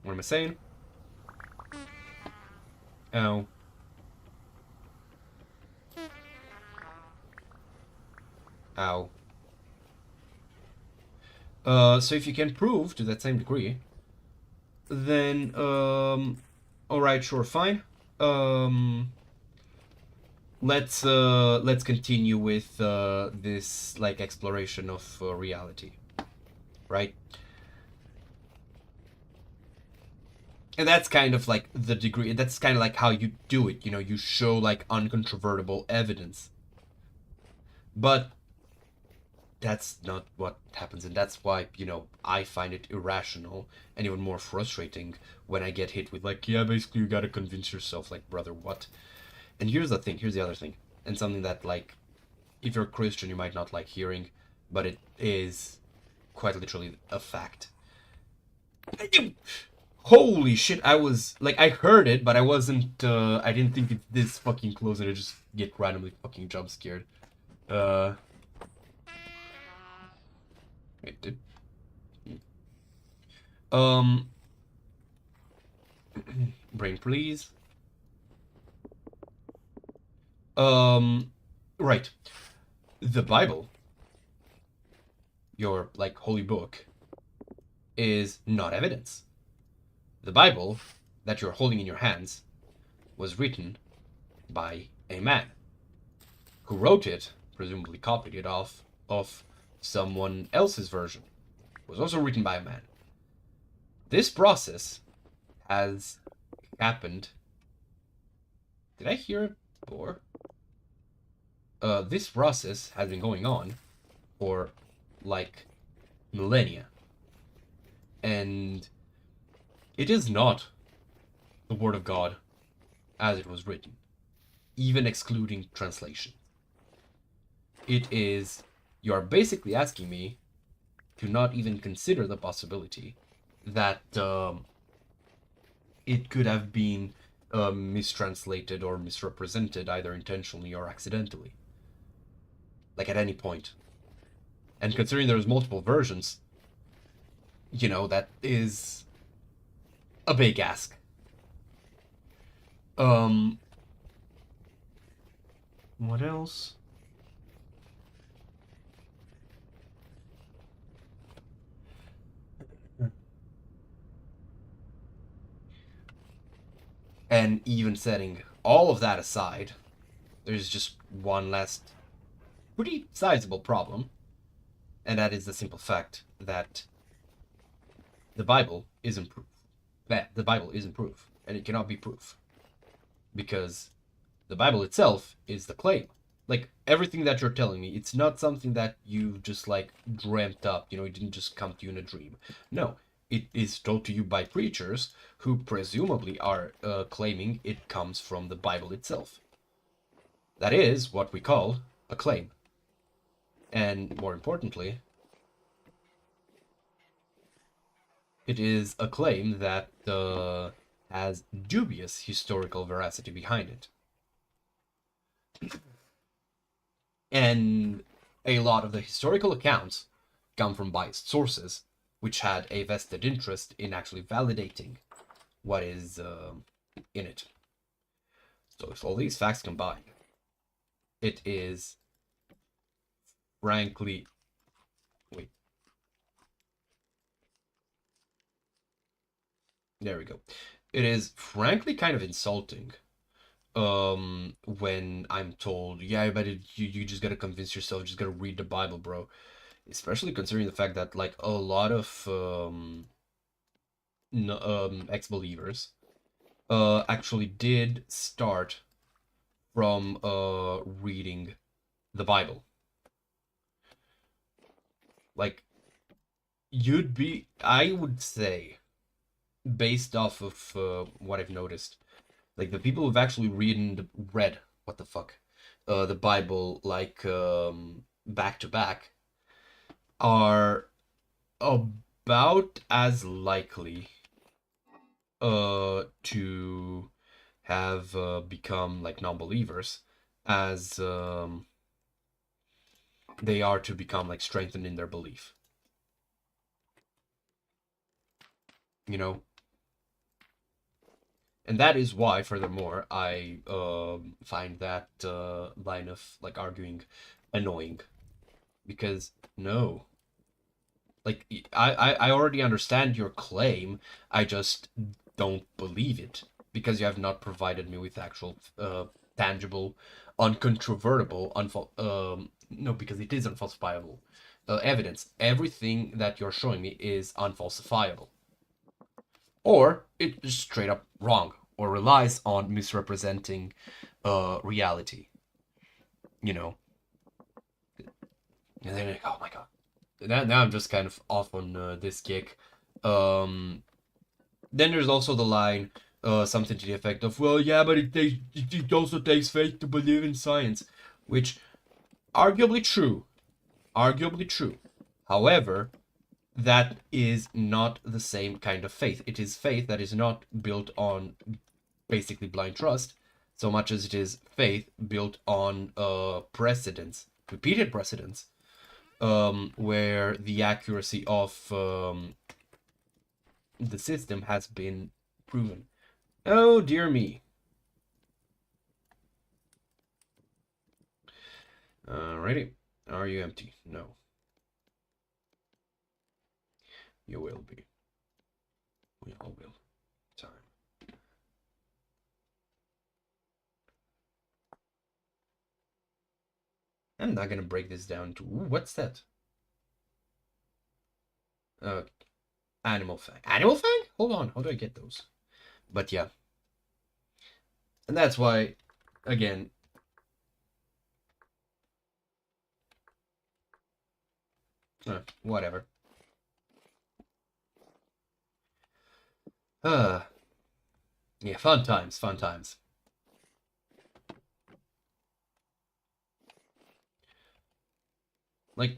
[SPEAKER 1] What am I saying? Ow. Ow. So if you can prove to that same degree, then, alright, sure, fine. Let's continue with, this, like, exploration of reality. Right? And that's kind of like the degree, that's kind of like how you do it, you know, you show, like, uncontrovertible evidence. But that's not what happens, and that's why, I find it irrational and even more frustrating when I get hit with, like, yeah, basically you gotta convince yourself. Like, brother, what? And here's the other thing, and something that, like, if you're a Christian, you might not like hearing, but it is quite literally a fact. Holy shit, I was, like, I heard it, but I didn't think it's this fucking close, and I just get randomly fucking jump scared. It did. Um, brain, please. Right. The Bible, your, like, holy book, is not evidence. The Bible that you're holding in your hands was written by a man who wrote it, presumably copied it off of someone else's version. It was also written by a man. This process has happened. Did I hear a boar? This process has been going on for, like, millennia. And it is not the Word of God as it was written, even excluding translation. It is, you are basically asking me to not even consider the possibility that it could have been mistranslated or misrepresented, either intentionally or accidentally. Like, at any point. And considering there's multiple versions, that is a big ask. What else? And even setting all of that aside, there's just one last pretty sizable problem, and that is the simple fact that the Bible isn't proof. That the Bible isn't proof, and it cannot be proof, because the Bible itself is the claim. Like, everything that you're telling me, it's not something that you just, like, dreamt up. It didn't just come to you in a dream. No, it is told to you by preachers who presumably are claiming it comes from the Bible itself. That is what we call a claim. And more importantly, it is a claim that has dubious historical veracity behind it. And a lot of the historical accounts come from biased sources, which had a vested interest in actually validating what is in it. So with all these facts combined, it is frankly... Wait. There we go. It is frankly kind of insulting when I'm told, yeah, but you just gotta convince yourself, just gotta read the Bible, bro. Especially considering the fact that, like, a lot of ex-believers actually did start from reading the Bible. Like, I would say, based off of what I've noticed, like, the people who've actually read the Bible, like, back to back, are about as likely to have become, like, non-believers as they are to become, like, strengthened in their belief. And that is why, furthermore, I find that line of, like, arguing annoying. Because, no. Like, I already understand your claim, I just don't believe it. Because you have not provided me with actual, tangible, uncontrovertible, no, because it is unfalsifiable, evidence. Everything that you're showing me is unfalsifiable. Or it is straight up wrong, or relies on misrepresenting reality. And then like, oh my god. Now I'm just kind of off on this kick. Then there's also the line, something to the effect of, well, yeah, but it also takes faith to believe in science, which arguably true. Arguably true. However, that is not the same kind of faith. It is faith that is not built on basically blind trust, so much as it is faith built on precedents, repeated precedents, where the accuracy of the system has been proven. Oh dear me. Alrighty. Are you empty? No. You will be. We all will. Time. I'm not gonna break this down to... Ooh, what's that? Animal Fang. Animal Fang? Hold on. How do I get those? But yeah. And that's why, again... whatever. Yeah, fun times, fun times. Like,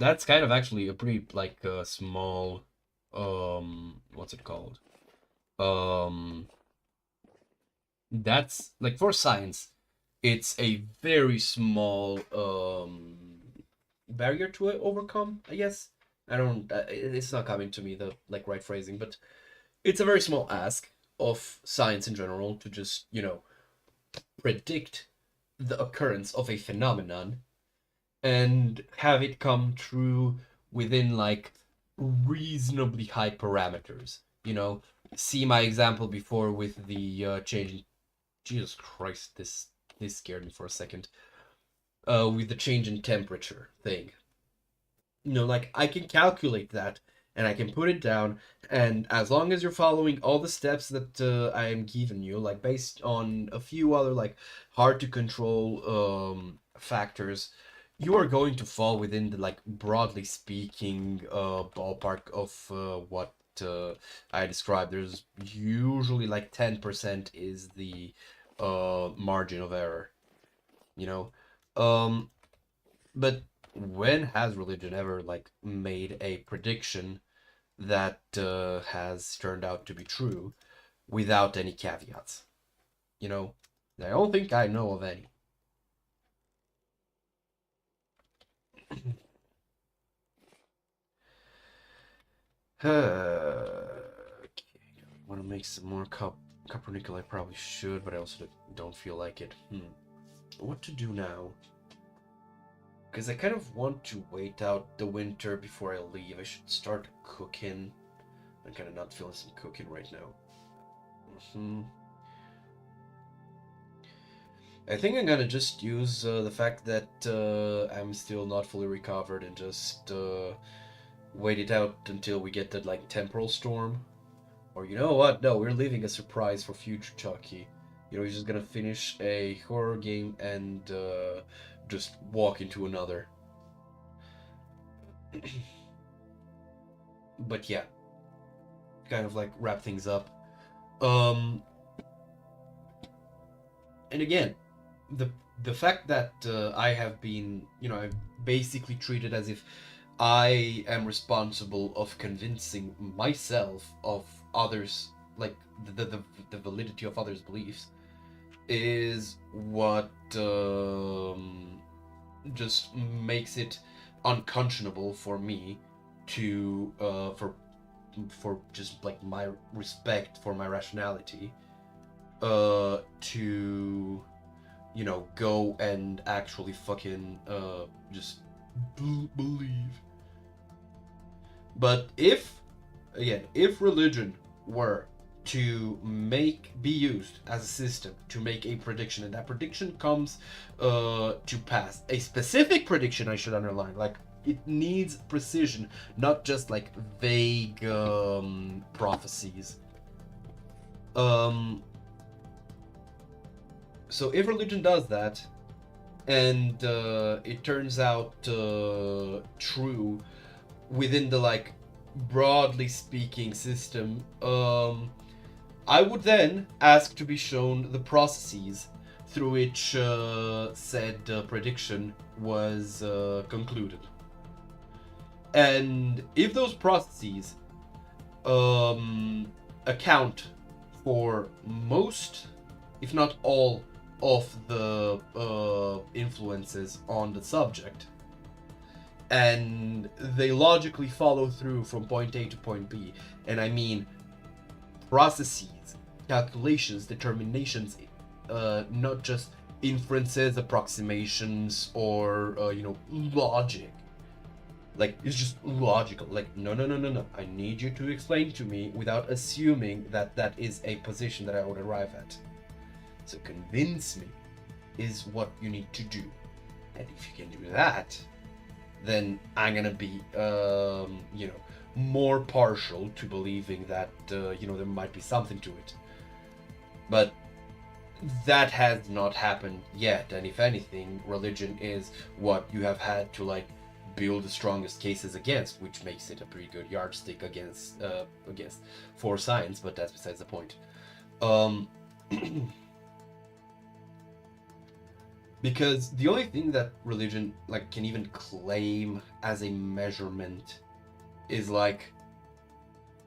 [SPEAKER 1] that's kind of actually a pretty, like, small, what's it called? That's, like, for science, it's a very small, barrier to overcome, I guess. I don't, it's not coming to me, the, like, right phrasing, but it's a very small ask of science in general to just, you know, predict the occurrence of a phenomenon and have it come true within like reasonably high parameters. You know, see my example before with the change. Jesus Christ, this scared me for a second. With the change in temperature thing. You know, like I can calculate that and I can put it down, and as long as you're following all the steps that I am giving you, like based on a few other like hard to control factors, you are going to fall within the like broadly speaking ballpark of what I described. There's usually like 10% is the margin of error, you know. But when has religion ever like made a prediction that has turned out to be true without any caveats? You know, I don't think I know of any. Okay, want to make some more copper nickel. I probably should, but I also don't feel like it. What to do now? Because I kind of want to wait out the winter before I leave. I should start cooking. I'm kind of not feeling some cooking right now. I think I'm gonna just use the fact that I'm still not fully recovered and just wait it out until we get that like temporal storm. Or you know what? No, we're leaving a surprise for future Chucky. You know, he's just gonna finish a horror game and just walk into another. But yeah, kind of like wrap things up. And again, the fact that I have been, you know, I've basically treated as if I am responsible of convincing myself of others, like the validity of others' beliefs, is what just makes it unconscionable for me to for just like my respect for my rationality to, you know, go and actually fucking just believe. But if religion were to be used as a system to make a prediction, and that prediction comes to pass, a specific prediction, I should underline, like it needs precision, not just like vague prophecies. So if religion does that, and it turns out true within the like broadly speaking system, I would then ask to be shown the processes through which said prediction was concluded. And if those processes account for most, if not all, of the influences on the subject, and they logically follow through from point A to point B, and I mean processes, calculations, determinations, not just inferences, approximations, or logic. Like, it's just logical. Like, no. I need you to explain to me without assuming that that is a position that I would arrive at. So convince me is what you need to do. And if you can do that, then I'm gonna be, more partial to believing that, there might be something to it. But that has not happened yet. And if anything, religion is what you have had to, like, build the strongest cases against, which makes it a pretty good yardstick against for science, but that's besides the point. Because the only thing that religion like can even claim as a measurement is like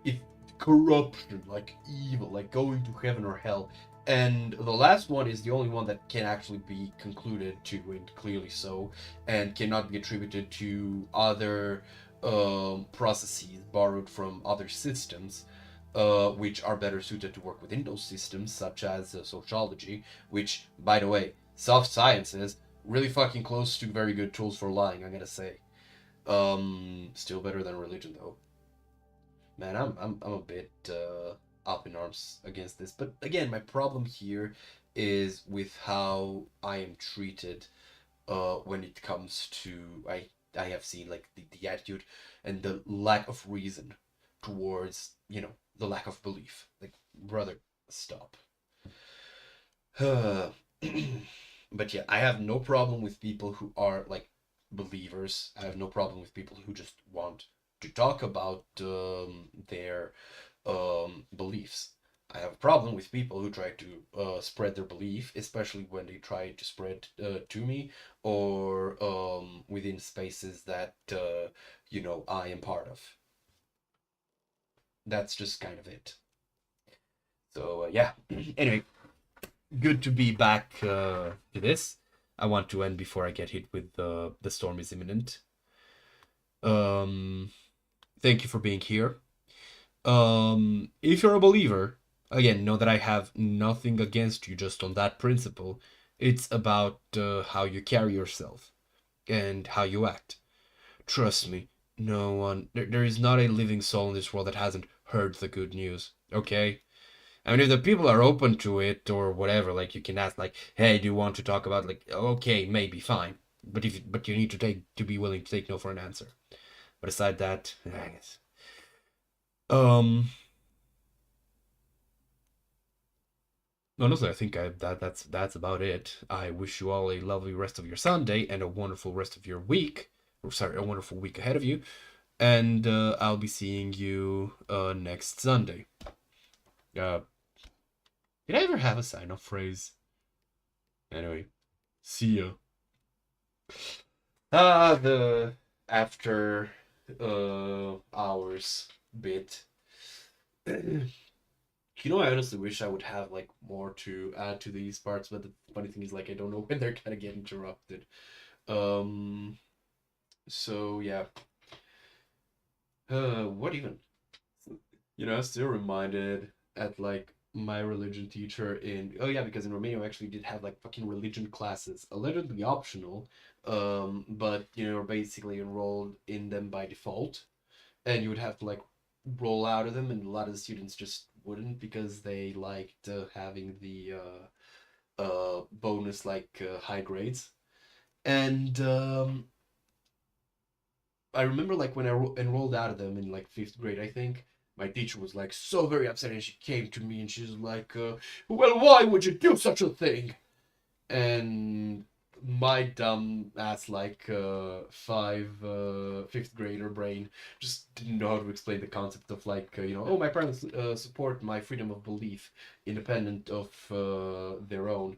[SPEAKER 1] if corruption, like evil, like going to heaven or hell. And the last one is the only one that can actually be concluded to, and clearly so, and cannot be attributed to other processes borrowed from other systems, which are better suited to work within those systems, such as sociology, which, by the way, soft sciences, really fucking close to very good tools for lying, I'm gonna say. Still better than religion, though. Man, I'm a bit up in arms against this. But again, my problem here is with how I am treated when it comes to I have seen like the attitude and the lack of reason towards the lack of belief. Like, brother, stop. But yeah, I have no problem with people who are like believers. I have no problem with people who just want to talk about their beliefs. I have a problem with people who try to spread their belief, especially when they try to spread to me or within spaces that I am part of. That's just kind of it. So yeah. Anyway, good to be back to this. I want to end before I get hit with the storm is imminent. Thank you for being here. If you're a believer, again, know that I have nothing against you just on that principle. It's about how you carry yourself and how you act. Trust me, no one, there is not a living soul in this world that hasn't heard the good news, okay? I mean, if the people are open to it or whatever, like you can ask, like, "Hey, do you want to talk about?" Like, okay, maybe fine, but you need to be willing to take no for an answer. But aside that, I guess. Honestly, I think that's about it. I wish you all a lovely rest of your Sunday and a wonderful rest of your week. Or sorry, a wonderful week ahead of you. And I'll be seeing you next Sunday. Did I ever have a sign-off phrase? Anyway, see ya. The after hours bit. I honestly wish I would have like more to add to these parts, but the funny thing is like I don't know when they're gonna get interrupted. So yeah. What even? I was still reminded at like my religion teacher because in Romania we actually did have like fucking religion classes, allegedly optional, but basically enrolled in them by default, and you would have to like roll out of them, and a lot of the students just wouldn't because they liked having the bonus like high grades. And I remember like when I enrolled out of them in like 5th grade, I think my teacher was like so very upset, and she came to me and she's like, well, why would you do such a thing? And my dumb ass like fifth grader brain just didn't know how to explain the concept of like oh, my parents support my freedom of belief independent of their own.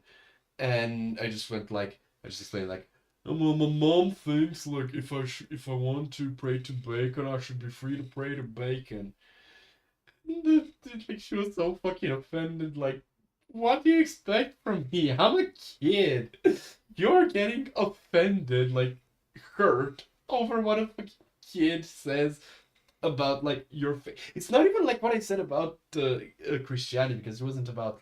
[SPEAKER 1] And I just explained like, well, my mom thinks like if I want to pray to bacon, I should be free to pray to bacon. Like she was so fucking offended. Like, what do you expect from me? I'm a kid. You're getting offended, like hurt over what a fucking kid says about like your faith. It's not even like what I said about Christianity, because it wasn't about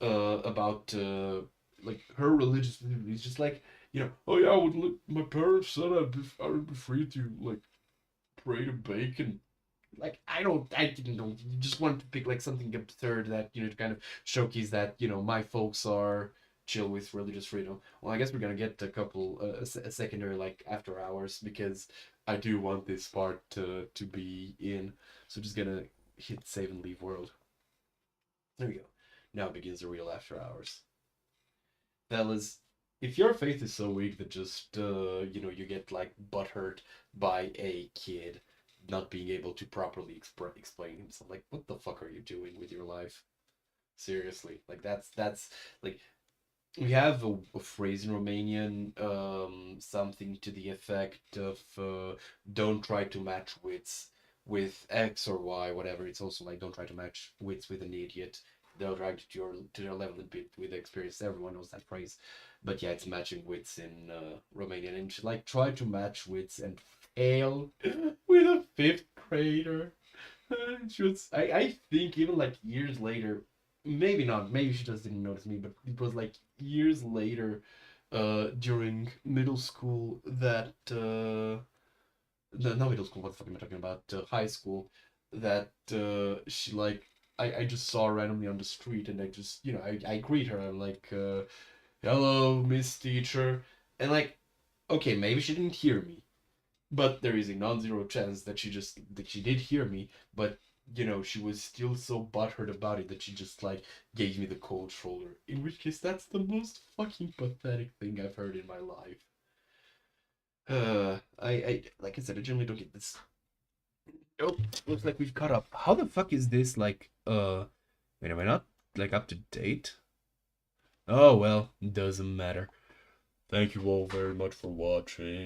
[SPEAKER 1] about like her religious belief. It's just like, oh yeah, my parents said I would be free to like pray to bacon. Like I didn't know. You just wanted to pick like something absurd that to kind of showcase that my folks are chill with religious freedom. Well, I guess we're gonna get a couple a secondary like after hours, because I do want this part to be in. So just gonna hit save and leave world. There we go. Now begins the real after hours. Fellas, if your faith is so weak that just you get like butthurt by a kid not being able to properly explain himself, like what the fuck are you doing with your life? Seriously, like that's like we have a phrase in Romanian, something to the effect of don't try to match wits with X or Y, whatever. It's also like don't try to match wits with an idiot. They'll drag to their level a bit with experience. Everyone knows that phrase, but yeah, it's matching wits in Romanian, and like try to match wits and fail with a fifth grader. She was, I think even like years later, maybe not, maybe she just didn't notice me, but it was like years later, during middle school that no, not middle school, what the fuck am I talking about? High school, that she like I just saw her randomly on the street, and I just I greet her. I'm like, hello, Miss Teacher, and like, okay, maybe she didn't hear me, but there is a non-zero chance that she did hear me, but she was still so butthurt about it that she just like gave me the cold shoulder. In which case, that's the most fucking pathetic thing I've heard in my life. I like I said, I generally don't get this. Oh, looks like we've caught up. How the fuck is this like? Wait, am I not like up to date? Oh well, doesn't matter. Thank you all very much for watching.